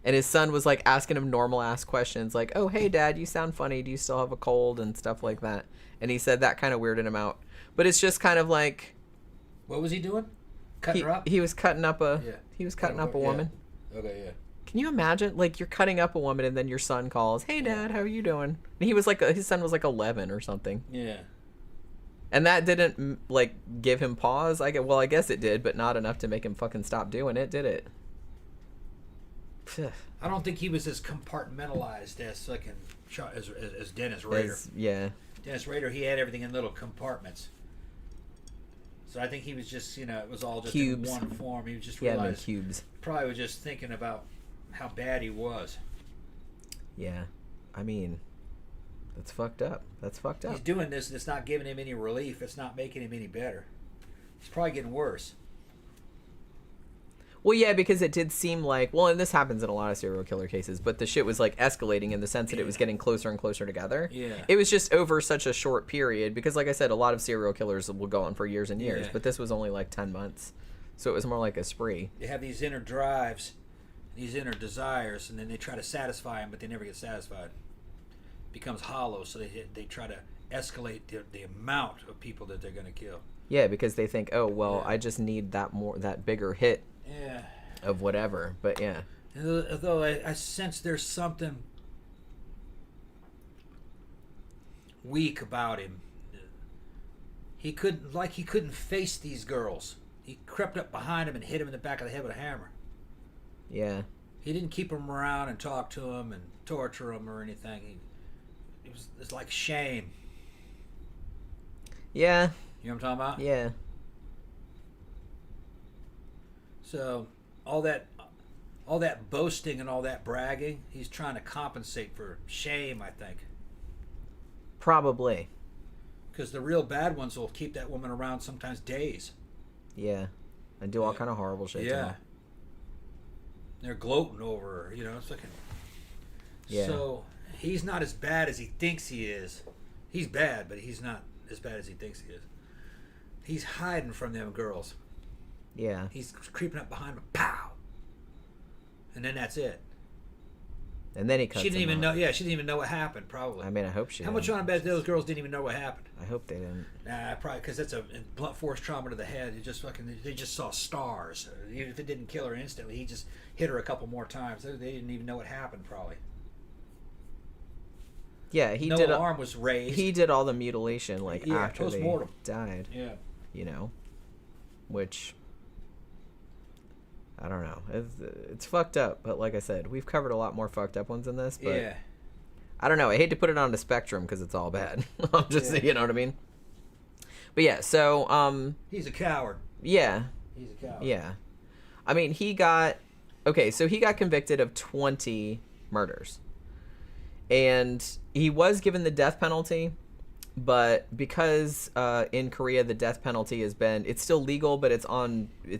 And his son was like asking him normal ass questions like, "Oh, hey dad, you sound funny. Do you still have a cold?" and stuff like that. And he said that kind of weirded him out. But it's just kind of like, what was he doing? Cutting her up? He was cutting up a a woman. Okay, yeah. Can you imagine, like, you're cutting up a woman and then your son calls, "Hey dad, how are you doing?" And he was like, his son was like 11 or something. Yeah. And that didn't like give him pause. I guess it did, but not enough to make him fucking stop doing it, did it? I don't think he was as compartmentalized as fucking as Dennis Rader. Dennis Rader, he had everything in little compartments. So I think he was just, it was all just cubes. in one form. He was just Yeah, realized, cubes. probably was just thinking about how bad he was. Yeah, I mean, that's fucked up. That's fucked up. He's doing this, and it's not giving him any relief. It's not making him any better. He's probably getting worse. Well, yeah, because it did seem like, and this happens in a lot of serial killer cases, but the shit was like escalating in the sense that it was getting closer and closer together. Yeah. It was just over such a short period because, like I said, a lot of serial killers will go on for years and years, but this was only like 10 months. So it was more like a spree. They have these inner drives, these inner desires, and then they try to satisfy them, but they never get satisfied. It becomes hollow, so they try to escalate the amount of people that they're going to kill. Yeah, because they think, I just need that bigger hit. Yeah. Of whatever, but yeah. Although I sense there's something weak about him. He couldn't face these girls. He crept up behind him and hit him in the back of the head with a hammer. Yeah. He didn't keep him around and talk to him and torture him or anything. It's like shame. Yeah. You know what I'm talking about? Yeah. So all that boasting and all that bragging, he's trying to compensate for shame, I think. Probably. Because the real bad ones will keep that woman around sometimes days. Yeah. And do all kind of horrible shit. Yeah. Too. They're gloating over her, it's like. Yeah. So he's not as bad as he thinks he is. He's bad, but he's not as bad as he thinks he is. He's hiding from them girls. Yeah. He's creeping up behind them, pow, and then that's it. And then he cuts. She didn't even out. know. Yeah, she didn't even know what happened. Probably. I mean, I hope she. How much on bet those girls didn't even know what happened? I hope they didn't. Nah, probably because that's a blunt force trauma to the head. They just saw stars. Even if it didn't kill her instantly, he just hit her a couple more times. They didn't even know what happened. Probably. Yeah, no alarm was raised. He did all the mutilation after post-mortem. they died. Yeah. Which. I don't know. It's fucked up, but like I said, we've covered a lot more fucked up ones in this. But yeah. I don't know. I hate to put it on the spectrum because it's all bad. I'm just, you know what I mean. But yeah, so he's a coward. Yeah. He's a coward. Yeah. I mean, he got convicted of 20 murders, and he was given the death penalty, but because in Korea the death penalty it's still legal, but it's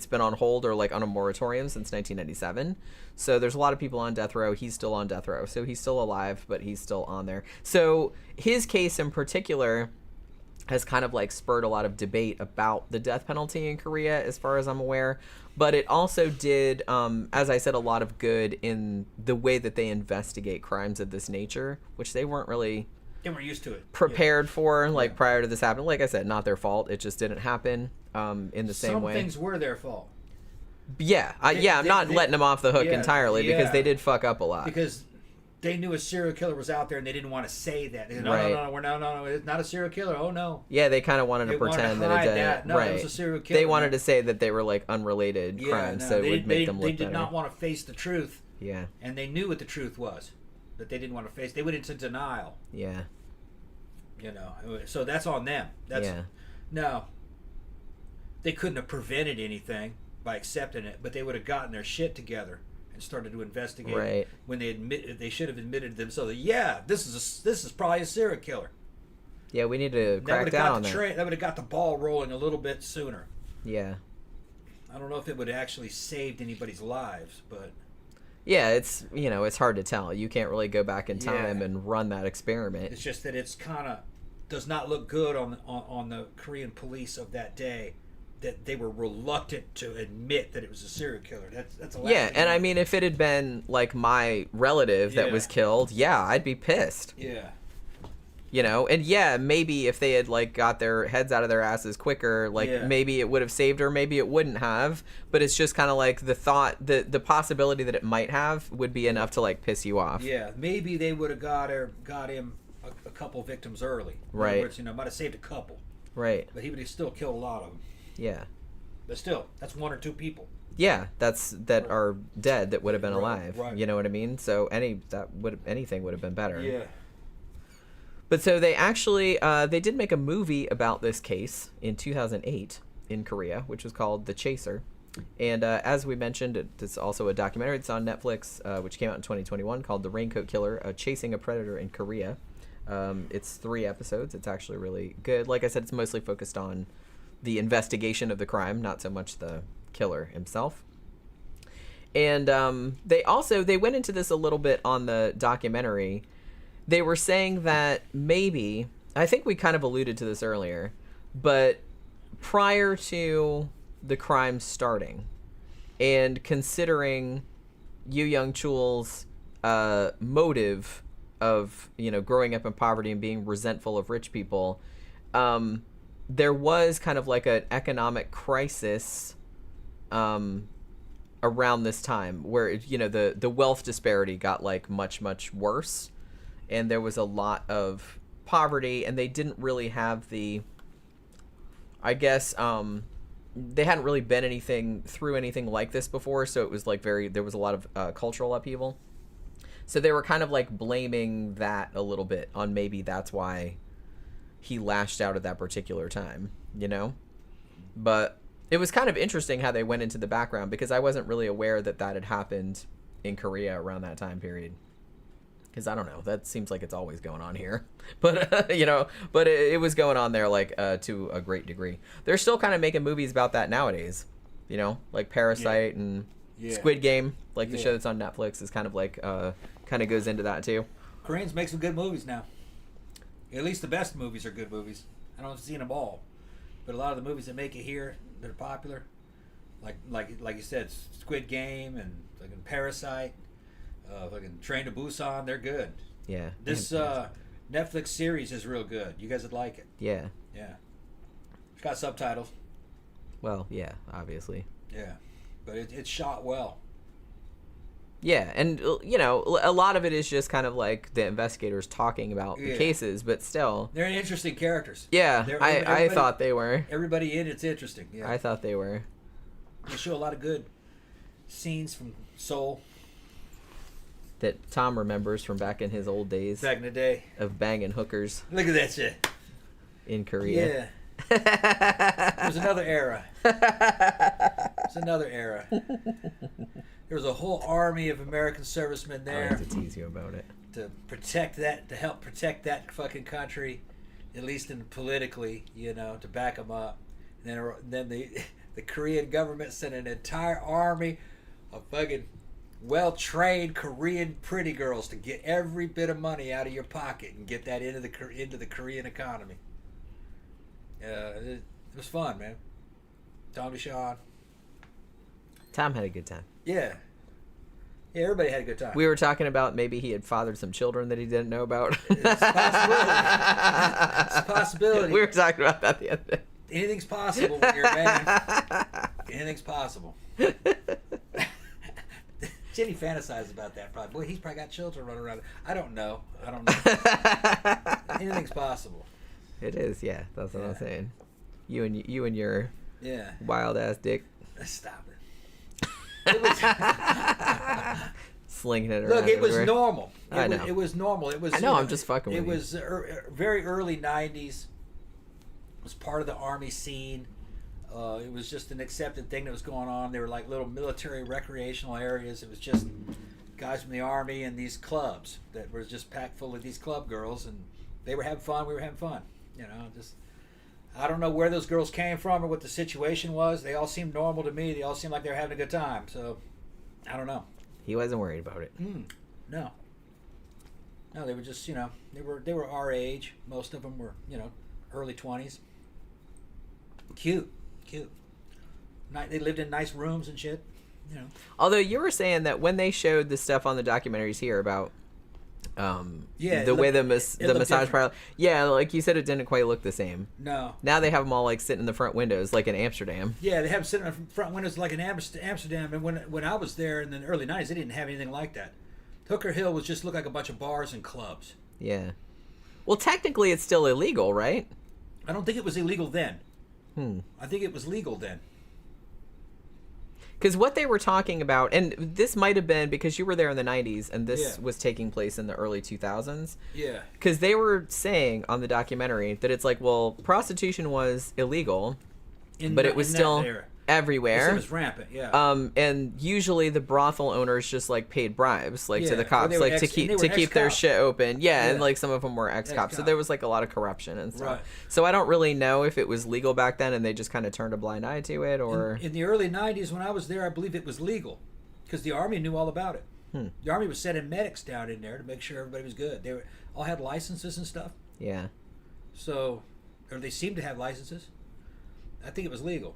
been on hold or like on a moratorium since 1997. So there's a lot of people on death row. He's still on death row, so he's still alive, but he's still on there. So his case in particular has kind of like spurred a lot of debate about the death penalty in Korea, as far as I'm aware. But it also did, as I said, a lot of good in the way that they investigate crimes of this nature, which they weren't really used to it. prepared for, like prior to this happening. Like I said, not their fault. It just didn't happen in the same way. Some things were their fault. Yeah, I'm not letting them off the hook entirely because they did fuck up a lot. Because they knew a serial killer was out there and they didn't want to say that. They said, no, it's not a serial killer. Oh no. Yeah, they kind of wanted to pretend that it didn't. No, it was a serial killer. They wanted to say that they were like unrelated crimes, so it would make them look better. They did not want to face the truth. Yeah. And they knew what the truth was, but they didn't want to face. They went into denial. Yeah. So that's on them. No. They couldn't have prevented anything by accepting it, but they would have gotten their shit together and started to investigate when they should have admitted to themselves that, this is probably a serial killer. Yeah, we need to crack down on that. That would have got the ball rolling a little bit sooner. Yeah. I don't know if it would have actually saved anybody's lives, but yeah, it's it's hard to tell. You can't really go back in time and run that experiment. It's just that it's kind of does not look good on the Korean police of that day. That they were reluctant to admit that it was a serial killer. That's a lot. Yeah, and I mean, if it had been like my relative that was killed, I'd be pissed. Yeah. And maybe if they had like got their heads out of their asses quicker, maybe it would have saved her, maybe it wouldn't have. But it's just kind of like the thought, the possibility that it might have would be enough to like piss you off. Yeah, maybe they would have got him a couple victims early. Right. In other words, might have saved a couple. Right. But he would have still killed a lot of them. Yeah. But still, that's one or two people. Yeah, that are dead that would have been alive. Right. You know what I mean? So anything would have been better. Yeah. But so they actually they did make a movie about this case in 2008 in Korea, which was called The Chaser. And as we mentioned, it's also a documentary. It's on Netflix, which came out in 2021, called The Raincoat Killer, Chasing a Predator in Korea. It's 3 episodes. It's actually really good. Like I said, it's mostly focused on the investigation of the crime, not so much the killer himself. And they went into this a little bit on the documentary. They were saying that maybe, I think we kind of alluded to this earlier, but prior to the crime starting and considering Yoo Young-chul's motive of growing up in poverty and being resentful of rich people, there was kind of like an economic crisis around this time where the wealth disparity got like much worse, and there was a lot of poverty, and they didn't really have they hadn't really been through anything like this before, so it was like there was a lot of cultural upheaval. So they were kind of like blaming that a little bit on maybe that's why he lashed out at that particular time, But it was kind of interesting how they went into the background, because I wasn't really aware that had happened in Korea around that time period. Because I don't know, that seems like it's always going on here. But, but it was going on there like to a great degree. They're still kind of making movies about that nowadays, like Parasite and Squid Game, like the show that's on Netflix is kind of like, kind of goes into that too. Koreans make some good movies now. At least the best movies are good movies. I don't see them all, but a lot of the movies that make it here that are popular, like you said, Squid Game and fucking Parasite, fucking Train to Busan, they're good. Yeah. This Netflix series is real good. You guys would like it. Yeah. Yeah. It's got subtitles. Well, yeah, obviously. Yeah, but it's shot well. Yeah, and a lot of it is just kind of like the investigators talking about the cases, but still, they're interesting characters. Yeah, I thought they were. Everybody in it's interesting. Yeah, I thought they were. They show a lot of good scenes from Seoul that Tom remembers from back in his old days. Back in the day of banging hookers. Look at that shit. In Korea. Yeah. There's another era. There's another era. There was a whole army of American servicemen there. I like to tease you about it. To help protect that fucking country. at least in politically, to back them up. And then the Korean government sent an entire army of fucking well-trained Korean pretty girls to get every bit of money out of your pocket and get that into the Korean economy. It was fun, man. Tommy Sean. Tom had a good time. Yeah. Yeah, everybody had a good time. We were talking about maybe he had fathered some children that he didn't know about. It's a possibility. It's a possibility. We were talking about that the other day. Anything's possible when you're a man. Anything's possible. Jenny fantasizes about that probably. Boy, he's probably got children running around. I don't know. Anything's possible. It is, yeah. That's what I'm saying. You and your wild ass dick. Stop it. It was slinging it around. Look, it was everywhere. normal. I know. It was normal. It was. I know. I'm just fucking with you. you. It was very early '90s. It was part of the army scene. It was just an accepted thing that was going on. They were like little military recreational areas. It was just guys from the army and these clubs that were just packed full of these club girls, and they were having fun. We were having fun. Just I don't know where those girls came from or what the situation was. They all seemed normal to me. They all seemed like they were having a good time. So I don't know. He wasn't worried about it. No. No, they were just they were our age. Most of them were early 20s. Cute. They lived in nice rooms and shit. Although you were saying that when they showed the stuff on the documentaries here about the way the massage parlor, like you said, it didn't quite look the same. No. Now they have them all like sitting in the front windows, like in Amsterdam. Yeah, they have them sitting in the front windows like in Amsterdam. And when I was there in the early 90s, they didn't have anything like that. Hooker Hill was just looked like a bunch of bars and clubs. Yeah. Well, technically, it's still illegal, right? I don't think it was illegal then. I think it was legal then. Because what they were talking about, and this might have been because you were there in the 90s, and this was taking place in the early 2000s. Yeah. Because they were saying on the documentary that it's like, well, prostitution was illegal, but it was still everywhere. It was rampant, yeah. And usually the brothel owners just like paid bribes, like to the cops, well, like to keep their shit open. Yeah, and like some of them were ex-cops, so there was like a lot of corruption and stuff. Right. So I don't really know if it was legal back then, and they just kind of turned a blind eye to it, or in the early 90s when I was there, I believe it was legal because the army knew all about it. The army was sending medics down in there to make sure everybody was good. They all had licenses and stuff. Yeah. So, or they seemed to have licenses. I think it was legal.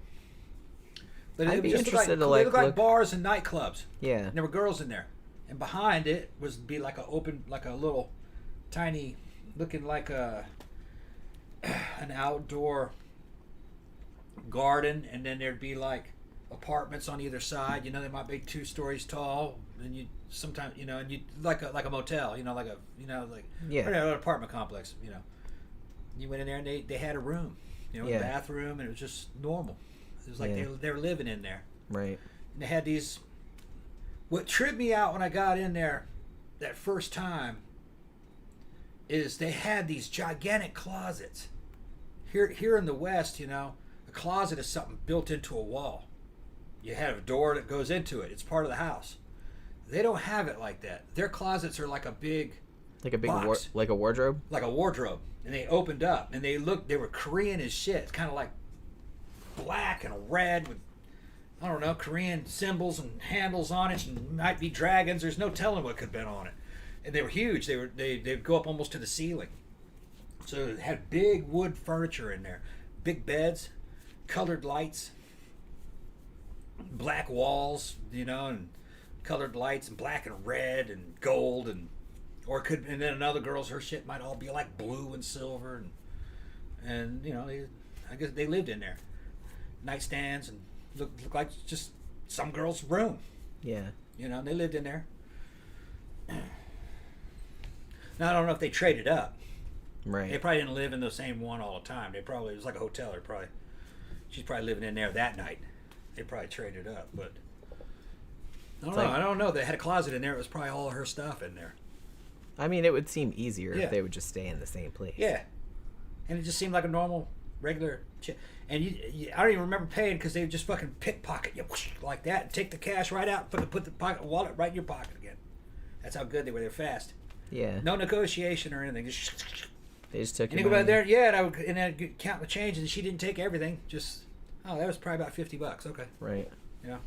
But I'd it be just interested looked to like look... bars and nightclubs. Yeah. And there were girls in there. And behind it was be like a little tiny, looking like an outdoor garden, and then there'd be like apartments on either side. They might be 2 stories tall, and you sometimes and you like a motel, like an apartment complex. You went in there and they had a room, a bathroom, and it was just normal. It was like they were living in there. Right. And they had these. What tripped me out when I got in there that first time is they had these gigantic closets. Here in the West, a closet is something built into a wall. You have a door that goes into it. It's part of the house. They don't have it like that. Their closets are like a big box. Like a wardrobe? Like a wardrobe. And they opened up and they were Korean as shit. It's kind of like black and red with, I don't know, Korean symbols and handles on it, and might be dragons. There's no telling what could have been on it. And they were huge. They'd go up almost to the ceiling. So it had big wood furniture in there, big beds, colored lights, black walls, and colored lights and black and red and gold, and then another girl's, her shit might all be like blue and silver, and I guess they lived in there. Nightstands and looked like just some girl's room. Yeah. They lived in there. Now I don't know if they traded up. Right. They probably didn't live in the same one all the time. It was like a hotel. She's probably living in there that night. They probably traded up, but I don't know. They had a closet in there. It was probably all her stuff in there. I mean, it would seem easier if they would just stay in the same place. Yeah. And it just seemed like a normal, regular shit. And I don't even remember paying because they would just fucking pickpocket you like that and take the cash right out and put the wallet right in your pocket again. That's how good they were. They're fast. Yeah. No negotiation or anything. Just They just took And your you go money. back there, yeah, and I would, and I'd count the change, and she didn't take everything. Just, oh, that was probably about $50. Okay. Right. Yeah.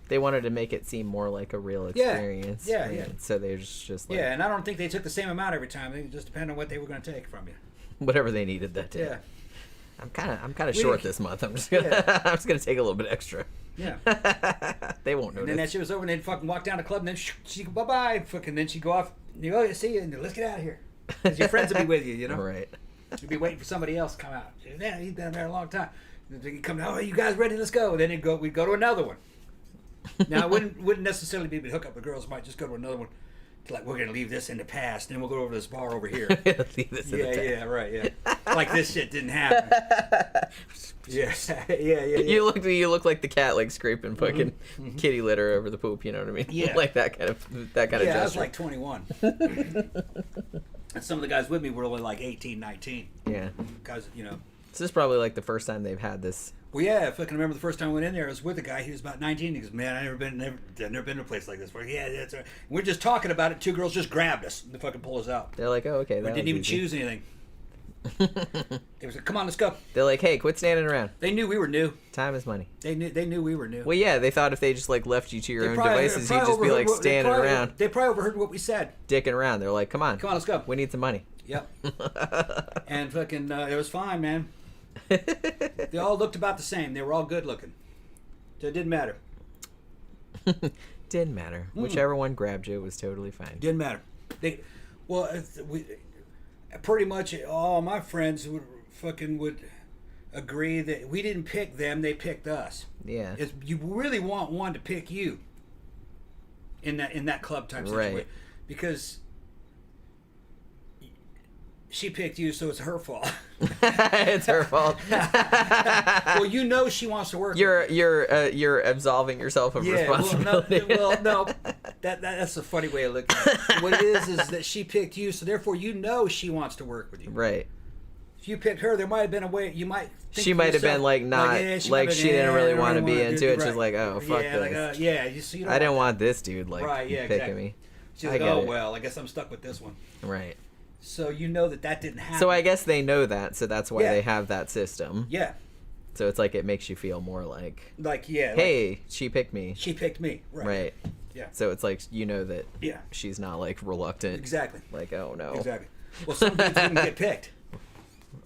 They wanted to make it seem more like a real Yeah. experience. Yeah, right? yeah. So they just like Yeah, and I don't think they took the same amount every time. It just depended on what they were going to take from you. whatever they needed that day. Yeah. I'm kind of We short didn't- this month. I'm just gonna Yeah. I'm just gonna take a little bit extra. Yeah. They won't And then that notice. shit was over, and they'd fucking walk down the club, and then she'd go, bye-bye, fucking, then she'd go off, and you go, oh, see you, and let's get out of here. Because your friends would be with you, you know? Right. You'd be waiting for somebody else to come out. Yeah, he's been there a long time. And then he'd come down, oh, you guys ready? Let's go. And then we'd go to another one. Now, it wouldn't necessarily be to hook up with girls. Might just go to another one. It's like, we're going to leave this in the past, and then we'll go over to this bar over here. Leave this in the tank. Yeah, right, yeah. Like this shit didn't happen. Yeah, yeah. You look like the cat like scraping fucking kitty litter over the poop. You know what I mean? Yeah. Like that kind of Yeah, gesture. I was like 21. And some of the guys with me were only like 18, 19. Yeah. Guys, you know. This is probably like the first time they've had this. Well, yeah, if I can remember the first time I went in there, I was with a guy. He was about 19. He goes, man, I've never been to a place like this before. Yeah, that's right. And we're just talking about it. Two girls just grabbed us and they fucking pull us out. They're like, oh, okay. We That didn't was even easy. choose anything. They was like, come on, let's go. They're like, hey, quit standing around. They knew we were new. Time is money. They knew we were new. Well, yeah, they thought if they just like left you to your They own probably- devices, probably you'd just be overheard like what- they standing probably- around, They probably overheard what we said. dicking around. They're like, come on, Come on, let's go. we need some money. Yep. And fucking, it was fine, man. They all looked about the same. They were all good looking. So it didn't matter. Didn't matter. Whichever one grabbed you was totally fine. Didn't matter. Pretty much all my friends would agree that we didn't pick them; they picked us. Yeah. You really want one to pick you in that club type situation, Right. because she picked you, so it's her fault. It's her fault. Well, you know she wants to work. You're absolving yourself of responsibility. No, that's a funny way of looking at it. What it is that she picked you, so therefore you know she wants to work with you. Right. If you picked her, there might have been a way you might. Think She to might have been yourself, like not yeah, like might have she been, didn't yeah, really I don't want to be wanna into do- it. She's right. like, oh fuck yeah, this. You see, you don't I didn't want want this dude like Right, yeah, picking exactly. me. She's I like, get oh it. well, I guess I'm stuck with this one. Right. So you know that didn't happen. So I guess they know that, so that's why Yeah. they have that system. Yeah, So it's like it makes you feel more like, like hey, she picked me. she picked me. Right. Yeah. So it's like you know that Yeah. she's not like reluctant. Exactly. Like, oh no. Exactly. Well, some dudes didn't get picked.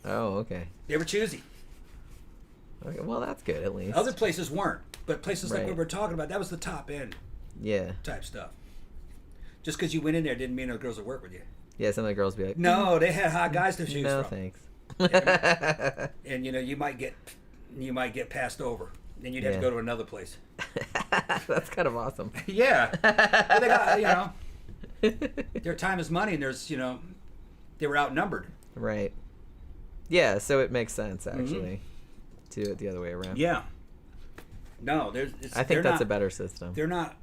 Oh, okay. They were choosy. Okay, well that's good at least. Other places weren't, but places like Right. what we're talking about, that was the top end Yeah. type stuff. Just because you went in there didn't mean those girls would work with you. Yeah, some of the girls be like, No, they had hot guys to choose no from. thanks. And you might get passed over. Then you'd have Yeah. to go to another place. That's kind of awesome. Yeah. But they got, their time is money, and they were outnumbered. Right. Yeah, so it makes sense actually to do it the other way around. Yeah. No, I think that's a better system. They're not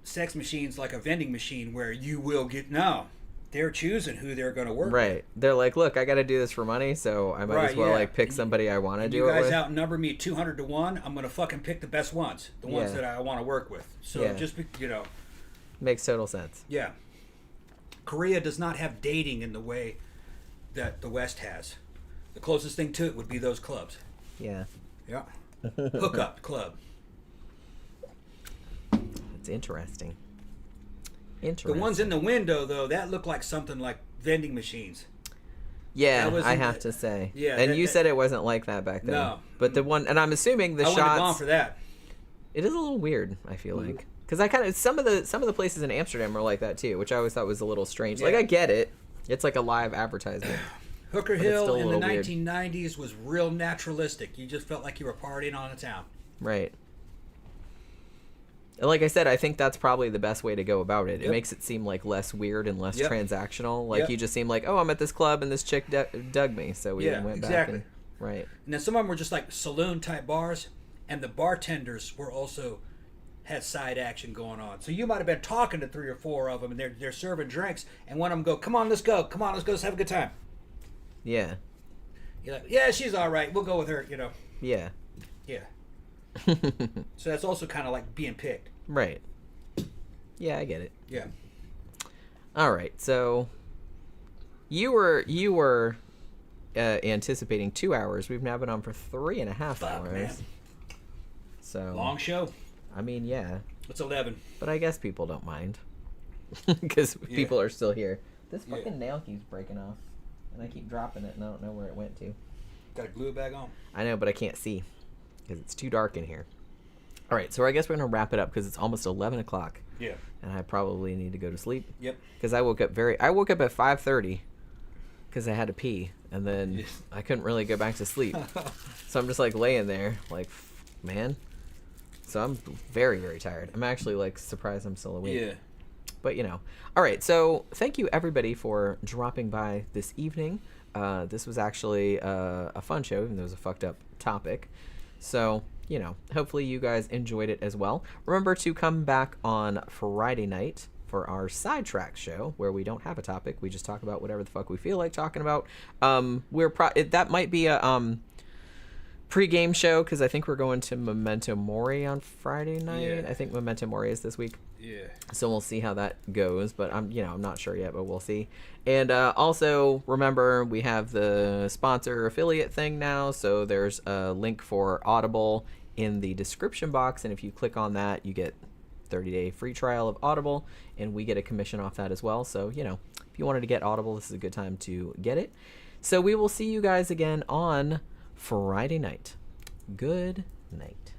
sex machines like a vending machine where you will get. No, they're choosing who they're going to work with. Right. They're like, look, I got to do this for money, so I might as Right, well yeah. like pick somebody I want to do You it guys with. outnumber me 200 to 1. I'm going to fucking pick the best ones, the ones Yeah. that I want to work with. So Yeah. just Makes total sense. yeah. Korea does not have dating in the way that the West has. The closest thing to it would be those clubs. Yeah. Yeah. Hookup club. It's interesting. The Interesting. ones in the window, though, that looked like something like vending machines. Yeah, that wasn't- I have to say. Yeah, and that- you that- said it wasn't like that back then. No. But the one, and I'm assuming the I wouldn't have gone shots. for that. It is a little weird. I feel like because I kind of some of the places in Amsterdam are like that too, which I always thought was a little strange. Like Yeah. I get it. It's like a live advertisement. Hooker it's Hill still a in the little weird. 1990s was real naturalistic. You just felt like you were partying on a town. Right. And like I said, I think that's probably the best way to go about it. It Yep. makes it seem like less weird and less Yep. transactional. Like Yep. you just seem like, oh, I'm at this club and this chick dug me, so we Yeah, went exactly. back. Right. And then some of them were just like saloon type bars, and the bartenders were also had side action going on. So you might have been talking to 3 or 4 of them, and they're serving drinks, and one of them go, "Come on, let's go. Come on, let's have a good time." Yeah. You're like, "Yeah, she's all right. We'll go with her." Yeah. Yeah. So that's also kind of like being picked. Right. Yeah, I get it. Yeah. All right, so You were anticipating 2 hours. We've now been on for 3.5 hours. Man. So Long show. I mean, yeah, It's 11. but I guess people don't mind because people are still here. This fucking nail keeps breaking off, and I keep dropping it, and I don't know where it went to. Got to glue it back on. I know, but I can't see because it's too dark in here. All right, so I guess we're gonna wrap it up because it's almost 11 o'clock. Yeah. And I probably need to go to sleep. Yep. Because I woke up at 5:30 because I had to pee, and then I couldn't really go back to sleep. So I'm just like laying there, like, man. So I'm very, very tired. I'm actually like surprised I'm still awake. Yeah. But all right. So thank you everybody for dropping by this evening. This was actually a fun show, even though it was a fucked up topic. So hopefully you guys enjoyed it as well. Remember to come back on Friday night for our sidetrack show where we don't have a topic. We just talk about whatever the fuck we feel like talking about. That might be a pre-game show because I think we're going to Memento Mori on Friday night. Yeah. I think Memento Mori is this week. Yeah. So we'll see how that goes, but I'm not sure yet, but we'll see. And also remember we have the sponsor affiliate thing now, so there's a link for Audible in the description box, and if you click on that, you get 30-day free trial of Audible, and we get a commission off that as well. So if you wanted to get Audible, this is a good time to get it. So we will see you guys again on Friday night. Good night.